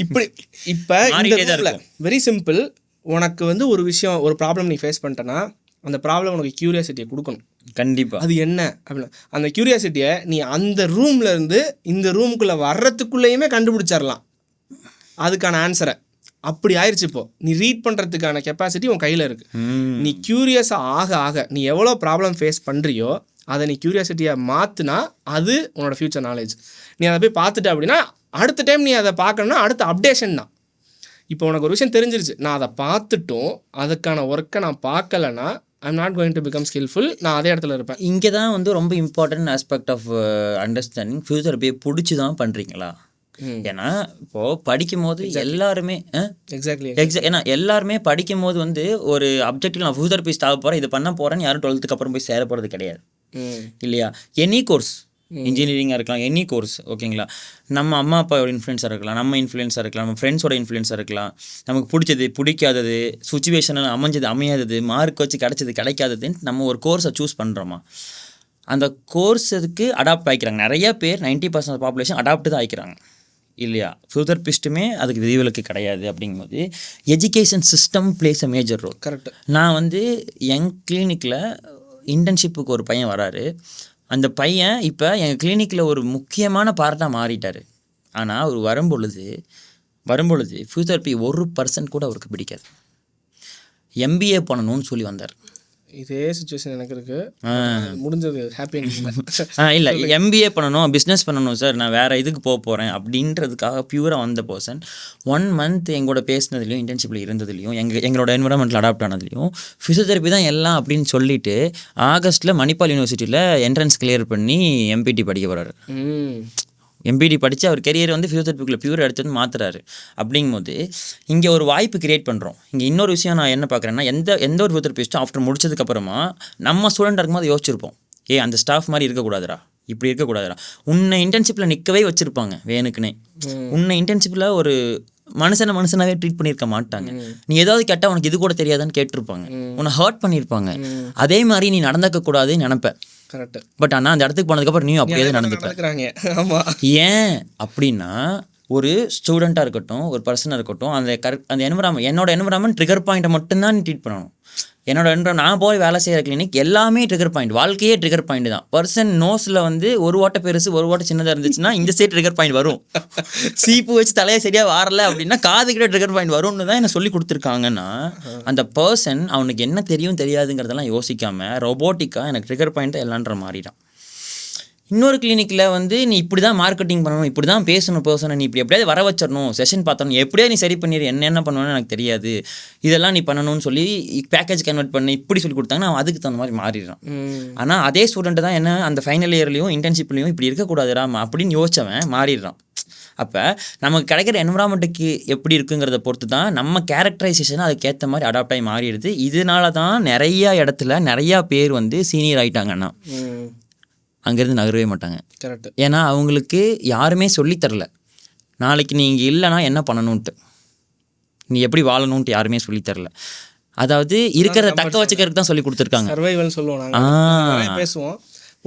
இப்படி இப்போ வெரி சிம்பிள். உனக்கு வந்து ஒரு விஷயம், ஒரு ப்ராப்ளம் நீ ஃபேஸ் பண்ணிட்டேன்னா அந்த ப்ராப்ளம் உனக்கு க்யூரியாசிட்டியை கொடுக்கணும். கண்டிப்பாக அது என்ன அப்படின்னா அந்த க்யூரியாசிட்டியை நீ அந்த ரூம்ல இருந்து இந்த ரூமுக்குள்ளே வர்றதுக்குள்ளேயுமே கண்டுபிடிச்சிடலாம் அதுக்கான ஆன்சரை. அப்படி ஆயிடுச்சு. இப்போ நீ ரீட் பண்ணுறதுக்கான கெப்பாசிட்டி உன் கையில் இருக்குது. நீ க்யூரியஸாக ஆக ஆக நீ எவ்வளோ ப்ராப்ளம் ஃபேஸ் பண்ணுறியோ அதை நீ க்யூரியாசிட்டியை மாற்றினா அது உன்னோட ஃப்யூச்சர் நாலேஜ். நீ அதை போய் பார்த்துட்ட அப்படின்னா அடுத்த டைம் நீ அதை பார்க்கணுன்னா அடுத்த அப்டேஷன் தான். இப்போ உனக்கு ஒரு விஷயம் தெரிஞ்சிருச்சு, நான் அதை பார்த்துட்டும் அதுக்கான ஒர்க்கை நான் பார்க்கலன்னா I'm not going to become skillful, நான் அதே இடத்துல இருப்பேன். இங்கே தான் வந்து ரொம்ப important aspect of understanding. Future போய் பிடிச்சி தான் பண்ணுறீங்களா? ஏன்னா இப்போது படிக்கும் போது எல்லாருமே ஏன்னா எல்லாருமே படிக்கும் போது வந்து ஒரு அப்ஜெக்டிவ் நான் ஃபியூச்சர் ஆக போகிறேன், இது பண்ண போகிறேன்னு யாரும் 12th அப்புறம் போய் சேர போகிறது கிடையாது இல்லையா. எனி கோர்ஸ், இன்ஜினியரிங்காக இருக்கலாம், எனி கோர்ஸ், ஓகேங்களா, நம்ம அம்மா அப்பாவோட இன்ஃப்ளூயன்ஸாக இருக்கலாம், நம்ம இன்ஃப்ளூயன்ஸாக இருக்கலாம், நம்ம ஃப்ரெண்ட்ஸோட இன்ஃப்ளூயன்ஸாக இருக்கலாம், நமக்கு பிடிச்சது பிடிக்காதது, சுச்சுவேஷனில் அமைஞ்சது அமையாதது, மார்க் வச்சு கிடைச்சது கிடைக்காததுன்னு நம்ம ஒரு கோர்ஸை சூஸ் பண்ணுறோமா, அந்த கோர்ஸுக்கு அடாப்ட் ஆகிக்கிறாங்க. நிறைய பேர் 90% பாப்புலேஷன் அடாப்ட் தான் ஆகிக்கிறாங்க இல்லையா. ஃபிசியோதெரபிஸ்ட்டுமே அதுக்கு விதிவிலக்கு கிடையாது. அப்படிங்கும்போது education system plays a major role. Correct. நான் வந்து என் கிளினிக்கில் இன்டர்ன்ஷிப்புக்கு ஒரு பையன் வராரு. அந்த பையன் இப்போ எங்கள் கிளினிக்கில் ஒரு முக்கியமான பார்ட்டாக மாறிட்டார். ஆனால் அவர் வரும்பொழுது ஃபிசியோதெரபி 1% கூட அவருக்கு பிடிக்காது. எம்பிஏ பண்ணணும்னு சொல்லி வந்தார். இதே சுச்சுவேஷன் எனக்கு இருக்குது, முடிஞ்சது ஹாப்பி. இல்லை, எம்பிஏ பண்ணணும், பிஸ்னஸ் பண்ணணும் சார், நான் வேறு இதுக்கு போகிறேன் அப்படின்றதுக்காக பியூராக வந்த பர்சன் 1 month எங்களோட பேசினதுலையும் இன்டர்ன்ஷிப்பில் இருந்ததுலையும் எங்களோட என்விரான்மெண்ட்டில் அடாப்ட் ஆனதுலையும் ஃபிசியோதெரபி தான் எல்லாம் அப்படின்னு சொல்லிட்டு ஆகஸ்ட்டில் மணிப்பால் யூனிவர்சிட்டியில் என்ட்ரன்ஸ் கிளியர் பண்ணி எம்பிடி படிக்க போகிறாரு. எம்பிடி படித்து அவர் கெரியர் வந்து ஃபிசியோதெரபிக்குள்ளே பியூர் எடுத்து மாற்றுறாரு. அப்படிங்கும்போது இங்கே ஒரு வாய்ப்பு கிரியேட் பண்ணுறோம். இங்கே இன்னொரு விஷயம் நான் என்ன பார்க்குறேன்னா, எந்த ஒரு ஃபிசியோதெரபிஸ்ட்டும் ஆஃப்டர் முடிச்சதுக்கப்புறமா நம்ம ஸ்டூடெண்ட் இருக்கும்போது யோசிச்சிருப்போம், அந்த ஸ்டாஃப் மாதிரி இருக்கக்கூடாதுரா, இப்படி இருக்கக்கூடாதுரா. உன்னை இன்டர்ன்ஷிப்பில் நிற்கவே வச்சுருப்பாங்க வேணுக்குன்னே. உன்னை இன்டர்ன்ஷிப்பில் ஒரு மனுஷனாவே ட்ரீட் பண்ணியிருக்க மாட்டாங்க. நீ ஏதாவது கேட்டால் உனக்கு இது கூட தெரியாதான்னு கேட்டிருப்பாங்க, உன்னை ஹர்ட் பண்ணியிருப்பாங்க. அதே மாதிரி நீ நடந்துக்க கூடாதுன்னு நினைப்ப. கரெக்ட். பட் ஆனால் அந்த இடத்துக்கு போனதுக்கப்புறம் நீ அப்படியே தான் நடந்துக்கிறாங்க. ஏன் அப்படின்னா ஒரு ஸ்டூடெண்ட்டாக இருக்கட்டும், ஒரு பர்சனாக இருக்கட்டும், அந்த என்விரான்மெண்ட், என்னோட என்விரான்மெண்ட் ட்ரிகர் பாயிண்ட்டை மட்டும்தான் நீ ட்ரீட் பண்ணணும். என்னோட நான் போய் வேலை செய்கிற கிளினிக் எல்லாமே ட்ரிகர் பாயிண்ட், வாழ்க்கையே ட்ரிகர் பாயிண்ட் தான். பர்சன் நோஸில் வந்து ஒரு ஓட்டை பெருசு ஒரு ஓட்டை சின்னதாக இருந்துச்சுன்னா இந்த சைட் ட்ரிகர் பாயிண்ட் வரும். சீப்பு வச்சு தலையை சரியாக வரல அப்படின்னா காதுகிட்ட ட்ரிகர் பாயிண்ட் வரும்னு தான் என்ன சொல்லி கொடுத்துருக்காங்கன்னா, அந்த பர்சன் அவனுக்கு என்ன தெரியும் தெரியாதுங்கிறதெல்லாம் யோசிக்காமல் ரொபோட்டிக்காக எனக்கு ட்ரிகர் பாயிண்ட் தான் எல்லான்ற மாதிரி தான். இன்னொரு கிளினிக்கில் வந்து நீ இப்படி தான் மார்க்கெட்டிங் பண்ணணும், இப்படி தான் பேசணும் பர்சனை, நீ இப்படி எப்படியாவது வர வச்சிடணும், செஷன் பார்த்தணும், எப்படியா நீ சரி பண்ணிடு, என்ன பண்ணுவேன்னு எனக்கு தெரியாது, இதெல்லாம் நீ பண்ணணும்னு சொல்லி பேக்கேஜ் கன்வெர்ட் பண்ணி இப்படி சொல்லி கொடுத்தாங்கன்னா அவன் அதுக்கு தகுந்த மாதிரி மாறிடுறான். ஆனால் அதே ஸ்டூடெண்ட்டு தான் என்ன அந்த ஃபைனல் இயர்லையும் இன்டர்ன்ஷிப்லையும் இப்படி இருக்கக்கூடாதுடா அப்படின்னு யோசிச்சவன் மாறிடுறான். அப்போ நமக்கு கிடைக்கிற என்விரான்மெண்ட்டுக்கு எப்படி இருக்குங்கிறத பொறுத்து தான் நம்ம கேரக்டரைசேஷனை அதுக்கேற்ற மாதிரி அடாப்ட் ஆகி மாறிடுது. இதனால தான் நிறையா இடத்துல நிறையா பேர் வந்து சீனியர் ஆகிட்டாங்கன்னா அங்கேருந்து நகரவே மாட்டாங்க. கரெக்ட். ஏன்னா அவங்களுக்கு யாருமே சொல்லித்தரல நாளைக்கு நீ இங்கே இல்லைனா என்ன பண்ணணுன்ட்டு, நீ எப்படி வாழணுன்ட்டு யாருமே சொல்லித்தரல. அதாவது இருக்கிறத தக்க வச்சுக்கிறதுக்கு தான் சொல்லி கொடுத்துருக்காங்க. சர்வைவல் சொல்லுவோம் நாங்கள் பேசுவோம்.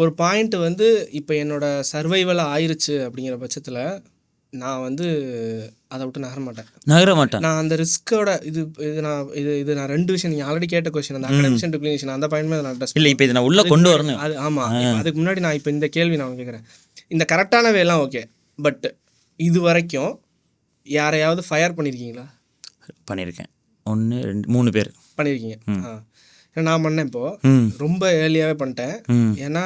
ஒரு பாயிண்ட் வந்து இப்போ என்னோட சர்வைவல் ஆயிருச்சு அப்படிங்கிற பட்சத்தில் நான் வந்து அதை விட்டு நகர மாட்டேன். நான் அந்த ரிஸ்கோட இது நான் ரெண்டு விஷயம் நீங்கள் ஆல்ரெடி கேட்ட கொஸ்டின், அந்த அகாடமிஷன் டு கிளினிஷன் அந்த பாயிண்ட் நான் அட்ரஸ் இல்லை. இப்போ இதை நான் உள்ளே கொண்டு வரணும். அது ஆமாம். அதுக்கு முன்னாடி நான் இப்போ இந்த கேள்வி நான் கேட்குறேன். இந்த கரெக்டான வேலாம் ஓகே, பட் இது வரைக்கும் யாரையாவது ஃபயர் பண்ணியிருக்கீங்களா? பண்ணியிருக்கேன். 1 2 3 பேர் பண்ணியிருக்கீங்க. நான் பண்ணேன் இப்போ ரொம்ப ஏர்லியாகவே பண்ணிட்டேன். ஏன்னா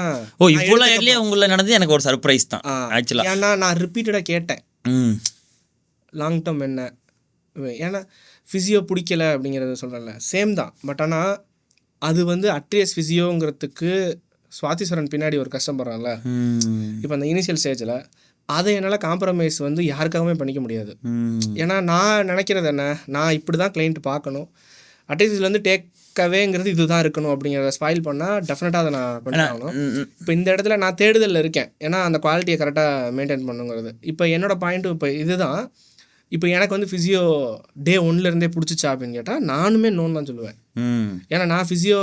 இவ்வளோ ஏர்லியாக உங்களை நடந்தது எனக்கு ஒரு சர்ப்ரைஸ் தான் ஆக்சுவலாக. ஏன்னா நான் ரிப்பீட்டடாக கேட்டேன் லாங் டேர்ம் என்ன, ஏன்னா ஃபிசியோ பிடிக்கல அப்படிங்கிறத சொல்கிறேன்ல, சேம் தான். பட் ஆனால் அது வந்து அட்ரியஸ் ஃபிசியோங்கிறதுக்கு சுவாதிஸ்வரன் பின்னாடி ஒரு கஷ்டப்படுறான்ல இப்போ அந்த இனிஷியல் ஸ்டேஜில், அதை என்னால் காம்ப்ரமைஸ் வந்து யாருக்காகவே பண்ணிக்க முடியாது. ஏன்னா நான் நினைக்கிறது என்ன, நான் இப்படி தான் கிளைண்ட் பார்க்கணும், அட்லீஸ்ட் வந்து டேக்அவேங்கிறது இதுதான் இருக்கணும் அப்படிங்கிறத ஸ்பாயில் பண்ணால் டெஃபினட்டாக அதை நான் பண்ணணும். இப்போ இந்த இடத்துல நான் தேடுதலில் இருக்கேன், ஏன்னா அந்த குவாலிட்டியை கரெக்டாக மெயின்டைன் பண்ணுங்கிறது. இப்போ என்னோட பாயிண்ட்டு இப்போ இதுதான். இப்போ எனக்கு வந்து ஃபிசியோ டே 1லேருந்தே பிடிச்சிச்சா அப்படின்னு கேட்டால் நானுமே நோன்னு தான் சொல்லுவேன். ஏன்னா நான் ஃபிசியோ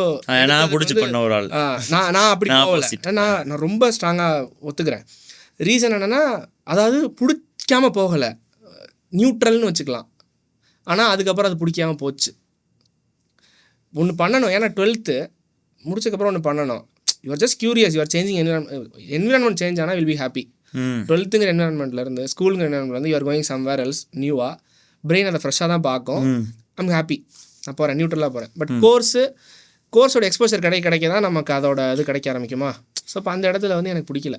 நான் அப்படி போகல, நான் ரொம்ப ஸ்ட்ராங்காக ஒத்துக்கிறேன். ரீசன் என்னென்னா, அதாவது பிடிக்காம போகலை, நியூட்ரல்னு வச்சுக்கலாம். ஆனால் அதுக்கப்புறம் அது பிடிக்காமல் போச்சு. ஒன்று பண்ணணும், ஏன்னா 12th முடிச்சதுக்கப்புறம் ஒன்று பண்ணணும். You're just curious, you're changing environment change ஆனால் வில் பி ஹாப்பி. 12th என்விரான்மெண்ட்லேருந்து ஸ்கூலுங்க என்விரான்மெண்ட்லேருந்து யூஆர் கோயிங் சம்வேர் எல்ஸ் நியூவாக, பிரெயின் அதை ஃப்ரெஷ்ஷாக தான் பார்க்கும். ஐம் ஹாப்பி, நான் போகிறேன், நியூட்ரலாக போகிறேன். பட் கோர்ஸோட எக்ஸ்போசர் கிடைக்க தான் நமக்கு அதோட இது கிடைக்க ஆரம்பிக்குமா. ஸோ இப்போ அந்த இடத்துல வந்து எனக்கு பிடிக்கல,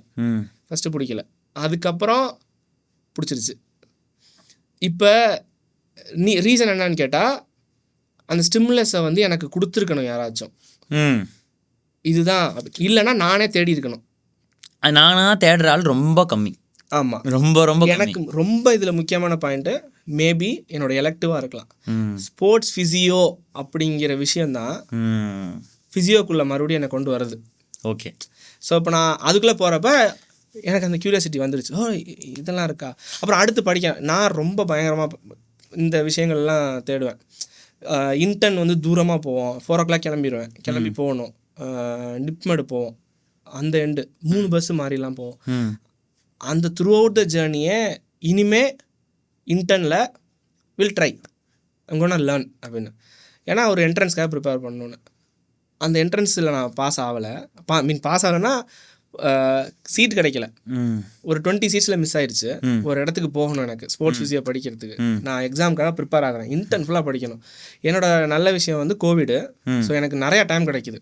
ஃபஸ்ட்டு பிடிக்கல, அதுக்கப்புறம் பிடிச்சிருச்சு. இப்போ ரீசன் என்னன்னு கேட்டால், அந்த ஸ்டிமுலஸை வந்து எனக்கு கொடுத்துருக்கணும் யாராச்சும், இதுதான். இல்லைன்னா நானே தேடி இருக்கணும். நானாக தேடுற ஆள் ரொம்ப கம்மி. ஆமாம், ரொம்ப எனக்கு ரொம்ப இதில் முக்கியமான பாயிண்ட்டு மேபி என்னோட எலக்டிவாக இருக்கலாம். ஸ்போர்ட்ஸ் ஃபிசியோ அப்படிங்கிற விஷயந்தான் ஃபிசியோக்குள்ளே மறுபடியும் என்னை கொண்டு வருது. ஓகே. ஸோ இப்போ நான் அதுக்குள்ளே போகிறப்ப எனக்கு அந்த க்யூரியாசிட்டி வந்துருச்சு, இதெல்லாம் இருக்கா. அப்புறம் அடுத்து படிக்க நான் ரொம்ப பயங்கரமாக இந்த விஷயங்கள்லாம் தேடுவேன். இன்டர்ன் வந்து தூரமாக போவோம், 4 o'clock கிளம்பி போகணும், நிப்மெடு போவோம், அந்த எண்டு 3 பஸ்ஸு மாறிலாம் போவோம். அந்த த்ரூ அவுட் த ஜேர்னியே இனிமே இன்டர்னில் will try I'm gonna learn அப்படின்னு. ஏன்னா ஒரு என்ட்ரன்ஸ்க்காக ப்ரிப்பேர் பண்ணணுன்னு. அந்த என்ட்ரன்ஸில் நான் பாஸ் ஆகலை, பாஸ் ஆகலைன்னா சீட் கிடைக்கல. ஒரு 20 சீட்ஸில் மிஸ் ஆயிடுச்சு. ஒரு இடத்துக்கு போகணும் எனக்கு ஸ்போர்ட்ஸ் ஃபிசியோ படிக்கிறதுக்கு. நான் எக்ஸாமுக்காக ப்ரிப்பேர் ஆகிறேன், இன்டர்ன் ஃபுல்லாக படிக்கணும். என்னோட நல்ல விஷயம் வந்து கோவிடு. ஸோ எனக்கு நிறையா டைம் கிடைக்கிது.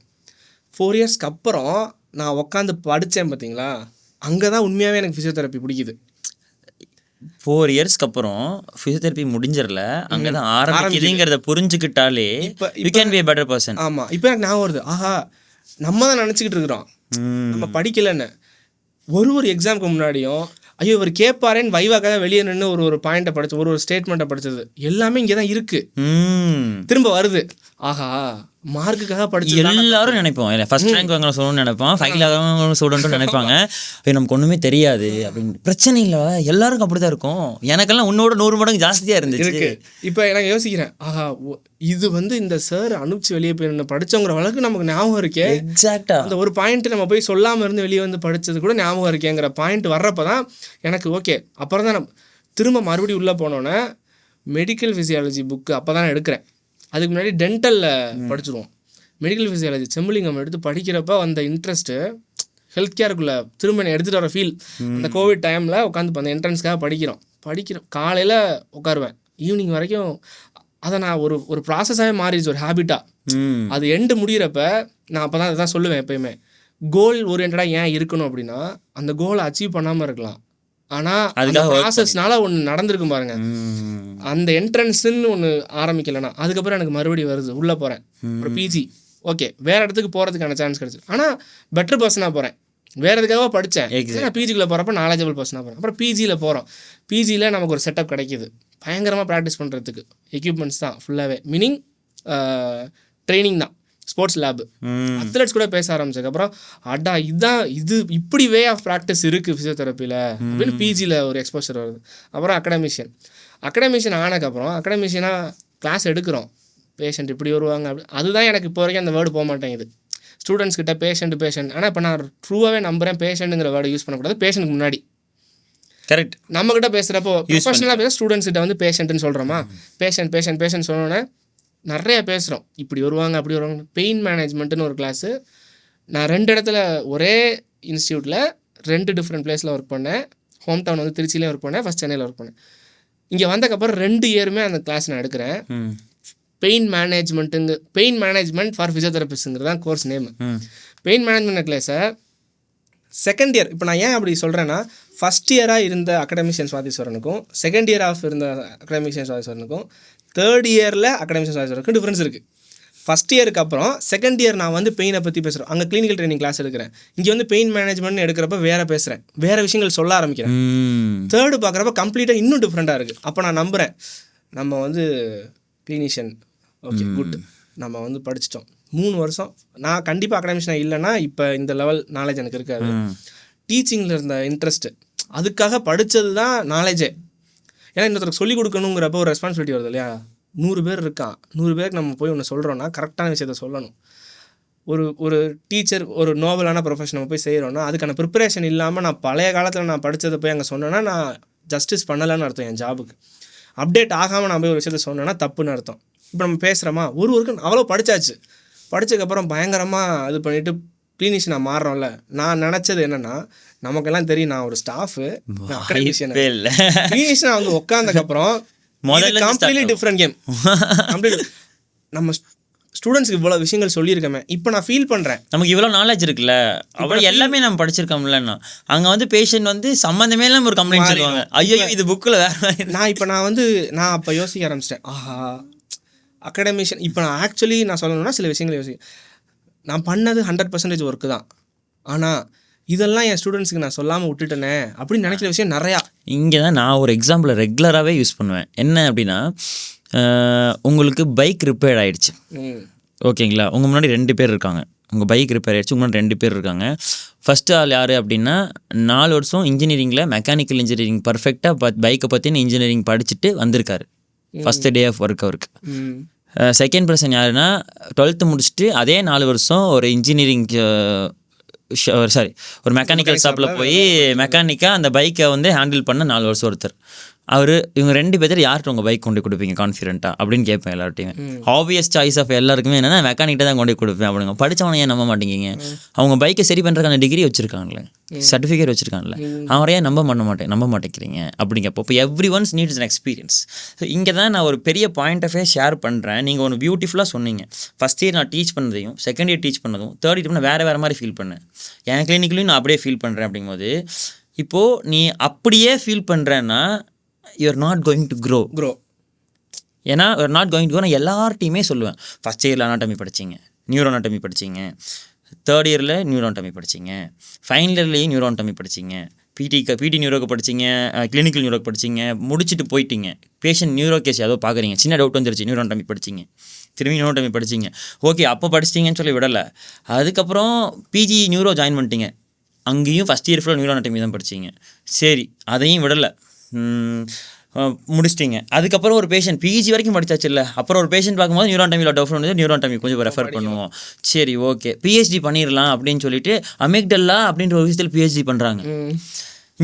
4 இயர்ஸ்க்கு அப்புறம் நான் உட்காந்து படித்தேன் பார்த்தீங்களா, அங்கே தான் உண்மையாகவே எனக்கு ஃபிசியோதெரப்பி பிடிக்குது. 4 இயர்ஸ்க்கு அப்புறம் ஃபிசியோதெரப்பி முடிஞ்சிடல, அங்கே தான் ஆரம்பிக்குதுங்கிறத புரிஞ்சுக்கிட்டாலே you can be a better person. ஆமாம், இப்போ எனக்கு ஞாபகம் வருது, ஆஹா நம்ம தான் நினச்சிக்கிட்டு இருக்கிறோம் நம்ம படிக்கலைன்னு. ஒரு எக்ஸாமுக்கு முன்னாடியும் ஐயோ இவர் கேட்பாரேன்னு வைவாக்காக வெளியே நின்று ஒரு பாயிண்ட்டை படிச்சு ஒரு ஸ்டேட்மெண்ட்டை படித்தது எல்லாமே இங்கே தான் இருக்குது, திரும்ப வருது. ஆஹா மார்க்குக்காக படிச்சு எல்லாரும் நினைப்போம் இல்லை ஃபர்ஸ்ட் ரேங்க் வாங்க சொல்லணும்னு நினைப்பான், ஃபைல் ஆக ஸ்டூடெண்ட்டும் நினைப்பாங்க நமக்கு ஒன்றுமே தெரியாது அப்படின்னு. பிரச்சனை இல்லை, எல்லாருக்கும் அப்படி தான் இருக்கும். எனக்கெல்லாம் உன்னோட 100 மடங்கு ஜாஸ்தியாக இருந்துச்சு. இப்போ எனக்கு யோசிக்கிறேன், ஆஹா இது வந்து இந்த சார் அனுப்பிச்சு வெளியே போய் படிச்சவங்கிற வழக்கு நமக்கு ஞாபகம் இருக்கே. எக்ஸாக்டா அந்த ஒரு பாயிண்ட் நம்ம போய் சொல்லாமல் இருந்து வெளியே வந்து படித்தது கூட ஞாபகம் இருக்கேங்கிற பாயிண்ட் வர்றப்ப தான் எனக்கு ஓகே. அப்புறம் தான் திரும்ப மறுபடியும் உள்ளே போனோன்னே மெடிக்கல் ஃபிசியாலஜி புக்கு அப்போ தான் எடுக்கிறேன். அதுக்கு முன்னாடி டென்டலில் படிச்சிருவோம். மெடிக்கல் ஃபிசியாலஜி செம்பிலிங்கம் எடுத்து படிக்கிறப்ப அந்த இன்ட்ரெஸ்ட்டு ஹெல்த் கேருக்குள்ளே திரும்ப நான் எடுத்துகிட்டு வர ஃபீல். அந்த கோவிட் டைமில் உட்காந்து அந்த என்ட்ரன்ஸ்க்காக படிக்கிறோம். காலையில் உட்காருவேன், ஈவினிங் வரைக்கும். அதை நான் ஒரு ப்ராசஸாகவே மாறிடுச்சு, ஒரு ஹேபிட்டாக. அது எண்டு முடிகிறப்ப நான் அப்போ தான் இதான் சொல்லுவேன் எப்பயுமே, கோல் ஓரியன்டாக ஏன் இருக்கணும் அப்படின்னா, அந்த கோலை அச்சீவ் பண்ணாமல் இருக்கலாம், ஆனால் அந்த ப்ராசஸ்னால ஒன்று நடந்திருக்கும் பாருங்க. அந்த என்ட்ரன்ஸ்ன்னு ஒன்று ஆரம்பிக்கலைன்னா அதுக்கப்புறம் எனக்கு மறுபடியும் வருது, உள்ளே போகிறேன் ஒரு பிஜி. ஓகே, வேறு இடத்துக்கு போகிறதுக்கான சான்ஸ் கிடச்சி, ஆனால் பெட்டர் பர்சனாக போகிறேன். வேறு எதுக்காக படித்தேன், நான் பிஜிக்குள்ளே போகிறப்ப நாலேஜபிள் பர்சனாக போகிறேன். அப்புறம் பிஜியில் போகிறோம். பிஜியில் நமக்கு ஒரு செட்டப் கிடைக்கிது, பயங்கரமாக ப்ராக்டிஸ் பண்ணுறதுக்கு எக்யூப்மெண்ட்ஸ் தான் ஃபுல்லாகவே, மீனிங் ட்ரைனிங் தான், ஸ்போர்ட்ஸ் லேபு, அத்லெட்ஸ் கூட பேச ஆரம்பிச்சதுக்கப்புறம் அடா இது இப்படி வே ஆஃப் ப்ராக்டிஸ் இருக்குது ஃபிசியோதெரப்பியில் அப்படின்னு பிஜியில் ஒரு எக்ஸ்போஷர் வருது. அப்புறம் அகடமிஷியன் ஆனதுக்கப்புறம் அகடமிஷியனாக கிளாஸ் எடுக்கிறோம். பேஷண்ட் இப்படி வருவாங்க அப்படி, அதுதான் எனக்கு இப்போ வரைக்கும் அந்த வேர்டு போக மாட்டேங்குது ஸ்டூடெண்ட்ஸ் கிட்ட. பேஷண்ட் ஆனால் இப்போ நான் ட்ரூவாகவே நம்புகிறேன், பேஷண்ட்டுங்கிற வேர்டு யூஸ் பண்ணக்கூடாது. பேஷண்ட்டுக்கு முன்னாடி கரெக்ட் நம்மக்கிட்ட பேசுகிறப்போ ப்ரொஃபஷனலாக பேச ஸ்டூடெண்ட்ஸ் கிட்ட வந்து பேஷண்ட்டுன்னு சொல்கிறோமா, பேஷண்ட் சொன்னோன்னே நிறைய பேசுகிறோம், இப்படி வருவாங்க அப்படி வருவாங்க. பெயின் மேனேஜ்மெண்ட்டுன்னு ஒரு கிளாஸு நான் 2 இடத்துல ஒரே இன்ஸ்டியூட்டில் 2 டிஃப்ரெண்ட் பிளேஸில் ஒர்க் பண்ணேன். ஹோம் டவுன் வந்து திருச்சியிலே ஒர்க் பண்ணேன், ஃபஸ்ட் சென்னையில் ஒர்க் பண்ணேன். இங்கே வந்தக்கப்புறம் 2 இயருமே அந்த கிளாஸ் நான் எடுக்கிறேன். பெயின் மேனேஜ்மெண்ட் ஃபார் ஃபிசியோதெரபிஸ்ட்ங்கிறது தான் கோர்ஸ் நேம். பெயின் மேனேஜ்மெண்ட் கிளாஸை செகண்ட் இயர், இப்போ நான் ஏன் அப்படி சொல்கிறேன்னா, ஃபஸ்ட் இயராக இருந்த அகடமிஷியன் சுவாதீஸ்வரனுக்கும் செகண்ட் இயர் ஆஃப் இருந்த அகடமிஷியன் சுவாதீஸ்வரனுக்கும் தேர்ட் இயரில் அகடமிஷியன் சுவாதீஸ்வரனுக்கும் டிஃப்ரென்ஸ் இருக்குது. ஃபஸ்ட் இயருக்கு அப்புறம் செகண்ட் இயர் நான் வந்து பெயினை பற்றி பேசுகிறேன், அங்கே கிளினிக்கல் ட்ரைனிங் கிளாஸ் எடுக்கிறேன். இங்கே வந்து பெயின் மேனேஜ்மெண்ட் எடுக்கிறப்ப வேறு பேசுகிறேன், வேறு விஷயங்கள் சொல்ல ஆரம்பிக்கிறேன். தேர்டு பார்க்குறப்ப கம்ப்ளீட்டாக இன்னும் டிஃப்ரெண்ட்டாக இருக்குது. அப்போ நான் நம்புகிறேன், நம்ம வந்து கிளினிஷியன் ஓகே குட், நம்ம வந்து படிச்சிட்டோம் 3 வருஷம். நான் கண்டிப்பாக அகடமிஷனாக இல்லைன்னா இப்போ இந்த லெவல் நாலேஜ் எனக்கு இருக்காது. டீச்சிங்கில் இருந்த இன்ட்ரெஸ்ட்டு, அதுக்காக படித்தது தான் நாலேஜே. ஏன்னா இன்னொருத்தருக்கு சொல்லிக் கொடுக்கணுங்கிறப்ப ஒரு ரெஸ்பான்சிபிலிட்டி வருது இல்லையா. 100 பேர் இருக்கான், 100 பேருக்கு நம்ம போய் ஒன்று சொல்கிறோன்னா கரெக்டான விஷயத்த சொல்லணும். ஒரு டீச்சர் ஒரு நோபலான ப்ரொஃபஷன் நம்ம போய் செய்கிறோன்னா அதுக்கான ப்ரிப்பரேஷன் இல்லாமல் நான் பழைய காலத்தில் நான் படித்ததை போய் அங்கே சொன்னேன்னா நான் ஜஸ்டிஸ் பண்ணலைன்னு அர்த்தம். என் ஜாபுக்கு அப்டேட் ஆகாமல் நான் போய் ஒரு விஷயத்த சொன்னேன்னா தப்புன்னு அர்த்தம். இப்போ நம்ம பேசுகிறோமா, ஒருவருக்கு அவ்வளோ படித்ததுக்கப்புறம் பயங்கரமாக இது பண்ணிவிட்டு கிளினிஷியனாக மாறுறோம்ல. நான் நினச்சது என்னென்னா, நமக்கெல்லாம் தெரியும் நான் ஒரு ஸ்டாஃபு, கிளினிஷியனாக வந்து உட்காந்ததுக்கப்புறம் கம்ப்ளீட்லி டிஃப்ரெண்ட் கேம். கம்ப்ளீட் நம்ம ஸ்டூடெண்ட்ஸ்க்கு இவ்வளோ விஷயங்கள் சொல்லியிருக்கேன். இப்போ நான் ஃபீல் பண்ணுறேன் நமக்கு இவ்வளோ நாலேஜ் இருக்குல்ல, அவ்வளோ எல்லாமே நம்ம படிச்சிருக்கோம்லன்னா. அங்கே வந்து பேஷண்ட் வந்து சம்மந்தமே இல்லாமல் ஒரு கம்ப்ளைண்ட் சொல்லுவாங்க, ஐயோ இது புக்கில் வேறு. நான் அப்போ யோசிக்க ஆரம்பிச்சிட்டேன், ஆஹா அகடமிஷியன். இப்போ நான் ஆக்சுவலி நான் சொல்லணும்னா சில விஷயங்கள் நான் பண்ணது 100% ஒர்க்கு தான், ஆனால் இதெல்லாம் என் ஸ்டூடெண்ட்ஸுக்கு நான் சொல்லாமல் விட்டுட்டேனே அப்படின்னு நினைக்கிற விஷயம் நிறையா. இங்கே தான் நான் ஒரு எக்ஸாம்பிளை ரெகுலராகவே யூஸ் பண்ணுவேன். என்ன அப்படின்னா, உங்களுக்கு பைக் ரிப்பேர் ஆகிடுச்சு ஓகேங்களா, உங்கள் முன்னாடி 2 பேர் இருக்காங்க. உங்கள் பைக் ரிப்பேர் ஆகிடுச்சு, உங்கள் முன்னாடி 2 பேர் இருக்காங்க. ஃபஸ்ட்டு ஆள் யார் அப்படின்னா, 4 வருஷம் இன்ஜினியரிங்கில் மெக்கானிக்கல் இன்ஜினியரிங் பர்ஃபெக்டாக பைக்கை பற்றின இன்ஜினியரிங் படிச்சுட்டு வந்திருக்காரு ஃபஸ்ட்டு டே ஆஃப் ஒர்க் அவருக்கு. செகண்ட் பர்சன் யாருன்னா, 12th முடிச்சுட்டு அதே 4 வருஷம் ஒரு இன்ஜினியரிங் ஒரு மெக்கானிக்கல் ஷாப்பில் போய் மெக்கானிக்காக அந்த பைக்கை வந்து ஹேண்டில் பண்ண 4 வருஷம் ஒருத்தர். இவங்க 2 பேர் யார்கிட்ட உங்கள் பைக் கொண்டு கொடுப்பீங்க கான்ஃபிடென்ட்டாக அப்படின்னு கேட்பேன் எல்லார்ட்டையுமே. ஆப்வியஸ் சாய்ஸ் ஆஃப் எல்லாருக்குமே என்னென்னா மெக்கானிக்கிட்ட தான் கொண்டு கொடுப்பேன் அப்படிங்க. படித்தவனை ஏன் நம்ப மாட்டேங்கிங்க? அவங்க பைக்கை சரி பண்ணுறதுக்கான டிகிரி வச்சுருக்காங்களே, சர்டிஃபிகேட் வச்சுருக்காங்களே, அவரையே நம்ப மாட்டேங்கிறீங்க அப்படிங்கப்போ. இப்போ every once needs an experience. So இங்கே தான் நான் ஒரு பெரிய பாயிண்ட் ஆஃபே ஷேர் பண்ணுறேன். நீங்கள் ஒன்று பியூட்டிஃபுல்லாக சொன்னீங்க. ஃபஸ்ட் இயர் நான் டீச் பண்ணதையும் செகண்ட் இயர் டீச் பண்ணதும் தேர்ட் இயர் நான் வேறு மாதிரி ஃபீல் பண்ணேன். என் கிளினிக்லையும் நான் அப்படியே ஃபீல் பண்ணுறேன். அப்படிங்கும்போது இப்போது நீ அப்படியே ஃபீல் பண்ணுறேன்னா you're not going to grow. ஏன்னா you're not going to grow. நான் எல்லார்ட்டையுமே சொல்லுவேன், ஃபஸ்ட் இயரில் அனாட்டமி படிச்சிங்க, நியூரோ அனாட்டமி படிச்சிங்க, தேர்ட் இயரில் நியூரோ அனாட்டமி படிச்சிங்க, ஃபைனல் இயர்லேயும் நியூரோ அனாட்டமி படிச்சிங்க, பிடி நியூரோக்கு படிச்சிங்க, கிளினிக்கல் நியூரோக்கு படிச்சிங்க, முடிச்சுட்டு போயிட்டீங்க. பேஷண்ட் நியூரோ கேஸ் ஏதோ பார்க்குறீங்க, சின்ன டவுட் வந்துருச்சு, நியூரோ அனாட்டமி படிச்சிங்க. திரும்பி நியூரோடமி படிச்சிங்க. ஓகே, அப்போ படிச்சிட்டிங்கன்னு சொல்லி விடலை. அதுக்கப்புறம் பிஜி நியூரோ ஜாயின் பண்ணிட்டீங்க. அங்கேயும் ஃபஸ்ட் இயர் ஃபுல்லாக நியூரோடமி தான் படிச்சிங்க. சரி, அதையும் விடலை, முடிச்சிட்டிங்க. அதுக்கப்புறம் ஒரு பேஷண்ட் பிஜி வரைக்கும் படிச்சாச்சு இல்லை, அப்புறம் ஒரு பேஷண்ட் பார்க்கும்போது நியூரோடமியில் டவுட் வந்து நியூரோடமி கொஞ்சம் ரெஃபர் பண்ணுவோம். சரி, ஓகே, பிஹெச்டி பண்ணிடலாம் அப்படின்னு சொல்லிட்டு அமிக்டல்லா அப்படின்ற ஒரு விஷயத்தில் பிஹெச்டி பண்ணுறாங்க.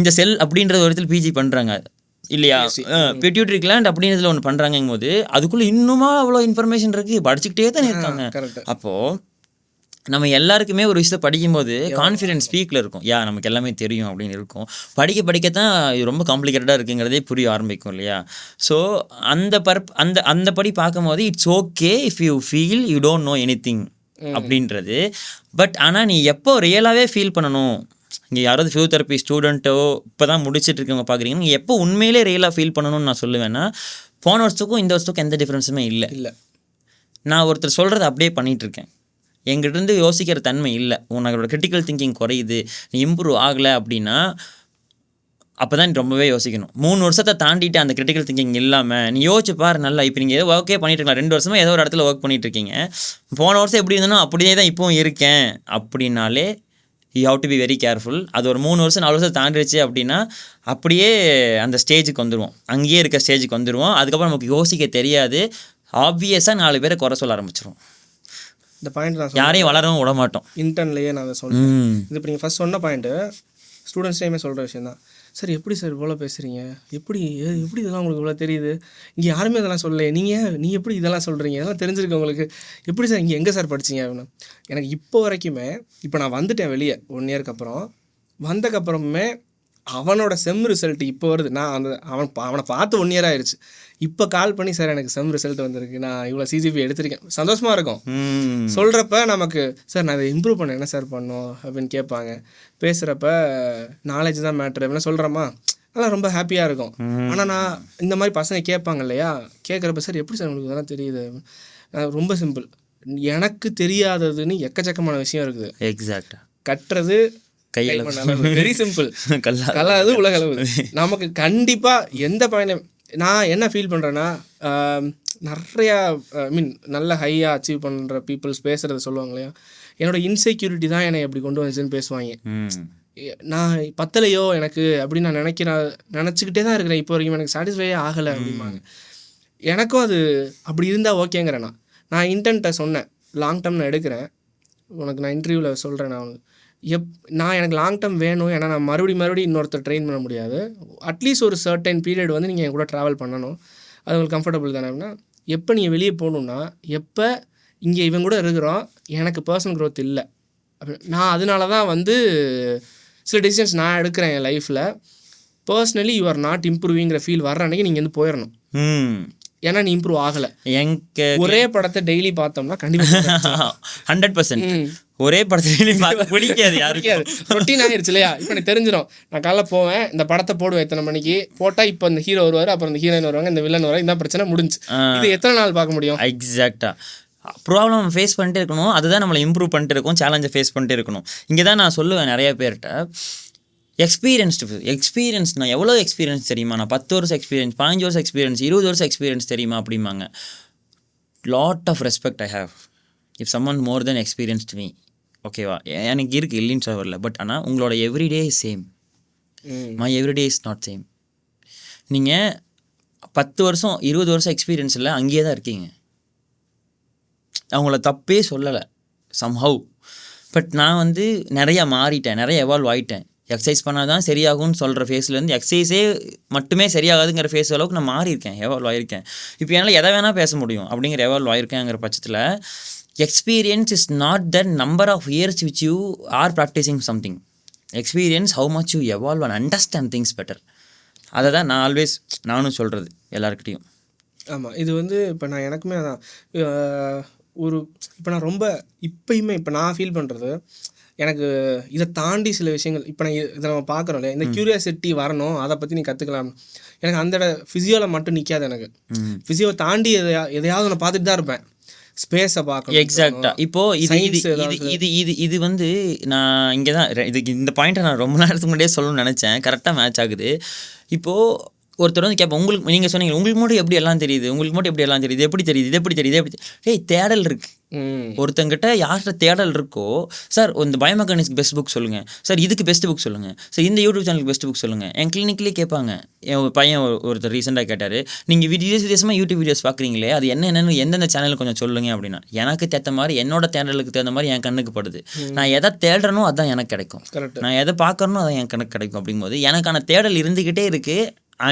இந்த செல் அப்படின்ற ஒரு இடத்துல பிஜி பண்ணுறாங்க இல்லையா, பெட்யூட்டரி கிளாண்ட் அப்படின்றதுல ஒன்று பண்ணுறாங்கும் போது அதுக்குள்ளே இன்னுமா அவ்வளோ இன்ஃபர்மேஷன் இருக்குது, படிச்சுக்கிட்டே தான் இருக்காங்க. அப்போது நம்ம எல்லாருக்குமே ஒரு விஷயத்தை படிக்கும்போது கான்ஃபிடென்ஸ் ஸ்பீக்கில் இருக்கும், நமக்கு எல்லாமே தெரியும் அப்படின்னு இருக்கும். படிக்கத்தான் இது ரொம்ப காம்ப்ளிகேட்டடாக இருக்குங்கிறதே புரிய ஆரம்பிக்கும் இல்லையா. ஸோ அந்த படி பார்க்கும்போது it's okay if you feel you don't know anything அப்படின்றது. பட் ஆனால் நீ எப்போ ரியலாகவே ஃபீல் பண்ணணும், இங்கே யாராவது ஃபிசியோதெரப்பி ஸ்டூடெண்ட்டோ இப்போ தான் முடிச்சுட்டு இருக்கவங்க பார்க்குறீங்கன்னா நீங்கள் எப்போ உண்மையிலே ரியலாக ஃபீல் பண்ணணும்னு நான் சொல்லுவேன்னா, போன வருஷத்துக்கும் இந்த வருஷத்துக்கும் எந்த டிஃப்ரென்ஸுமே இல்லை. நான் ஒருத்தர் சொல்கிறத அப்படியே பண்ணிகிட்ருக்கேன். எங்கிட்டேருந்து யோசிக்கிற தன்மை இல்லை. உன்னோட கிரிட்டிக்கல் திங்கிங் குறையுது, நீ இம்ப்ரூவ் ஆகலை அப்படின்னா அப்போ தான் நீ ரொம்பவே யோசிக்கணும். 3 வருஷத்தை தாண்டிட்டு அந்த கிரிட்டிக்கல் திங்கிங் இல்லாமல் நீ யோசிச்சு பாரு நல்லா. இப்போ நீங்கள் ஏதோ ஒர்க்கே பண்ணிட்டு இருக்கலாம், 2 வருஷமாக ஏதோ ஒரு இடத்துல ஒர்க் பண்ணிட்டு இருக்கீங்க. போன வருஷம் எப்படி இருந்தனோ அப்படியே தான் இப்போவும் இருக்கேன் அப்படின்னாலே you have to be very careful. அது ஒரு 3 வருஷம் 4 வருஷம் தாண்டிடுச்சு அப்படின்னா அப்படியே அந்த ஸ்டேஜுக்கு வந்துடுவோம், அங்கேயே இருக்க ஸ்டேஜுக்கு வந்துடுவோம். அதுக்கப்புறம் நமக்கு யோசிக்க தெரியாது, ஆப்வியஸாக 4 பேரை குறை சொல்ல ஆரம்பிச்சிடும். இந்த பாயிண்ட் நான் யாரையும் வளரவும் விட மாட்டோம். இன்டர்ன்லேயே நான் அதை சொல்கிறேன். இது இப்போ நீங்கள் ஃபஸ்ட் சொன்ன பாயிண்ட்டு ஸ்டூடெண்ட்ஸ் டைமே சொல்கிற விஷயம் தான். சார் எப்படி சார் இவ்வளோ பேசுகிறீங்க, எப்படி இதெல்லாம் உங்களுக்கு இவ்வளோ தெரியுது, இங்கே யாருமே இதெல்லாம் சொல்லலை, நீ எப்படி இதெல்லாம் சொல்கிறீங்க, இதெல்லாம் தெரிஞ்சிருக்கு உங்களுக்கு, எப்படி சார் இங்கே எங்கே சார் படிச்சிங்க அப்படின்னு. எனக்கு இப்போ வரைக்குமே, இப்போ நான் வந்துட்டேன் வெளியே 1 இயருக்கு அப்புறம், வந்தக்கப்புறமே அவனோட செம் ரிசல்ட் இப்போ வருது. நான் அவனை பார்த்து 1 இயர் ஆயிடுச்சு. இப்போ கால் பண்ணி சார் எனக்கு செம் ரிசல்ட் வந்திருக்கு, நான் இவ்வளோ சிஜிபி எடுத்திருக்கேன், சந்தோஷமாக இருக்கும். சொல்கிறப்ப நமக்கு சார் நான் இதை இம்ப்ரூவ் பண்ண என்ன சார் பண்ணோம் அப்படின்னு கேட்பாங்க. பேசுகிறப்ப நாலேஜ் தான் மேட்ரு அப்படின்னு சொல்கிறோமா, அதெல்லாம் ரொம்ப ஹாப்பியாக இருக்கும். ஆனால் நான் இந்த மாதிரி பசங்க கேட்பாங்க இல்லையா, கேட்குறப்ப சார் எப்படி சார் உங்களுக்கு இதெல்லாம் தெரியுது, ரொம்ப சிம்பிள், எனக்கு தெரியாததுன்னு எக்கச்சக்கமான விஷயம் இருக்குது. எக்ஸாக்டாக கட்டுறது கையளவு, வெரி சிம்பிள், கல்லாது உலக அளவு. நமக்கு கண்டிப்பாக எந்த பயணம் நான் என்ன ஃபீல் பண்ணுறேன்னா, நிறையா நல்ல ஹையாக அச்சீவ் பண்ணுற பீப்புள்ஸ் பேசுகிறத சொல்லுவாங்க இல்லையா, என்னோடய இன்செக்யூரிட்டி தான் என்னை எப்படி கொண்டு வந்துச்சுன்னு பேசுவாங்க. நான் பத்தலையோ எனக்கு அப்படின்னு நான் நினச்சிக்கிட்டே தான் இருக்கிறேன், இப்போ வரைக்கும் எனக்கு சாட்டிஸ்ஃபையே ஆகலை அப்படிம்பாங்க. எனக்கும் அது அப்படி இருந்தால் ஓகேங்கிறேன். நான் இன்டென்ட்டை சொன்னேன், லாங் டேர்ம் நான் எடுக்கிறேன், உனக்கு நான் இன்டர்வியூவில் சொல்கிறேன், நான் எனக்கு லாங் டேர்ம் வேணும், ஏன்னா நான் மறுபடியும் இன்னொருத்தர் ட்ரெயின் பண்ண முடியாது. அட்லீஸ்ட் ஒரு சர்டைன் பீரியட் வந்து நீங்கள் என் கூட ட்ராவல் பண்ணணும், அது உங்களுக்கு கம்ஃபர்டபுள் தானே. அப்படின்னா எப்போ நீங்கள் வெளியே போகணுன்னா, எப்போ இங்கே இவங்க கூட இருக்கிறோம் எனக்கு பர்சனல் க்ரோத் இல்லை அப்படி, நான் அதனால தான் வந்து சில டெசிஷன்ஸ் நான் எடுக்கிறேன் என் லைஃப்பில். பர்சனலி யூ ஆர் நாட் இம்ப்ரூவிங்கிற ஃபீல் வர்ற அன்றைக்கி நீங்கள் வந்து போயிடணும். ஏன்னா நீ இம்ப்ரூவ் ஆகலை. ஒரே படத்தை டெய்லி பார்த்தோம்னா கண்டிப்பாக 100% ஒரே படத்தை பிடிக்காது, யாருக்கு ரொட்டீன் ஆகிடுச்சு இல்லையா. இப்போ எனக்கு தெரிஞ்சிடும், நான் காலைல போவேன், இந்த படத்தை போடுவேன், எத்தனை மணிக்கு போட்டால் இப்போ இந்த ஹீரோ வருவார், அப்புறம் இந்த ஹீரோயின் வருவாங்க, இந்த வில்லன் வருவாங்க, இந்த பிரச்சனை முடிஞ்சு. இது எத்தனை நாள் பார்க்க முடியும்? எக்ஸாக்டாக ப்ராப்ளம் ஃபேஸ் பண்ணிட்டே இருக்கணும், அதுதான் நம்மளை இம்ப்ரூவ் பண்ணிட்டு இருக்கோம், சேலஞ்சை ஃபேஸ் பண்ணிட்டே இருக்கணும். இங்கே தான் நான் சொல்லுவேன் நிறைய பேர்கிட்ட, எக்ஸ்பீரியன்ஸ் நான் எவ்வளோ எக்ஸ்பீரியன்ஸ் தெரியுமா, நான் 10 வருஷம் எக்ஸ்பீரியன்ஸ், 15 வருஷம் எக்ஸ்பீரியன்ஸ், 20 வருஷம் எக்ஸ்பீரியன்ஸ் தெரியுமா அப்படிம்பாங்க. Lot of respect I have if someone more then experienced me. ஓகேவா, எனக்கு இருக்குது இல்லைன்னு சொல்ல வரல. பட் ஆனால் உங்களோட everyday is same, my everyday is not same. நீங்கள் 10 வருஷம் 20 வருஷம் எக்ஸ்பீரியன்ஸில் அங்கேயே தான் இருக்கீங்க, அவங்கள தப்பே சொல்லலை சம்ஹவ். பட் நான் வந்து நிறையா மாறிட்டேன், நிறைய எவால்வ் ஆகிட்டேன். எக்ஸசைஸ் பண்ணால் தான் சரியாகும்னு சொல்கிற ஃபேஸ்லேருந்து எக்ஸசைஸே மட்டுமே சரியாகாதுங்கிற ஃபேஸ் அளவுக்கு நான் மாறியிருக்கேன், எவால்வ் ஆகியிருக்கேன். இப்போ என்னால் எதை வேணால் பேச முடியும் அப்படிங்கிற எவால்வ் ஆகியிருக்கேங்கிற பட்சத்தில் experience is not the number of years which you are practicing something. Experience how much you evolve and understand things better. அதை தான் நான் ஆல்வேஸ் நானும் சொல்கிறது எல்லாருக்கிட்டையும். ஆமாம், இது வந்து இப்போ நான் எனக்குமே அதான் ஒரு இப்போ நான் ரொம்ப இப்போயுமே இப்போ நான் ஃபீல் பண்ணுறது, எனக்கு இதை தாண்டி சில விஷயங்கள் இப்போ நான் இதை நம்ம பார்க்குறோம் இல்லையா, இந்த க்யூரியாசிட்டி வரணும், அதை பற்றி நீ கற்றுக்கலாம். எனக்கு அந்த ஃபிசியோவில் மட்டும் நிற்காது, எனக்கு ஃபிசியோவை தாண்டி எதையாவது நான் பார்த்துட்டு தான் இருப்பேன், ஸ்பேஸை பார்க்கணும். எக்ஸாக்டாக. இப்போது இது வந்து நான் இங்கே தான் இந்த பாயிண்ட்டை நான் ரொம்ப நேரத்துக்கு முன்னாடியே சொல்லணும்னு நினச்சேன், கரெக்டாக மேட்ச் ஆகுது. இப்போது ஒருத்தர் வந்து கேட்பேன், உங்களுக்கு நீங்கள் சொன்னீங்க உங்களுக்கு மட்டும் எப்படி எல்லாம் தெரியுது, உங்களுக்கு மட்டும் எப்படி எல்லாம் தெரியுது, எப்படி தெரியுது, இது எப்படி தெரியுது, எப்படி ஏய் தேடல் இருக்குது. ஒருத்தங்கிட்ட யார்கிட்ட தேடல் இருக்கோ, சார் இந்த பயோமெக்கானிக்ஸ் பெஸ்ட் புக் சொல்லுங்கள் சார், இதுக்கு பெஸ்ட் புக் சொல்லுங்கள் சார், இந்த யூடியூப் சேனலுக்கு பெஸ்ட் புக் சொல்லுங்கள். என் கிளினிக்லேயே கேட்பாங்க. என் பையன் ஒருத்தர் ரீசெண்டாக கேட்டார், நீங்கள் வித்தியாசமாக யூடியூப் வீடியோஸ் பார்க்குறீங்களே, அது என்னென்னு எந்தெந்த சேனல் கொஞ்சம் சொல்லுங்க அப்படின்னா, எனக்கு தேர்த்த மாதிரி என்னோட தேடலுக்கு தகுந்த மாதிரி என் கண்ணுக்கு படுது. நான் எதை தேடுறனோ அதுதான் எனக்கு கிடைக்கும், நான் எதை பார்க்குறனோ அதான் என் கணக்கு கிடைக்கும். அப்படிங்கும்போது எனக்கான தேடல் இருந்துக்கிட்டே இருக்குது.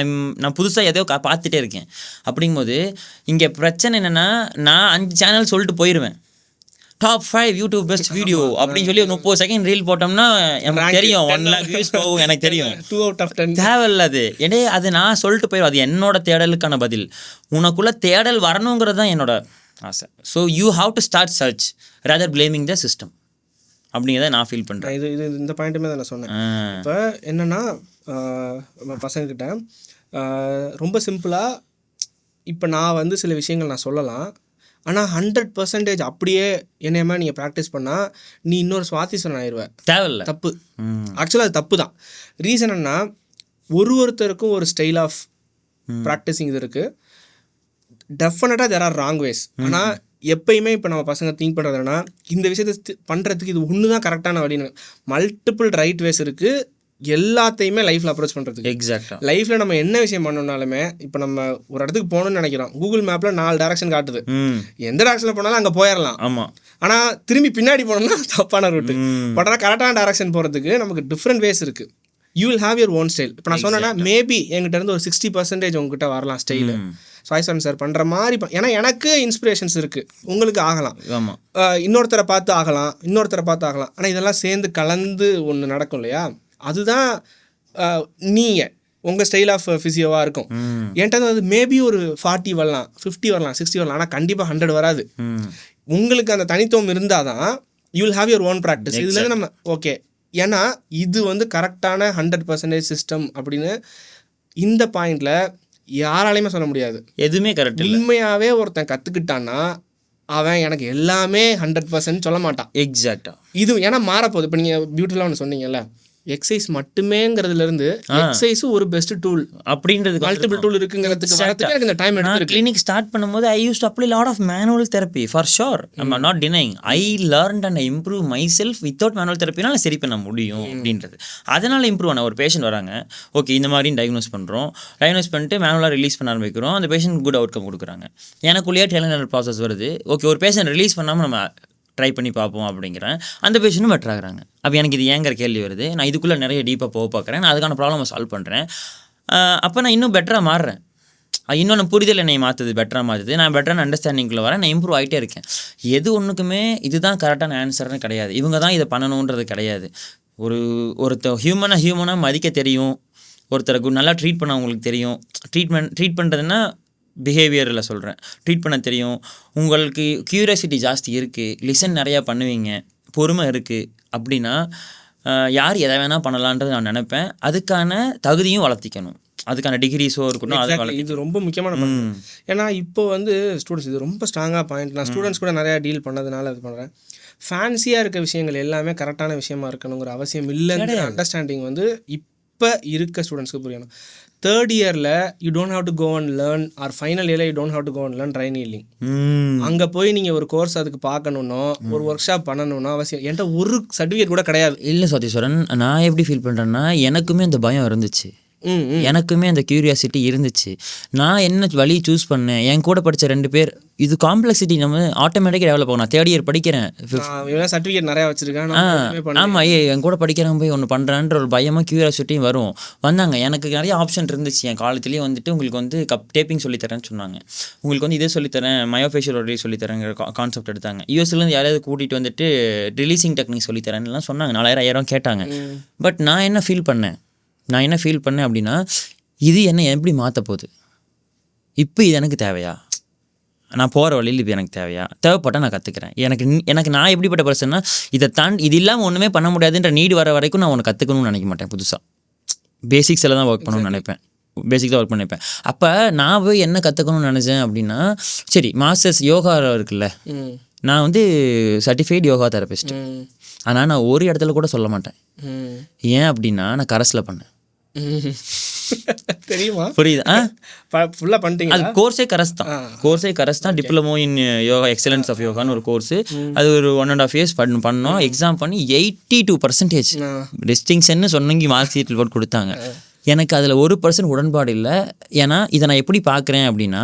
நான் புதுசாக எதையோ பார்த்துட்டே இருக்கேன். அப்படிங்கும்போது இங்கே பிரச்சனை என்னென்னா, நான் 5 சேனல் சொல்லிட்டு போயிடுவேன். டாப் 5 யூடியூப் பெஸ்ட் வீடியோ அப்படின்னு சொல்லி 30 செகண்ட் ரீல் போட்டோம்னா எனக்கு தெரியும் 1 lakh வியூஸ் போகும், எனக்கு தெரியும். 2 out of 10 தேவையில்ல அது. ஏன்னா அது நான் சொல்லிட்டு போயிடும். அது என்னோட தேடலுக்கான பதில். உனக்குள்ள தேடல் வரணுங்கிறது தான் என்னோட ஆசை. So you have to start search rather blaming the system அப்படிங்கிறத நான் ஃபீல் பண்ணுறேன். இது இந்த பாயிண்ட்டுமே தான் நான் சொன்னேன். இப்போ என்னென்னா பசங்கக்கிட்ட ரொம்ப சிம்பிளாக இப்போ நான் வந்து சில விஷயங்கள் நான் சொல்லலாம், ஆனால் 100% அப்படியே என்னையமா நீங்கள் ப்ராக்டிஸ் பண்ணால் நீ இன்னொரு சுவாதிசன் ஆயிடுவேன். தேவையில்ல, தப்பு. ஆக்சுவலாக அது தப்பு தான். ரீசன் என்ன, ஒருத்தருக்கும் ஒரு ஸ்டைல் ஆஃப் ப்ராக்டிஸிங் இது இருக்குது. டெஃபினட்டாக தேர் ஆர் ராங் வேஸ். ஆனால் எப்பயுமே இப்போ நம்ம பசங்க திங்க் பண்ணுறதுனா, இந்த விஷயத்தை பண்ணுறதுக்கு இது ஒன்று தான் கரெக்டான வழின்னு. மல்டிபிள் ரைட் வேஸ் இருக்குது எல்லாத்தையுமே லைஃப்பில் அப்ரோச் பண்ணுறதுக்கு. எக்ஸாக்டாக லைஃப்பில் நம்ம என்ன விஷயம் பண்ணணும்னாலுமே, இப்போ நம்ம ஒரு இடத்துக்கு போகணும்னு நினைக்கிறோம், கூகுள் மேப்பில் 4 டேரக்ஷன் காட்டுது, எந்த டேரக்ஷனில் போனாலும் அங்கே போயிடலாம். ஆமாம். ஆனால் திரும்பி பின்னாடி போனோம்னா தப்பான ரூட்டு. பட் ஆனால் கரெக்டான டேரக்ஷன் போகிறதுக்கு நமக்கு டிஃப்ரெண்ட் வேஸ் இருக்குது. You will have your own style. இப்போ நான் சொன்னேன்னா மேபி என்கிட்ட இருந்து ஒரு 60% உங்ககிட்ட வரலாம் ஸ்டைலு. சாய்சன் சார் பண்ணுற மாதிரி ஏன்னா எனக்கு இன்ஸ்பிரேஷன்ஸ் இருக்குது, உங்களுக்கு ஆகலாம், இன்னொருத்தரை பார்த்து ஆகலாம், ஆனால் இதெல்லாம் சேர்ந்து கலந்து ஒன்று நடக்கும் இல்லையா? அதுதான் நீங்கள் உங்கள் ஸ்டைல் ஆஃப் ஃபிசியோவாக இருக்கும். என்கிட்ட அது மேபி ஒரு 40 வரலாம், 50 வரலாம், 60 வரலாம், ஆனால் கண்டிப்பாக 100 வராது. உங்களுக்கு அந்த தனித்துவம் இருந்தால் தான் you will have your own practice. இதுலேருந்து நம்ம ஓகே, ஏன்னா இது வந்து கரெக்டான 100% சிஸ்டம் அப்படின்னு இந்த பாயிண்டில் யாராலையுமே சொல்ல முடியாது. எதுவுமே கரெக்ட். உண்மையாகவே ஒருத்தன் கற்றுக்கிட்டான்னா அவன் எனக்கு எல்லாமே 100% சொல்ல மாட்டான். எக்ஸாக்டாக. இது ஏன்னா மாறப்போகுது. இப்போ நீங்கள் பியூட்டிஃபுல்லாக ஒன்று சொன்னீங்கல்ல, எக்ஸசைஸ் மட்டுமேங்கிறதுலேருந்து எக்ஸசைஸும் ஒரு பெஸ்ட் டூல் அப்படின்றது, மல்டிபிள் டூல் இருக்குங்கிறதுக்கு எனக்கு இந்த டைம் எடுத்து கிளினிக் ஸ்டார்ட் பண்ணும்போது I use to apply lot of manual therapy for sure. I'm not denying. I learned and improve myself without manual தெரப்பினால சரி பண்ண முடியும் அப்படின்றது. அதனால் இம்ப்ரூவ் ஆன ஒரு பேஷண்ட் வராங்க, ஓகே இந்த மாதிரி டயக்னோஸ் பண்ணுறோம், டயக்னோஸ் பண்ணிட்டு மேனுவலாக ரிலீஸ் பண்ண ஆரம்பிக்கிறோம், அந்த பேஷண்ட் குட் அவுட் கம் கொடுக்குறாங்க. எனக்குள்ளேயே டெலனர் ப்ராசஸ் வருது, ஓகே ஒரு பேஷண்ட் ரிலீஸ் பண்ணாமல் நம்ம ட்ரை பண்ணி பார்ப்போம் அப்படிங்கிறேன், அந்த பேஷண்ட்டும் பெட்டர் ஆகுறாங்க. அப்போ எனக்கு இது ஏங்கிற கேள்வி வருது, நான் இதுக்குள்ளே நிறைய டீப்பாக போக பார்க்குறேன், நான் அதுக்கான ப்ராப்ளமை சால்வ் பண்ணுறேன், அப்போ நான் இன்னும் பெட்டராக மாறுறேன், இன்னொன்று புரிதல் என்னை மாற்றுது, பெட்டராக மாற்றுது, நான் பெட்டரான அண்டர்ஸ்டாண்டிங்கில் வரேன், நான் இம்ப்ரூவ் ஆகிட்டே இருக்கேன். எது ஒன்றுக்குமே இதுதான் கரெக்டான ஆன்சர்னு கிடையாது, இவங்க தான் இதை பண்ணணுன்றது கிடையாது. ஒருத்தர் ஹியூமனாக மதிக்க தெரியும், ஒருத்தரை நல்லா ட்ரீட் பண்ண அவங்களுக்கு தெரியும். ட்ரீட் பண்ணுறதுன்னா பிஹேவியரில் சொல்கிறேன், ட்ரீட் பண்ண தெரியும், உங்களுக்கு க்யூரியாசிட்டி ஜாஸ்தி இருக்குது, லிசன் நிறையா பண்ணுவீங்க, பொறுமை இருக்குது அப்படின்னா யார் எதை வேணால் பண்ணலான்றது நான் நினைப்பேன். அதுக்கான தகுதியும் வளர்த்திக்கணும், அதுக்கான டிகிரிஸோ இருக்கணும். இது ரொம்ப முக்கியமான ஏன்னா இப்போ வந்து ஸ்டூடெண்ட்ஸ் இது ரொம்ப ஸ்ட்ராங்காக பாயிண்ட். நான் ஸ்டூடெண்ட்ஸ் கூட நிறையா டீல் பண்ணதுனால இது பண்ணுறேன். ஃபேன்சியாக இருக்க விஷயங்கள் எல்லாமே கரெக்டான விஷயமா இருக்கணுங்கிற அவசியம் இல்லைங்கிற அண்டர்ஸ்டாண்டிங் வந்து இப்போ இருக்க ஸ்டூடெண்ட்ஸ்க்கு புரியணும். தேர்ட் இயரில் you don't have to go and learn, or final இயரில் you don't have to go and learn try kneeling. அங்கே போய் நீங்கள் ஒரு கோர்ஸ் அதுக்கு பார்க்கணுன்னோ ஒரு ஒர்க் ஷாப் பண்ணணும்னோ அவசியம். என்கிட்ட ஒரு சர்டிஃபிகேட் கூட கிடையாது. இல்லை சதீஸ்வரன், நான் எப்படி ஃபீல் பண்ணுறேன்னா, எனக்குமே அந்த பயம் இருந்துச்சு, எனக்குமே அந்த க்யூரியாசிட்டி இருந்துச்சு. நான் என்ன வழி சூஸ் பண்ணேன், என் கூட படித்த 2 பேர், இது காம்ப்ளெக்சிட்டி நம்ம ஆட்டோமேட்டிக்காக டெவலப் ஆகும். நான் தேர்ட் இயர் படிக்கிறேன், சர்டிஃபிகேட் நிறையா வச்சுருக்கேன். ஆமாம், என் கூட படிக்கிறவங்க போய் ஒன்று பண்ணுறான்ற ஒரு பயமாக க்யூரியாசிட்டியும் வரும். வந்தாங்க, எனக்கு நிறைய ஆப்ஷன் இருந்துச்சு. என் காலேஜ்லேயே வந்துட்டு உங்களுக்கு வந்து டேப்பிங் சொல்லித்தரேன்னு சொன்னாங்க, உங்களுக்கு வந்து இதே சொல்லித்தரேன், மயோஃபேஷியல் ஒரே சொல்லித்தரேங்கிற கான்செப்ட் எடுத்தாங்க. யூஎஸ்லேருந்து யாராவது கூட்டிகிட்டு வந்துட்டு ரிலீசிங் டெக்னிக் சொல்லித்தரேன்லாம் சொன்னாங்க. 4000 கேட்டாங்க. பட் நான் என்ன ஃபீல் பண்ணேன் அப்படின்னா, இது என்ன எப்படி மாற்ற போகுது, இப்போ இது எனக்கு தேவையா, நான் போகிற வழியில் இது எனக்கு தேவைப்பட்டால் நான் கற்றுக்கிறேன். எனக்கு நான் எப்படிப்பட்ட பர்சன்னா, இதை தாண்டி இது இல்லாமல் ஒன்றுமே பண்ண முடியாதுன்ற நீடு வர வரைக்கும் நான் ஒன்று கற்றுக்கணும்னு நினைக்க மாட்டேன். புதுசாக பேசிக்ஸில் தான் ஒர்க் பண்ணணும்னு நினைப்பேன், பேசிக் தான் ஒர்க் பண்ணிப்பேன். அப்போ நான் போய் என்ன கற்றுக்கணும்னு நினச்சேன் அப்படின்னா, சரி மாஸ்டர்ஸ் யோகா இருக்குல்ல, நான் வந்து சர்டிஃபைட் யோகா தெரபிஸ்ட், ஆனால் நான் ஒரு இடத்துல கூட சொல்ல மாட்டேன். ஏன் அப்படின்னா, நான் கரஸில் பண்ணேன். தெரியுமா? புரியுதா? ஃபுல்லாக பண்ணிட்டீங்க. அது கோர்ஸே கரஸ் தான் diploma in yoga excellence of யோகான்னு ஒரு கோர்ஸு. அது ஒரு 1.5 years பண்ணோம். எக்ஸாம் பண்ணி 82% டிஸ்டிங்ஷன்னு சொன்னங்கி மார்க் ஷீட்டில் போட்டு கொடுத்தாங்க. எனக்கு அதில் 1% உடன்பாடு இல்லை. ஏன்னா இதை நான் எப்படி பார்க்குறேன் அப்படின்னா,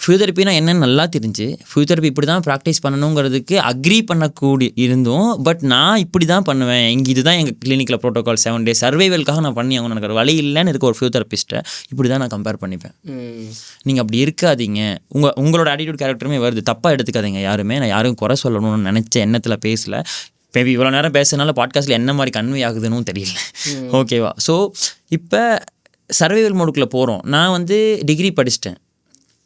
ஃபிசியோதெரப்பினா என்னன்னு நல்லா தெரிஞ்சு ஃபிசியோதெரப்பி இப்படி தான் ப்ராக்டிஸ் பண்ணணுங்கிறதுக்கு அக்ரி பண்ணக்கூடிய இருந்தும், பட் நான் இப்படி தான் பண்ணுவேன், இங்கே இதுதான் எங்கள் கிளினிக்கில் ப்ரோட்டோகால் 7 days சர்வைவல்காக நான் பண்ணி ஆகணும், எனக்கு வழி இல்லைன்னு இருக்க ஒரு ஃபிசியோதெரபிஸ்ட்டை இப்படி தான் நான் கம்பேர் பண்ணிப்பேன். நீங்கள் அப்படி இருக்காதீங்க. உங்களோட ஆட்டிடியூட் கேரக்டருமே வருது, தப்பாக எடுத்துக்காதீங்க யாருமே. நான் யாரும் குறை சொல்லணும்னு நினச்ச எண்ணத்தில் பேசலை. மேபி இவ்வளோ நேரம் பேசுறதுனால பாட்காஸ்ட்டில் என்ன மாதிரி கன்வே ஆகுதுன்னு தெரியல. ஓகேவா? ஸோ இப்போ சர்வைவல் மோடுக்குள்ளே போகிறோம். நான் வந்து டிகிரி படிச்சிட்டேன்,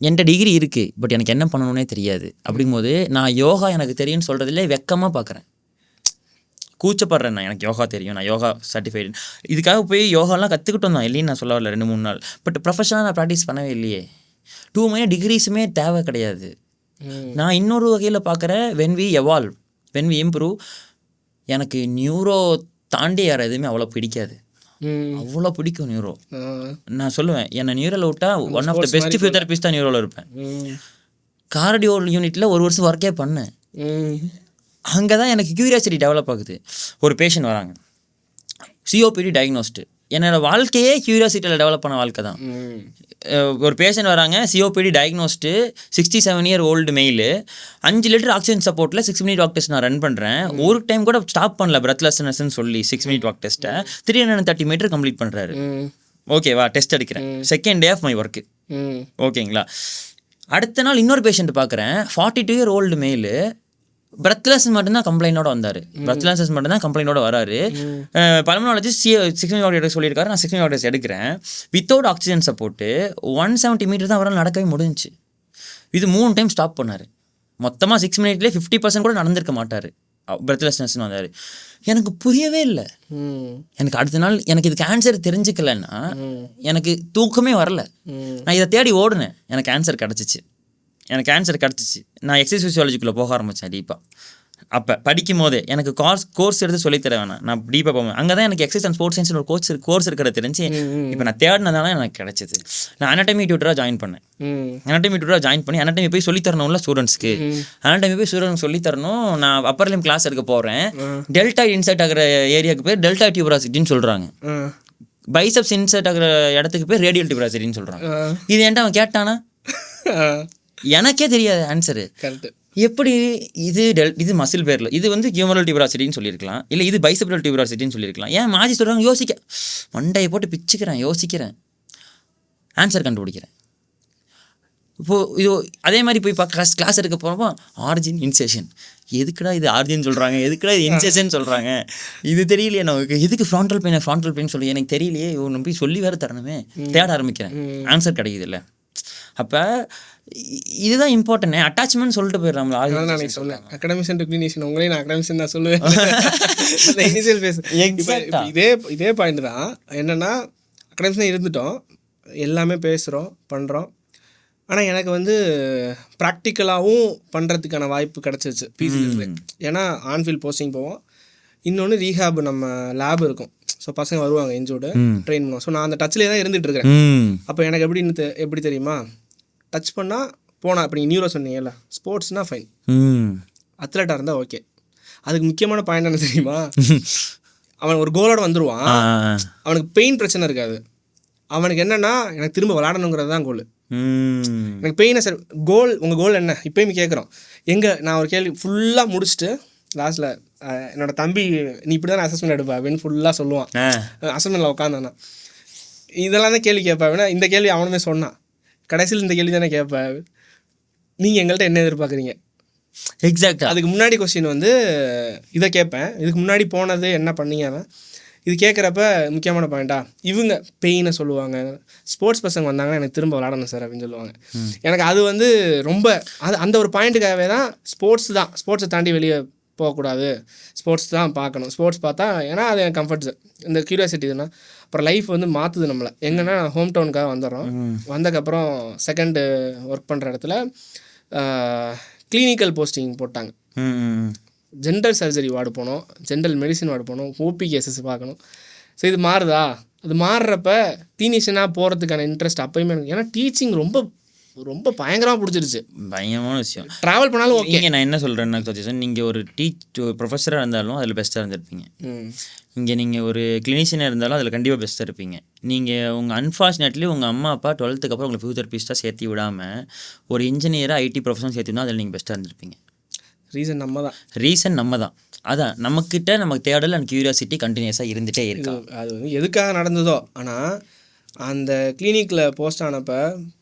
என்கிட்ட டிகிரி இருக்குது, பட் எனக்கு என்ன பண்ணணுன்னே தெரியாது. அப்படிங்கும்போது நான் யோகா எனக்கு தெரியும்னு சொல்கிறதுல வெக்கமாக பார்க்குறேன், கூச்சப்படுறேன். நான் எனக்கு யோகா தெரியும், நான் யோகா சர்டிஃபைடு, இதுக்காக போய் யோகாலாம் கற்றுக்கிட்டோம் தான் இல்லைன்னு நான் சொல்ல வரல 2-3 நாள். பட் ப்ரொஃபஷனலாக நான் ப்ராக்டிஸ் பண்ணவே இல்லையே. 2 மணி டிகிரிஸுமே தேவை கிடையாது. நான் இன்னொரு வகையில் பார்க்குறேன், when we evolve, when we improve. எனக்கு நியூரோ தாண்டி யார் எதுவுமே அவ்வளோ பிடிக்காது, அவ்வளோ பிடிக்கும் நியூரோ. நான் சொல்லுவேன், என்னை நியூரோவில் விட்டால் one of the best physiotherapist தான் நியூரோவில் இருப்பேன். கார்டியோ யூனிட்டில் 1 வருஷம் ஒர்க்கே பண்ணேன். அங்கே தான் எனக்கு க்யூரியாசிட்டி டெவலப் ஆகுது. ஒரு பேஷண்ட் வராங்க, சிஓபிடி டயக்னோஸ்டு. என்னோடய வாழ்க்கையே க்யூரியாசிட்டியில் டெவலப் பண்ண வாழ்க்கை தான். ஒரு பேஷண்ட் வராங்க, COPD diagnosed, 67 year old male, 5 litre oxygen சப்போர்ட்டில் 6 minute வாக் டெஸ்ட் நான் ரன் பண்ணுறேன். ஒரு டைம் கூட ஸ்டாப் பண்ணல பிரெத்லெஸ்னஸ்ன்னு சொல்லி 6 minute வாக் டெஸ்ட்டை 330 meter கம்ப்ளீட் பண்ணுறாரு. ஓகேவா? டெஸ்ட் எடுக்கிறேன், second day of my work. ஓகேங்களா? அடுத்த நாள் இன்னொரு பேஷண்ட் பார்க்குறேன், 42 year ஓல்டு மெயிலு, பிரெத்லெஸ் மட்டும்தான் கம்ப்ளைண்டோட வந்தார். பிரெத்லெஸ் மட்டும்தான் கம்ப்ளைண்டோட வராரு. பல்மனாலஜிஸ்ட் 6 minute வாக் டெஸ்ட் சொல்லியிருக்காரு, நான் 6 minute வாக் டெஸ்ட் எடுக்கிறேன். வித்தவுட் ஆக்சிஜன் சப்போர்ட்டு 170 meter தான் அவரால் நடக்கவே முடிஞ்சிச்சு. இது 3 டைம் ஸ்டாப் பண்ணார். மொத்தமாக 6 minute 50% கூட நடந்திருக்க மாட்டார். பிரெத்லெஸ்னஸ்ன்னு வந்தார். எனக்கு புரியவே இல்லை. எனக்கு அடுத்த நாள் எனக்கு இதுக்கு ஆன்சர் தெரிஞ்சுக்கலன்னா எனக்கு தூக்கமே வரல. நான் இதை தேடி ஓடுனேன், எனக்கு ஆன்சர் கிடச்சிச்சு. நான் எக்ஸசைஸ் ஃபிசியாலஜிக்குள்ளே போக ஆரம்பித்தேன் டீப்பாக. அப்போ படிக்கும் போதே எனக்கு கோர்ஸ் எடுத்து சொல்லித்தர வேணாம், நான் டீப்பாக போவேன். அங்கே தான் எனக்கு எக்ஸசைஸ் அண்ட் ஸ்போர்ட்ஸ் சயின்ஸ் ஒரு கோர்ஸ் இருக்கிறது தெரிஞ்சு இப்போ நான் தேடினதால எனக்கு கிடச்சிது. நான் அனாட்டமி டியூட்டராக ஜாயின் பண்ணேன். அனாட்டமி போய் சொல்லித்தரணும்ல ஸ்டூடெண்ட்ஸ்க்கு. அனாட்டமி போய் ஸ்டூடெண்ட்ஸ் சொல்லித்தரணும். நான் அப்பர் லிம் கிளாஸ் எடுக்க போகிறேன். டெல்டா இன்சர்ட் ஆகிற ஏரியாவுக்கு பேர் டெல்டா டியூபராசிட்டின்னு சொல்கிறாங்க. பைசப்ஸ் இன்சர்ட் ஆகிற இடத்துக்கு பேர் ரேடியல் டியூபராசிட்டின்னு சொல்கிறாங்க. இது ஏன்டா அவன் கேட்டானா? எனக்கே தெரியாது ஆன்சரு. எப்படி இது மசில் பேரில், இது வந்து ஹியூமரல் டியூபராசிட்டின்னு சொல்லியிருக்கலாம், இல்லை இது பைசெப்டல் டியூபராசிட்டின்னு சொல்லியிருக்கலாம். ஏன் மாற்றி சொல்கிறாங்க? மண்டையை போட்டு பிச்சுக்கிறேன், யோசிக்கிறேன், ஆன்சர் கண்டுபிடிக்கிறேன். இப்போது இது அதே மாதிரி போய் கிளாஸ் எடுக்க போகிறப்போ ஆர்ஜின் இன்செஷன், எதுக்குடா இது ஆர்ஜின் சொல்கிறாங்க, எதுக்குடா இது இன்செஷன் சொல்கிறாங்க, இது தெரியலையே நமக்கு. எதுக்கு ஃப்ராண்டல் பெயின் சொல்லி எனக்கு தெரியலையே, இவன் போய் சொல்லி வேறு தரணுமே, தேட ஆரம்பிக்கிறேன், ஆன்சர் கிடைக்குது இல்லை. அப்போ இதுதான் இம்பார்ட்டன்ட். அட்டாச்மெண்ட் சொல்லிட்டு போயிடலாம்ல. நான் சொன்னேன் அகாடமிஷன் டு கிளினிஷியன், உங்களே நான் அகாடமிஷன் தான் சொல்லுவேன். இனிஷியல் பேஸ் இதே பாயிண்ட் தான். என்னென்னா அகாடமிஷன் இருந்துட்டோம், எல்லாமே பேசுகிறோம் பண்ணுறோம். ஆனால் எனக்கு வந்து ப்ராக்டிக்கலாகவும் பண்ணுறதுக்கான வாய்ப்பு கிடச்சிருச்சு பிஜியில். ஏன்னா ஆன்ஃபீல்ட் போஸ்டிங் போவோம், இன்னொன்று ரீஹாப் நம்ம லேப் இருக்கும். ஸோ பசங்க வருவாங்க இன்ஜூர்டு ட்ரெயின் பண்ணுவோம். ஸோ நான் அந்த டச்சிலே தான் இருந்துகிட்டு இருக்கிறேன். அப்போ எனக்கு எப்படி தெரியுமா, டச் பண்ணால் போனால் இப்போ நீங்கள் நியூரோ சொன்னீங்கல்ல, ஸ்போர்ட்ஸ்னால் ஃபைன், அத்லட்டாக இருந்தால் ஓகே. அதுக்கு முக்கியமான பாயிண்ட் என்ன தெரியுமா, அவன் ஒரு கோலோட வந்துடுவான், அவனுக்கு பெயின் பிரச்சனை இருக்காது. அவனுக்கு என்னென்னா எனக்கு திரும்ப விளாடணுங்கிறது தான் கோல். எனக்கு பெயினை சார் கோல், உங்கள் கோல் என்ன இப்போயுமே கேட்குறோம். நான் ஒரு கேள்வி ஃபுல்லாக முடிச்சுட்டு லாஸ்ட்டில் என்னோடய தம்பி நீ இப்படி தான் அசஸ்மெண்ட் எடுப்பா அப்படின்னு ஃபுல்லாக சொல்லுவான். அசஸ்மெண்ட்டில் உட்காந்தானா இதெல்லாம் தான் கேள்வி கேட்பா. வேணா இந்த கேள்வி அவனுமே சொன்னான், கடைசியில் இந்த கேள்வி தானே கேட்பேன், நீங்கள் எங்கள்கிட்ட என்ன எதிர்பார்க்குறீங்க. எக்ஸாக்டாக அதுக்கு முன்னாடி கொஸ்டின் வந்து இதை கேட்பேன், இதுக்கு முன்னாடி போனது என்ன பண்ணீங்க. இது கேட்குறப்ப முக்கியமான பாயிண்டா இவங்க பெயினை சொல்லுவாங்க. ஸ்போர்ட்ஸ் பசங்க வந்தாங்கன்னா எனக்கு திரும்ப விளாடணும் சார் அப்படின்னு சொல்லுவாங்க. எனக்கு அது வந்து ரொம்ப அந்த ஒரு பாயிண்ட்டுக்காகவே தான் ஸ்போர்ட்ஸை தாண்டி வெளியே போகக்கூடாது, ஸ்போர்ட்ஸ் தான் பார்க்கணும். ஸ்போர்ட்ஸ் பார்த்தா ஏன்னா அது எனக்கு கம்ஃபர்ட்ஸ், இந்த க்யூரியாசிட்டி இதுனா. அப்புறம் லைஃப் வந்து மாற்றுது நம்மளை. எங்கன்னா ஹோம் டவுனுக்காக வந்துடுறோம். வந்ததுக்கப்புறம் செகண்டு ஒர்க் பண்ணுற இடத்துல கிளினிக்கல் போஸ்டிங் போட்டாங்க. ஜென்ரல் சர்ஜரி வார்டு போனோம், ஜென்ரல் மெடிசின் வார்டு போனோம், ஓபி கேசஸ் பார்க்கணும். ஸோ இது மாறுதா, அது மாறுறப்ப கிளினிஷியனாக போகிறதுக்கான இன்ட்ரெஸ்ட் அப்போயுமே எனக்கு, ஏன்னா டீச்சிங் ரொம்ப ரொம்ப பயங்கரமாக பிடிச்சிருச்சு. பயங்கரமான விஷயம். ட்ராவல் பண்ணாலும் ஓகே. இங்கே நான் என்ன சொல்கிறேன்னா சஜஷன், நீங்கள் ஒரு ப்ரொஃபஸராக இருந்தாலும் அதில் பெஸ்ட்டாக இருந்திருப்பீங்க. இங்கே நீங்கள் ஒரு கிளினிஷியனாக இருந்தாலும் அதில் கண்டிப்பாக பெஸ்ட்டாக இருப்பீங்க. நீங்கள் உங்கள் அன்ஃபார்ச்சுனேட்லி உங்கள் அம்மா அப்பா 12th அப்புறம் உங்களுக்கு ஃபிசியோதெரபிஸ்ட்டாக சேர்த்து விடாமல் ஒரு இன்ஜினியராக ஐடி ப்ரொஃபஷன் சேர்த்துனா அதில் நீங்கள் பெஸ்ட்டாக இருந்திருப்பீங்க. ரீசன் நம்ம தான் அதான் நம்மக்கிட்ட நமக்கு தேடல் அண்ட் க்யூரியாசிட்டி கண்டினியூஸாக இருந்துகிட்டே இருக்கு. அது வந்து எதுக்காக நடந்ததோ. ஆனால் அந்த கிளினிக்கில் போஸ்ட் ஆனப்போ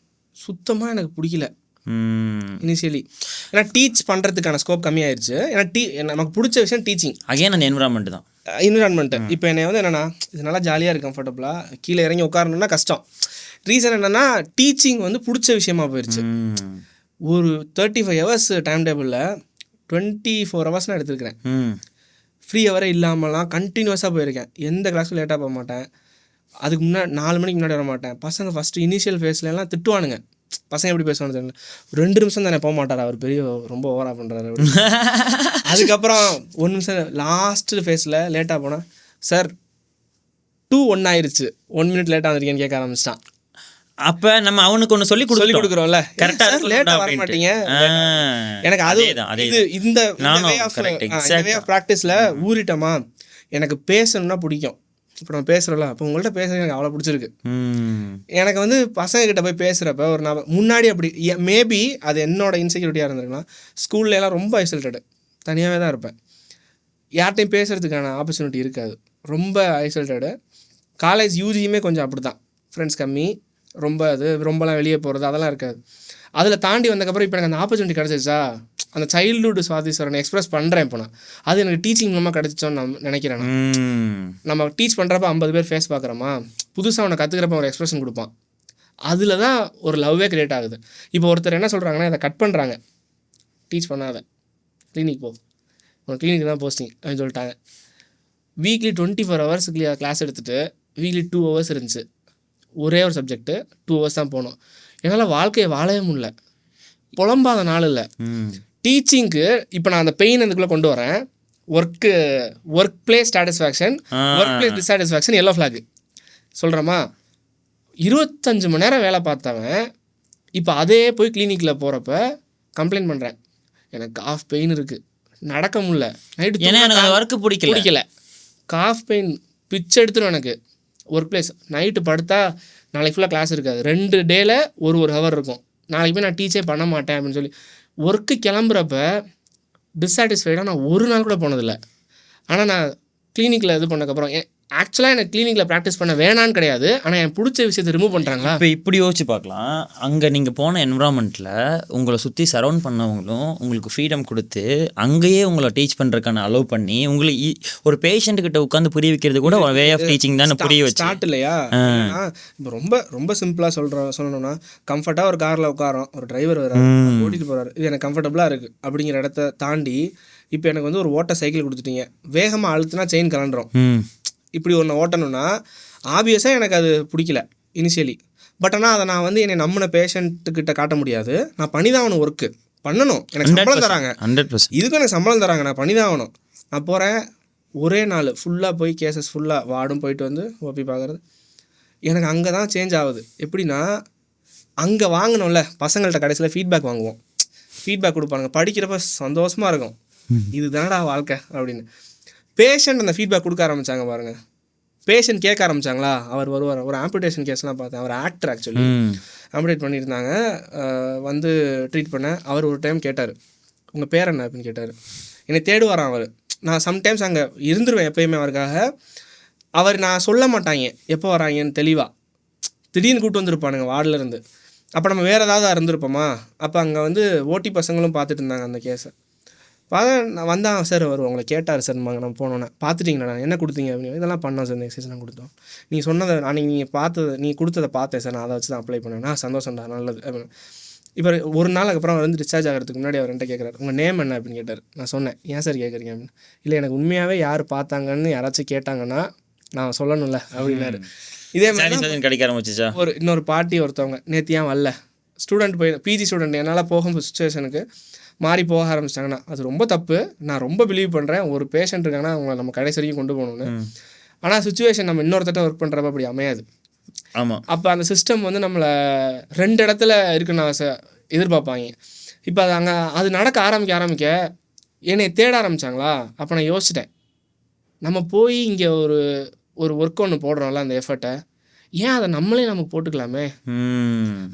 சுத்தமாக எனக்கு பிடிக்கல இனிஷியலி. ஏன்னா டீச் பண்ணுறதுக்கான ஸ்கோப் கம்மியாயிருச்சு. ஏன்னா நமக்கு பிடிச்ச விஷயம் டீச்சிங். அகைன் அந்த என்விரான்மெண்ட் தான். இப்போ என்னை வந்து என்னென்னா இது நல்லா ஜாலியாக இருக்குது, கம்ஃபர்டபுளாக கீழே இறங்கி உட்காரணுன்னா கஷ்டம். ரீசன் என்னென்னா டீச்சிங் வந்து பிடிச்ச விஷயமா போயிடுச்சு. ஒரு 35 hours டைம் டேபிளில் 24 hours நான் எடுத்துருக்கிறேன். ஃப்ரீ ஹவரே இல்லாமலாம் கண்டினியூஸாக போயிருக்கேன். எந்த கிளாஸும் லேட்டாக போக மாட்டேன். அதுக்கு முன்னாடி 4 மணிக்கு முன்னாடி வர மாட்டேன். பசங்க ஃபஸ்ட்டு இனிஷியல் ஃபேஸ்லாம் திட்டுவானுங்க. பசங்க எப்படி பேசுவானு தெரியல. 2 நிமிஷம் தானே போக மாட்டார் அவர், பெரிய ரொம்ப ஓவராக பண்ணுறாரு. அதுக்கப்புறம் 1 நிமிஷம் லாஸ்ட்டு ஃபேஸில் லேட்டாக போனால் சார் 2:01 ஆயிடுச்சு, 1 minute லேட்டாக வந்திருக்கேன்னு கேட்க ஆரம்பிச்சிட்டான். அப்போ நம்ம அவனுக்கு ஒன்று சொல்லி கொடுக்குறோம்ல, கரெக்டாக லேட்டாக வர மாட்டீங்க. எனக்கு அது இந்த வே ஆஃப் ப்ராக்டிஸில் ஊறிட்டோமா. எனக்கு பேசணும்னா பிடிக்கும். இப்போ நம்ம பேசுகிறோம்ல, அப்போ உங்கள்கிட்ட பேசுறது எனக்கு அவ்வளோ பிடிச்சிருக்கு. எனக்கு வந்து பசங்கக்கிட்ட போய் பேசுகிறப்ப ஒரு நான் முன்னாடி அப்படி மேபி அது என்னோட இன்செக்யூரிட்டியாக இருந்திருக்கலாம். ஸ்கூல்லலாம் ரொம்ப ஐசோலேட்டடு, தனியாகவே தான் இருப்பேன். யார்ட்டையும் பேசுகிறதுக்கான ஆப்பர்ச்சுனிட்டி இருக்காது, ரொம்ப ஐசோலேட்டடு. காலேஜ் யூஜியுமே கொஞ்சம் அப்படி தான், ஃப்ரெண்ட்ஸ் கம்மி, ரொம்ப ரொம்பலாம் வெளியே போகிறது அதெல்லாம் இருக்காது. அதில் தாண்டி வந்ததுக்கப்புறம் இப்போ எனக்கு அந்த ஆப்பர்ச்சுனிட்டி கிடச்சிச்சா, அந்த சைல்டுஹுட் சுவாதிஸ்வரனை எக்ஸ்பிரஸ் பண்ணுறேன். இப்போ நான் அது எனக்கு டீச்சிங் மூலமாக கிடச்சிச்சோன்னு நான் நினைக்கிறேன். நம்ம டீச் பண்ணுறப்ப 50 பேர் ஃபேஸ் பார்க்குறோமா, புதுசாக அவனை கற்றுக்கிறப்ப ஒரு எக்ஸ்பிரஷன் கொடுப்பான். அதில் தான் ஒரு லவ்வே க்ரியேட் ஆகுது. இப்போ ஒருத்தர் என்ன சொல்கிறாங்கன்னா, இதை கட் பண்ணுறாங்க, டீச் பண்ணாத, கிளினிக் போ, உன் கிளினிக் தான் போஸ்டிங் அப்படின்னு சொல்லிட்டாங்க. வீக்லி 24 hours கிளாஸ் எடுத்துகிட்டு வீக்லி 2 hours இருந்துச்சு. ஒரே ஒரு சப்ஜெக்ட்டு 2 hours தான் போனோம். என்னால் வாழ்க்கையை வாழவே முடியல. புலம்பாத நாள் இல்லை. டீச்சிங்க்கு இப்போ நான் அந்த பெயின் அதுக்குள்ளே கொண்டு வரேன். Work place satisfaction, work place dissatisfaction, yellow flag சொல்கிறோமா. 25 மணி நேரம் வேலை பார்த்தவன் இப்போ அதே போய் கிளினிக்கில் போகிறப்ப கம்ப்ளைண்ட் பண்ணுறேன், எனக்கு காஃப் பெயின் இருக்குது, நடக்க முடியல, நைட்டு ஒர்க்கு பிடிக்கல, காஃப் பெயின் பிச்சு எடுத்துடும் எனக்கு. ஒர்க் பிளேஸ் நைட்டு படுத்தா நாளைக்கு ஃபுல்லாக கிளாஸ் இருக்காது, 2 days ஒரு ஹவர் இருக்கும், நாளைக்கு போய் நான் டீச்சே பண்ண மாட்டேன் அப்படின்னு சொல்லி ஒர்க்கு கிளம்புறப்ப டிஸாட்டிஸ்ஃபைடாக நான் ஒரு நாள் கூட போனதில்லை. ஆனால் நான் கிளினிக்கில் இது பண்ணக்கப்புறம் ஆக்சுவலாக எனக்கு கிளினிக்கில் ப்ராக்டிஸ் பண்ண வேணான்னு கிடையாது, ஆனால் என் பிடிச்ச விஷயத்தை ரிமூவ் பண்ணுறாங்களா. இப்போ இப்படி யோசிச்சு பார்க்கலாம், அங்கே நீங்கள் போன என்விரான்மெண்ட்டில் உங்களை சுற்றி சரௌண்ட் பண்ணவங்களும் உங்களுக்கு ஃப்ரீடம் கொடுத்து அங்கேயே உங்களை டீச் பண்ணுறதுக்கான அலோவ் பண்ணி உங்களுக்கு ஒரு பேஷண்ட்டுக்கிட்ட உட்காந்து புரிய வைக்கிறது கூட ஒரு வே ஆஃப் டீச்சிங் தான் புரிய வச்சு ஸ்டார்ட் இல்லையா. இப்போ ரொம்ப ரொம்ப சிம்பிளாக சொல்லணும்னா, கம்ஃபர்ட்டாக ஒரு காரில் உட்காரோம், ஒரு டிரைவர் வர்றாரு, ஓட்டிகிட்டு போகிறாரு, இது எனக்கு கம்ஃபர்டபுளாக இருக்குது அப்படிங்கிற இடத்த தாண்டி இப்போ எனக்கு வந்து ஒரு ஓட்ட சைக்கிள் கொடுத்துட்டீங்க, வேகமாக அழுத்துனா செயின் கலண்டுரும், இப்படி ஒன்று ஓட்டணும்னா ஆப்வியஸாக எனக்கு அது பிடிக்கல இனிஷியலி. பட் ஆனால் அதை நான் வந்து என்னை நம்பின பேஷண்ட்டுக்கிட்ட காட்ட முடியாது. நான் பண்ணி தான் ஆகணும், ஒர்க்கு பண்ணணும், எனக்கு சம்பளம் தராங்க, 100% இதுக்கும் எனக்கு சம்பளம் தராங்க, நான் பண்ணி தான் ஆகணும். நான் போகிறேன், ஒரே நாள் ஃபுல்லாக போய் கேசஸ் ஃபுல்லாக வார்டும் போயிட்டு வந்து ஓபி பார்க்குறது. எனக்கு அங்கே தான் சேஞ்ச் ஆகுது. எப்படின்னா அங்கே வாங்கினோம்ல பசங்கள்கிட்ட கடைசியில் ஃபீட்பேக் வாங்குவோம், ஃபீட்பேக் கொடுப்பானுங்க, படிக்கிறப்ப சந்தோஷமாக இருக்கும், இது தானடா வாழ்க்கை அப்படின்னு. பேஷண்ட் அந்த ஃபீட்பேக் கொடுக்க ஆரம்பித்தாங்க பாருங்கள், பேஷண்ட் கேட்க ஆரம்பித்தாங்களா, அவர் வருவார். ஒரு ஆம்புடேஷன் கேஸ்லாம் பார்த்தேன், அவர் ஆக்டர் ஆக்சுவலி ஆம்புடேட் பண்ணியிருந்தாங்க, வந்து ட்ரீட் பண்ண. அவர் ஒரு டைம் கேட்டார், உங்கள் பேர் என்ன அப்படின்னு கேட்டார். என்னை தேடுவாரான் அவர். நான் சம்டைம்ஸ் அங்கே இருந்துருவேன் எப்போயுமே அவருக்காக. அவர் நான் சொல்ல மாட்டாங்க எப்போ வராங்கன்னு தெளிவாக, திடீர்னு கூப்பிட்டு வந்திருப்பானுங்க வார்டிலேருந்து. அப்போ நம்ம வேறு ஏதாவது இருந்திருப்போமா. அப்போ அங்கே வந்து ஓட்டி பசங்களும் பார்த்துட்டு இருந்தாங்க அந்த கேஸை. பார்த்தா நான் வந்தான், சார் அவர் உங்களை கேட்டார் சார்மாங்க. நான் போனோன்னே, பார்த்துட்டிங்களா, நான் என்ன கொடுத்தீங்க அப்படின்னு. இதெல்லாம் பண்ணோம் சார், இந்த எக்ஸசைஸ்லாம் கொடுத்தோம், நீங்கள் சொன்னதை அன்றைக்கி நீங்கள் பார்த்தது, நீங்கள் கொடுத்ததை பார்த்தேன் சார், நான் அதை வச்சு தான் அப்ளை பண்ணேன், சந்தோஷம்டா, நல்லது அப்படின்னு. இப்போ ஒரு நாளுக்கு அப்புறம் அவர் வந்து டிஸ்சார்ஜ் ஆகிறதுக்கு முன்னாடி அவர் என்கிட்ட கேட்குறாரு, உங்கள் நேம் என்ன அப்படின்னு கேட்டார். நான் சொன்னேன், ஏன் சார் கேட்குறீங்க அப்படின்னு. இல்லை எனக்கு உண்மையாகவே யார் பார்த்தாங்கன்னு யாராச்சும் கேட்டாங்கன்னா நான் சொல்லணும்ல அப்படின்னாரு. இதே மாதிரி கிடைக்க ஆரம்பிச்சிச்சா. இன்னொரு பாட்டி ஒருத்தவங்க நேற்று ஏன் வரல, ஸ்டூடெண்ட் போய் பிஜி ஸ்டூடெண்ட் என்னால் போகும் சுச்சுவேஷனுக்கு மாறி போக ஆரம்பிச்சிட்டாங்கன்னா அது ரொம்ப தப்பு. நான் ரொம்ப பிலீவ் பண்ணுறேன், ஒரு பேஷண்ட் இருக்காங்கன்னா அவங்கள நம்ம கடைசி வரைக்கும் கொண்டு போகணுன்னு. ஆனால் சுச்சுவேஷன் நம்ம இன்னொருத்தட்ட ஒர்க் பண்ணுறப்ப அப்படி அமையாது. ஆமாம். அப்போ அந்த சிஸ்டம் வந்து நம்மளை 2 இடத்துல இருக்குன்னு எதிர்பார்ப்பாங்க. இப்போ அது அங்கே அது நடக்க ஆரம்பிக்க என்னை தேட ஆரம்பித்தாங்களா, அப்போ நான் யோசிச்சிட்டேன், நம்ம போய் இங்கே ஒரு ஒர்க் ஒன்று போடுறோம்ல, அந்த எஃபர்ட்டை ஏன் அதை நம்மளே நமக்கு போட்டுக்கலாமே.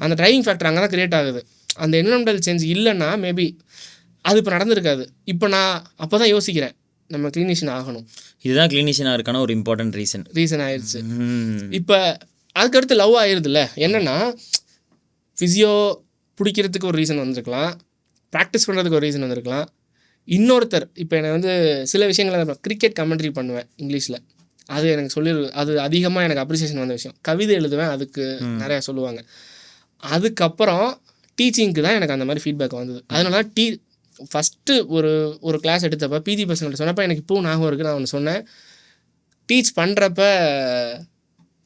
அந்த டிரைவிங் ஃபேக்டர் அங்கே தான் க்ரியேட் ஆகுது. அந்த என்விரான்மெண்டல் சேஞ்ச் இல்லைன்னா மேபி அது இப்போ நடந்திருக்காது. இப்போ நான் அப்போ தான் யோசிக்கிறேன், நம்ம கிளினிஷியன் ஆகணும். இதுதான் கிளினிஷியனாக இருக்கான ஒரு இம்பார்ட்டன்ட் ரீசன் ஆயிடுச்சு. இப்போ அதுக்கடுத்து லவ் ஆயிடுதுல்ல. என்னென்னா ஃபிசியோ பிடிக்கிறதுக்கு ஒரு ரீசன் வந்திருக்கலாம், ப்ராக்டிஸ் பண்ணுறதுக்கு ஒரு ரீசன் வந்திருக்கலாம். இன்னொருத்தர் இப்போ என்னை வந்து சில விஷயங்களை கிரிக்கெட் கமெண்ட்ரி பண்ணுவேன் இங்கிலீஷில், அது எனக்கு அது அதிகமாக எனக்கு அப்ரிசியேஷன் வந்த விஷயம். கவிதை எழுதுவேன், அதுக்கு நிறையா சொல்லுவாங்க. அதுக்கப்புறம் டீச்சிங்க்கு தான் எனக்கு அந்த மாதிரி ஃபீட்பேக் வந்தது. அதனால ஃபஸ்ட்டு ஒரு கிளாஸ் எடுத்தப்போ பிஜி பசங்கள்ட்ட சொன்னப்போ எனக்கு இப்போவும் ஞாபகம் இருக்குது. நான் ஒன்று சொன்னேன், டீச் பண்ணுறப்ப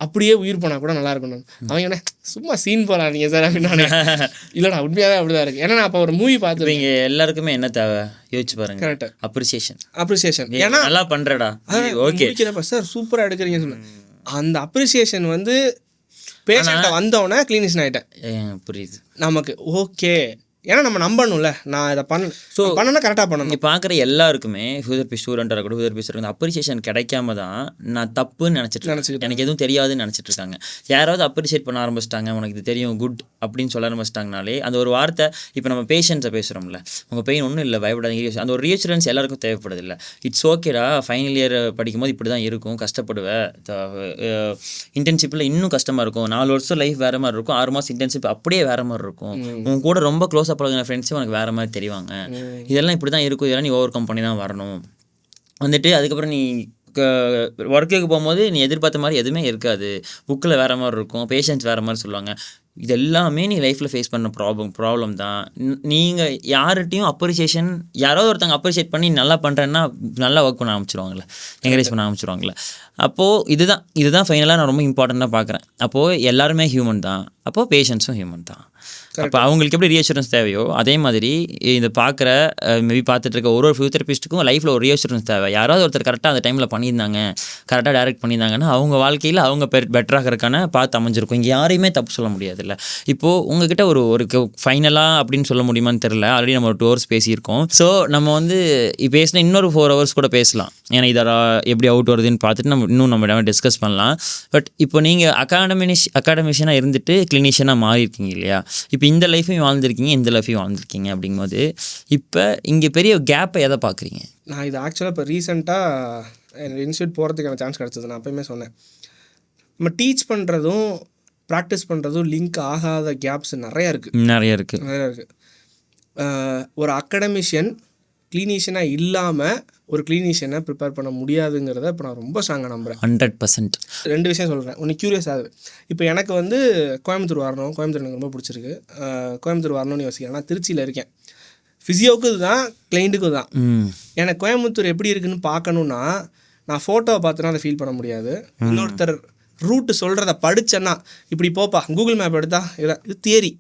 அப்படியே உயிர் போனால் கூட நல்லா இருக்கணும். அவங்க என்ன சும்மா சீன் போகலாதீங்க சார் அப்படின்னு. இல்லைடா உண்மையாகவே அப்படி தான் இருக்குது. ஏன்னா நான் அப்போ ஒரு மூவி பார்த்துருக்கேன். இங்கே எல்லாருக்குமே என்ன தேவை யோசிச்சு பாருங்க. கரெக்டாக அப்ரிசியேஷன். ஏன்னா நல்லா பண்ணுறடா, ஓகே சார் சூப்பராக எடுக்கிறீங்கன்னு சொன்னேன். அந்த அப்ரிசியேஷன் வந்து பேஷண்ட்டை வந்தோடனே கிளினிஷன் ஆகிட்டேன். புரியுது நமக்கு. ஓகே, ஏன்னா நம்ம நம்பணும்ல, நான் இதை பண்ணனா கரெக்டாக பண்ணணும். நீங்கள் பார்க்குற எல்லாருக்குமே ஃபிசியோதெரபி ஸ்டூடெண்ட்டாக கூட ஃபிசியோதெரபி ஸ்டூடெண்ட் அப்ரிசியேஷன் கிடைக்காம தான் நான் தப்புன்னு நினச்சிட்டு எனக்கு எதுவும் தெரியாதுன்னு நினச்சிட்டு இருக்காங்க. யாராவது அப்ரிஷியேட் பண்ண ஆரம்பிச்சிட்டாங்க, உனக்கு இது தெரியும் குட் அப்படின்னு சொல்ல ஆரம்பிச்சிட்டாங்கனாலே அந்த ஒரு வார்த்தை. இப்போ நம்ம பேஷண்ட்ஸை பேசுகிறோம்ல, உங்கள் பெயின் ஒன்றும் இல்லை பயப்படாதீங்க, அந்த ஒரு ரீஅஷூரன்ஸ் எல்லாருக்கும் தேவைப்படுதில்லை. இட்ஸ் ஓகேடா, ஃபைனல் இயர் படிக்கும்போது இப்படி தான் இருக்கும், கஷ்டப்படுவேன், இன்டர்ன்ஷிப்பில் இன்னும் கஷ்டமாக இருக்கும், 4 வருஷம் லைஃப் வேறு மாதிரி இருக்கும், 6 மாதம் இன்டர்ன்ஷிப் அப்படியே வேறு மாதிரி இருக்கும், உங்க கூட ரொம்ப க்ளோஸ் பழகின ஃப்ரெண்ட்ஸே உனக்கு வேறு மாதிரி தெரிவாங்க, இதெல்லாம் இப்படி தான் இருக்கும், இதெல்லாம் நீ ஓவர் கம் பண்ணி தான் வரணும். வந்துட்டு அதுக்கப்புறம் நீ ஒர்க்குக்கு போகும்போது நீ எதிர்பார்த்த மாதிரி எதுவுமே இருக்காது, புக்கில் வேறு மாதிரி இருக்கும், பேஷண்ட்ஸ் வேறு மாதிரி சொல்லுவாங்க. இது எல்லாமே நீ லைஃப்பில் ஃபேஸ் பண்ண ப்ராப்ளம் தான். நீங்கள் யார்கிட்டையும் அப்ரிசியேஷன், யாராவது ஒருத்தங்க அப்ரிஷியேட் பண்ணி நல்லா பண்ணுறேன்னா நல்லா ஒர்க் பண்ண ஆரம்பிச்சிருவாங்களே, என்கரேஜ் பண்ண ஆரம்பிச்சிருவாங்களே. அப்போது இதுதான் ஃபைனலாக நான் ரொம்ப இம்பார்ட்டண்ட்டாக பார்க்குறேன். அப்போது எல்லாருமே ஹியூமன் தான், அப்போது பேஷண்ட்ஸும் ஹியூமன் தான். அப்போ அவங்களுக்கு எப்படி ரீஅஷூரன்ஸ் தேவையோ அதே மாதிரி இதை பார்க்குற மேபி பார்த்துட்டு இருக்க ஒரு ஃபிசியோதெரபிஸ்ட்டுக்கும் லைஃப்பில் ஒரு ரீஅஷூரன்ஸ் தேவை. யாராவது ஒருத்தர் கரெக்டாக அந்த டைமில் பண்ணியிருந்தாங்க, கரெக்டாக டைரக்ட் பண்ணியிருந்தாங்கன்னா அவங்க வாழ்க்கையில் அவங்க பெட்டராகிறதுக்கான பார்த்து அமைஞ்சிருக்கும். இங்கே யாரையுமே தப்பு சொல்ல முடியாதுல்ல. இப்போது உங்ககிட்ட ஒரு ஃபைனலாக அப்படின்னு சொல்ல முடியுமான்னு தெரில. ஆல்ரெடி நம்ம ஒரு 2 hours பேசியிருக்கோம். ஸோ நம்ம வந்து பேசினா இன்னொரு 4 hours கூட பேசலாம். ஏன்னா இதெல்லாம் எப்படி அவுட் வருதுன்னு பார்த்துட்டு நம்ம டிஸ்கஸ் பண்ணலாம். பட் இப்போ நீங்கள் அகாடமிஷியனாக இருந்துட்டு கிளினிஷியனாக மாறியிருக்கீங்க இல்லையா? இப்போ இந்த லைஃபையும் வாழ்ந்துருக்கீங்க, இந்த லைஃபையும் வாழ்ந்துருக்கீங்க. அப்படிங்கும்போது இப்போ இங்கே பெரிய கேப்பை எதை பார்க்குறீங்க? நான் இது ஆக்சுவலாக இப்போ ரீசெண்டாக இன்ஸ்டியூட் போகிறதுக்கான சான்ஸ் கிடச்சது. நான் அப்போயுமே சொன்னேன், நம்ம டீச் பண்ணுறதும் ப்ராக்டிஸ் பண்ணுறதும் லிங்க் ஆகாத கேப்ஸ் நிறைய இருக்குது. ஒரு அகாடமிஷியன் கிளினிஷியனாக இல்லாமல் ஒரு கிளினிஷியனை ப்ரிப்பேர் பண்ண முடியாதுங்கிறத இப்போ நான் ரொம்ப ஸ்ட்ராங்காக நம்புகிறேன். 100%. 2 விஷயம் சொல்கிறேன். ஒன்று கியூரியஸ் ஆகுது. இப்போ எனக்கு வந்து கோயம்புத்தூர் வரணும், கோயம்புத்தூர் எனக்கு ரொம்ப பிடிச்சிருக்கு, கோயம்புத்தூர் வரணும்னு யோசிக்கிறேன். நான் திருச்சியில் இருக்கேன். ஃபிசியோவுக்கு தான், கிளைண்ட்டுக்கு தான். எனக்கு கோயம்புத்தூர் எப்படி இருக்குன்னு பார்க்கணுன்னா நான் ஃபோட்டோவை பார்த்தோன்னா அதை ஃபீல் பண்ண முடியாது. இன்னொருத்தர் ரூட்டு சொல்கிறத படித்தேன்னா, இப்படி போப்பா கூகுள் மேப் எடுத்தா இது தியரி.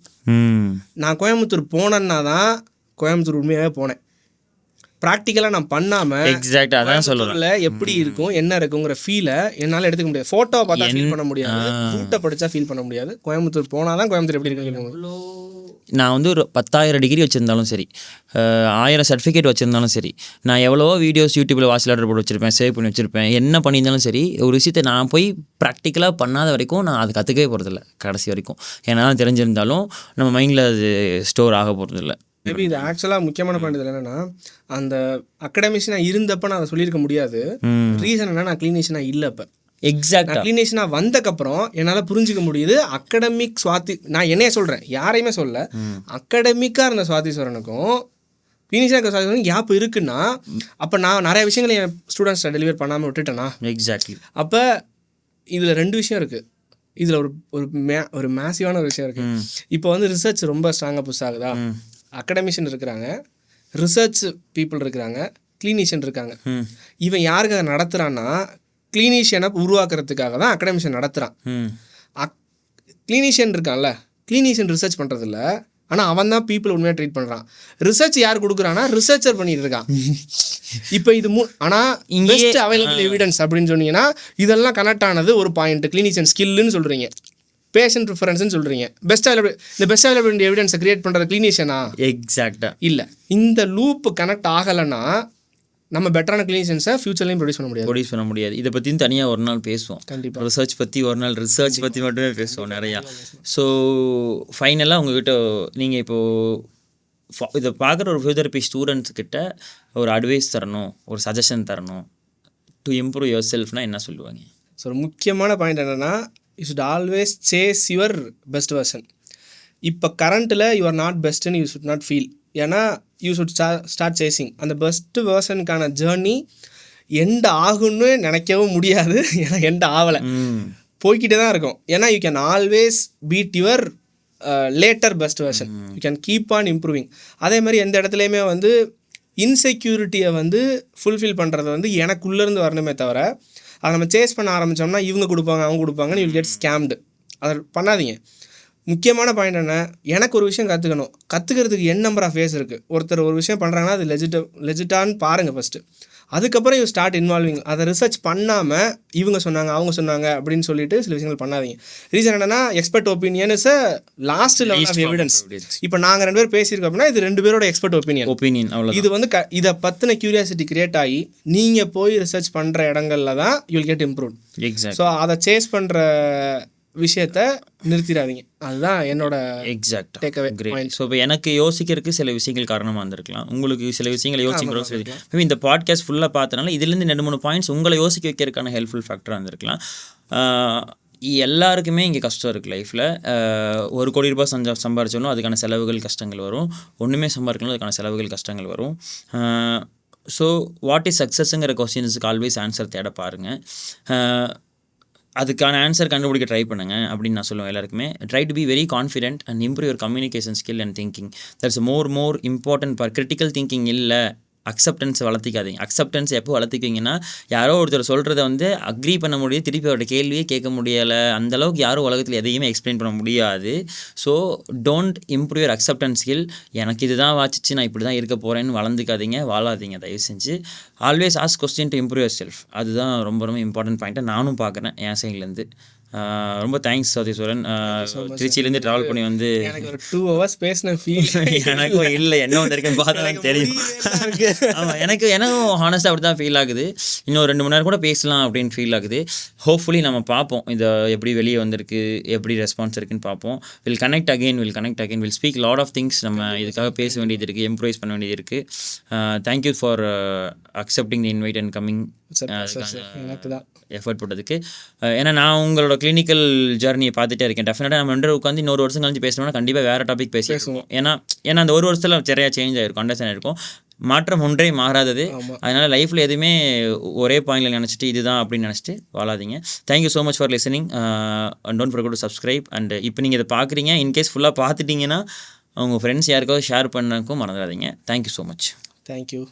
நான் கோயம்புத்தூர் போனேன்னா தான் கோயம்புத்தூர் உண்மையாகவே போனேன். ப்ராக்டிக்கலாக நான் பண்ணாமல் எக்ஸாக்டாக அதான் சொல்லல எப்படி இருக்கும் என்ன இருக்குங்கிற ஃபீலை என்னால் எடுத்துக்க முடியாது. ஃபோட்டோவை பார்த்தா ஃபீல் பண்ண முடியாது, ரூட்டை படித்தா ஃபீல் பண்ண முடியாது. கோயம்புத்தூர் போனால் தான் கோயம்புத்தூர் எப்படி இருக்குன்னு. நான் வந்து ஒரு 10,000 டிகிரி வச்சுருந்தாலும் சரி, 1000 சர்டிஃபிகேட் வச்சுருந்தாலும் சரி, நான் எவ்வளவோ வீடியோஸ் யூடியூப்பில் வாட்ச் லெட்டர் போட்டு வச்சுருப்பேன், சேவ் பண்ணி வச்சுருப்பேன், என்ன பண்ணியிருந்தாலும் சரி, ஒரு விஷயத்தை நான் போய் ப்ராக்டிக்கலாக பண்ணாத வரைக்கும் நான் அது கற்றுக்கவே போகிறதில்ல கடைசி வரைக்கும். ஏன்னா தெரிஞ்சிருந்தாலும் நம்ம மைண்டில் அது ஸ்டோர் ஆக போகிறதில்ல. மேபி இது ஆக்சுவலாக முக்கியமான பாயிண்ட் இதில் என்னென்னா, அந்த அகாடமிஷனாக இருந்தப்போ நான் அதை சொல்லியிருக்க முடியாது. ரீசன் என்ன, நான் கிளினிஷியனாக இல்லை. இப்போ எக்ஸாக்டாக கிளினிஷியனாக வந்தக்கப்புறம் என்னால் புரிஞ்சிக்க முடியுது. அகடமிக் நான் என்னையே சொல்கிறேன், யாரையுமே சொல்ல, அகடமிக்காக இருந்த சுவாதிஸ்வரனுக்கும் கிளினிஷியனாக சுவாதிஸ்வரனுக்கும் கேப் இருக்குன்னா, அப்போ நான் நிறைய விஷயங்களை என் ஸ்டூடெண்ட்ஸை டெலிவர் பண்ணாமல் விட்டுட்டேன்னா. எக்ஸாக்ட்லி. அப்போ இதில் 2 விஷயம் இருக்குது. இதில் ஒரு மேசிவான ஒரு விஷயம் இருக்குது. இப்போ வந்து ரிசர்ச் ரொம்ப ஸ்ட்ராங்காக புஷ் ஆகுதா. அகடமிஷியன் இருக்கிறாங்க, ரிசர்ச் பீப்புள் இருக்கிறாங்க, கிளினிஷியன் இருக்காங்க. இவன் யாருக்காக நடத்துகிறான்னா, கிளினிஷியனை உருவாக்குறதுக்காக தான் அகடமிஷியன் நடத்துகிறான். கிளினிஷியன் இருக்கான்ல, கிளினிஷியன் ரிசர்ச் பண்ணுறதில்ல, ஆனால் அவன் தான் பீப்புள் உண்மையாக ட்ரீட் பண்ணுறான். ரிசர்ச் யார் கொடுக்குறான்னா ரிசர்ச்சர் பண்ணிட்டு இருக்கான். இப்போ இது ஆனால் பெஸ்ட் அவைலபிள் எவிடன்ஸ் அப்படின்னு சொன்னீங்கன்னா இதெல்லாம் கனெக்ட் ஆனது ஒரு பாயிண்ட் கிளினிஷியன் ஸ்கில்லுன்னு சொல்கிறீங்க, பேஷண்ட் ப்ரிஃபரன்ஸ்னு சொல்கிறீங்க. பெஸ்ட் அவைலபிள் எவிடன்ஸை கிரியேட் பண்ணுறது கிளினிஷியனா? எக்ஸாக்டாக இல்லை. இந்த லூப் கனெக்ட் ஆகலைன்னா நம்ம பெட்டரான கிளினிஷியன்ஸை ஃபியூச்சர்லையும் ப்ரொடியூஸ் பண்ண முடியாது. இதை பற்றியும் தனியாக ஒரு நாள் பேசுவோம். கண்டிப்பாக ரிசர்ச் பற்றி ஒரு நாள் ரிசர்ச் பற்றி மட்டுமே பேசுவோம் நிறையா. ஸோ ஃபைனலாக உங்ககிட்ட நீங்கள் இப்போது இதை பார்க்குற ஒரு ஃபிசியோதெரபி ஸ்டூடெண்ட்ஸ்கிட்ட ஒரு அட்வைஸ் தரணும், ஒரு சஜஷன் தரணும் டு இம்ப்ரூவ் யுவர் செல்ஃப்னா என்ன சொல்லுவாங்க? ஸோ ஒரு முக்கியமான பாயிண்ட் என்னென்னா, you should always chase your best version. இப்போ கரண்ட்டில் யூ ஆர் நாட் பெஸ்ட்டுன்னு யூ ஷுட் நாட் ஃபீல். ஏன்னா யூ ஷுட் ஸ்டார்ட் சேசிங். அந்த பெஸ்ட் வேர்ஷனுக்கான ஜேர்னி எண்ட் ஆகுன்னு நினைக்கவும் முடியாது. ஏன்னா எண்ட் ஆகலை, போய்கிட்டே தான் இருக்கும். ஏன்னா you can always beat your later best version. You can keep on improving. அதே மாதிரி எந்த இடத்துலையுமே வந்து இன்செக்யூரிட்டியை வந்து ஃபுல்ஃபில் பண்ணுறது வந்து எனக்குள்ளேருந்து வரணுமே தவிர, அதை நம்ம சேஸ் பண்ண ஆரம்பித்தோம்னா இவங்க கொடுப்பாங்க அவங்க கொடுப்பாங்கன்னு யூ கெட் ஸ்கேம்டு. அதை பண்ணாதீங்க. முக்கியமான பாயிண்ட் என்ன, எனக்கு ஒரு விஷயம் கற்றுக்கிறதுக்கு நம்பர் ஆஃப் வேஸ் இருக்குது. ஒருத்தர் ஒரு விஷயம் பண்ணுறாங்கன்னா அது லெஜிட்டான்னு பாருங்கள் ஃபஸ்ட்டு. அதுக்கப்புறம் யூ ஸ்டார்ட் இன்வால்விங். அதை ரிசர்ச் பண்ணாமல் இவங்க சொன்னாங்க அவங்க சொன்னாங்க அப்படின்னு சொல்லிட்டு சில விஷயங்கள் பண்ணாதீங்க. ரீசன் என்னன்னா, expert opinion is a last level of evidence. இப்போ நாங்கள் 2 பேர் பேசியிருக்கோம் அப்படின்னா இது 2 பேரோட எக்ஸ்பர்ட் ஒப்பீனியன். இது வந்து இதை பற்றின கியூரியாசிட்டி கிரியேட் ஆகி நீங்கள் போய் ரிசர்ச் பண்ணுற இடங்கள்ல தான் யூல் கெட் இம்ப்ரூவ். ஸோ அதை சேஸ் பண்ணுற விஷயத்த நிறுத்திடாதீங்க. அதுதான் என்னோட எக்ஸாக்ட் டேக்அவே. ஸோ இப்போ எனக்கு யோசிக்கிறதுக்கு சில விஷயங்கள் காரணமாக இருந்திருக்கலாம், உங்களுக்கு சில விஷயங்களை யோசிக்கிறோம். இந்த பாட்காஸ்ட் ஃபுல்லாக பார்த்தனால இதுலேருந்து 2-3 பாயிண்ட்ஸ் உங்களை யோசிக்க வைக்கிறதுக்கான ஹெல்ப்ஃபுல் ஃபேக்டராக இருந்திருக்கலாம். எல்லாருக்குமே இங்கே கஷ்டம் இருக்குது லைஃப்பில். 1 கோடி ரூபாய் சம்பாரிச்சோன்னா அதுக்கான செலவுகள் கஷ்டங்கள் வரும். ஒன்றுமே சம்பாதிக்கணும் அதுக்கான செலவுகள் கஷ்டங்கள் வரும். ஸோ வாட் இஸ் சக்ஸஸ்ங்கிற கொஸ்டின்ஸுக்கு ஆல்வேஸ் ஆன்சர் தேட பாருங்கள். அதுக்கான ஆன்சர் கண்டுபிடிக்க ட்ரை பண்ணுங்கள் அப்படின்னு நான் சொல்லுவேன் எல்லாருக்குமே. Try to be very confident and improve your communication skill and thinking. That's more important for critical thinking. இல்லை அக்செப்டன்ஸை வளர்த்திக்காதீங்க. அக்செப்டன்ஸ் எப்போ வளர்த்திக்கிங்கன்னா, யாரோ ஒருத்தர் சொல்கிறத வந்து அக்ரி பண்ண முடியாது, திருப்பி அவரோட கேள்வியே கேட்க முடியலை, அந்தளவுக்கு யாரும் உலகத்தில் எதையுமே எக்ஸ்பிளைன் பண்ண முடியாது. So don't improve your acceptance skill. எனக்கு இதுதான் வாச்சிச்சு நான் இப்படி தான் இருக்க போகிறேன்னு வளர்ந்துக்காதீங்க, வாழாதீங்க தயவு செஞ்சு. Always ask question to improve your self. அதுதான் ரொம்ப ரொம்ப இம்பார்ட்டன்ட் பாயிண்ட்டை நானும் பார்க்குறேன் என் சைட்லேருந்து. ரொம்ப தேங்க்ஸ் சதீஸ்வரன். திருச்சியிலேருந்து ட்ராவல் பண்ணி வந்து எனக்கு ஒரு 2 hours பேசின ஃபீல் எனக்கும் இல்லை, என்ன வந்திருக்கேன் பார்த்தா தெரியும். ஆமாம், எனக்கும் ஹானஸ்ட்டாக அப்படி தான் ஃபீல் ஆகுது. இன்னும் 2 மணி நேரம் கூட பேசலாம் அப்படின்னு ஃபீல் ஆகுது. ஹோப்ஃபுல்லி நம்ம பார்ப்போம் இதை எப்படி வெளியே வந்திருக்கு, எப்படி ரெஸ்பான்ஸ் இருக்குன்னு பார்ப்போம். We'll connect again, we'll speak lot of things. நம்ம இதுக்காக பேச வேண்டியது இருக்குது, இம்ப்ரூவைஸ் பண்ண வேண்டியது இருக்குது. Thank you for accepting the invite and coming effort போட்டதுக்கு. ஏன்னா நான் உங்களோட கிளினிக்கல் ஜர்னியை பார்த்துட்டே இருக்கேன். டெஃபினட்டாக நம்ம 2 உட்காந்து இன்னொரு வருஷம் கழிச்சு பேசணும்னா கண்டிப்பாக வேறு டாபிக் பேசுவோம். ஏன்னா அந்த 1 வருஷத்தில் நிறையா சேஞ்ச் ஆகிருக்கும், அண்டர்ஸ்டாண்ட் இருக்கும். மாற்றம் ஒன்றே மாறாதது. அதனால் லைஃப்பில் எதுவுமே ஒரே பாயிண்டில் நினச்சிட்டு இதுதான் அப்படின்னு நினச்சிட்டு வாழாதீங்க. Thank you so much for listening. Don't forget to subscribe. And இப்போ நீங்கள் இதை பார்க்குறீங்க, இன்கேஸ் ஃபுல்லாக பார்த்துட்டிங்கன்னா உங்கள் ஃப்ரெண்ட்ஸ் யாருக்காவது ஷேர் பண்ணக்கும் மறந்துடாதீங்க. Thank you so much. தேங்க்யூ.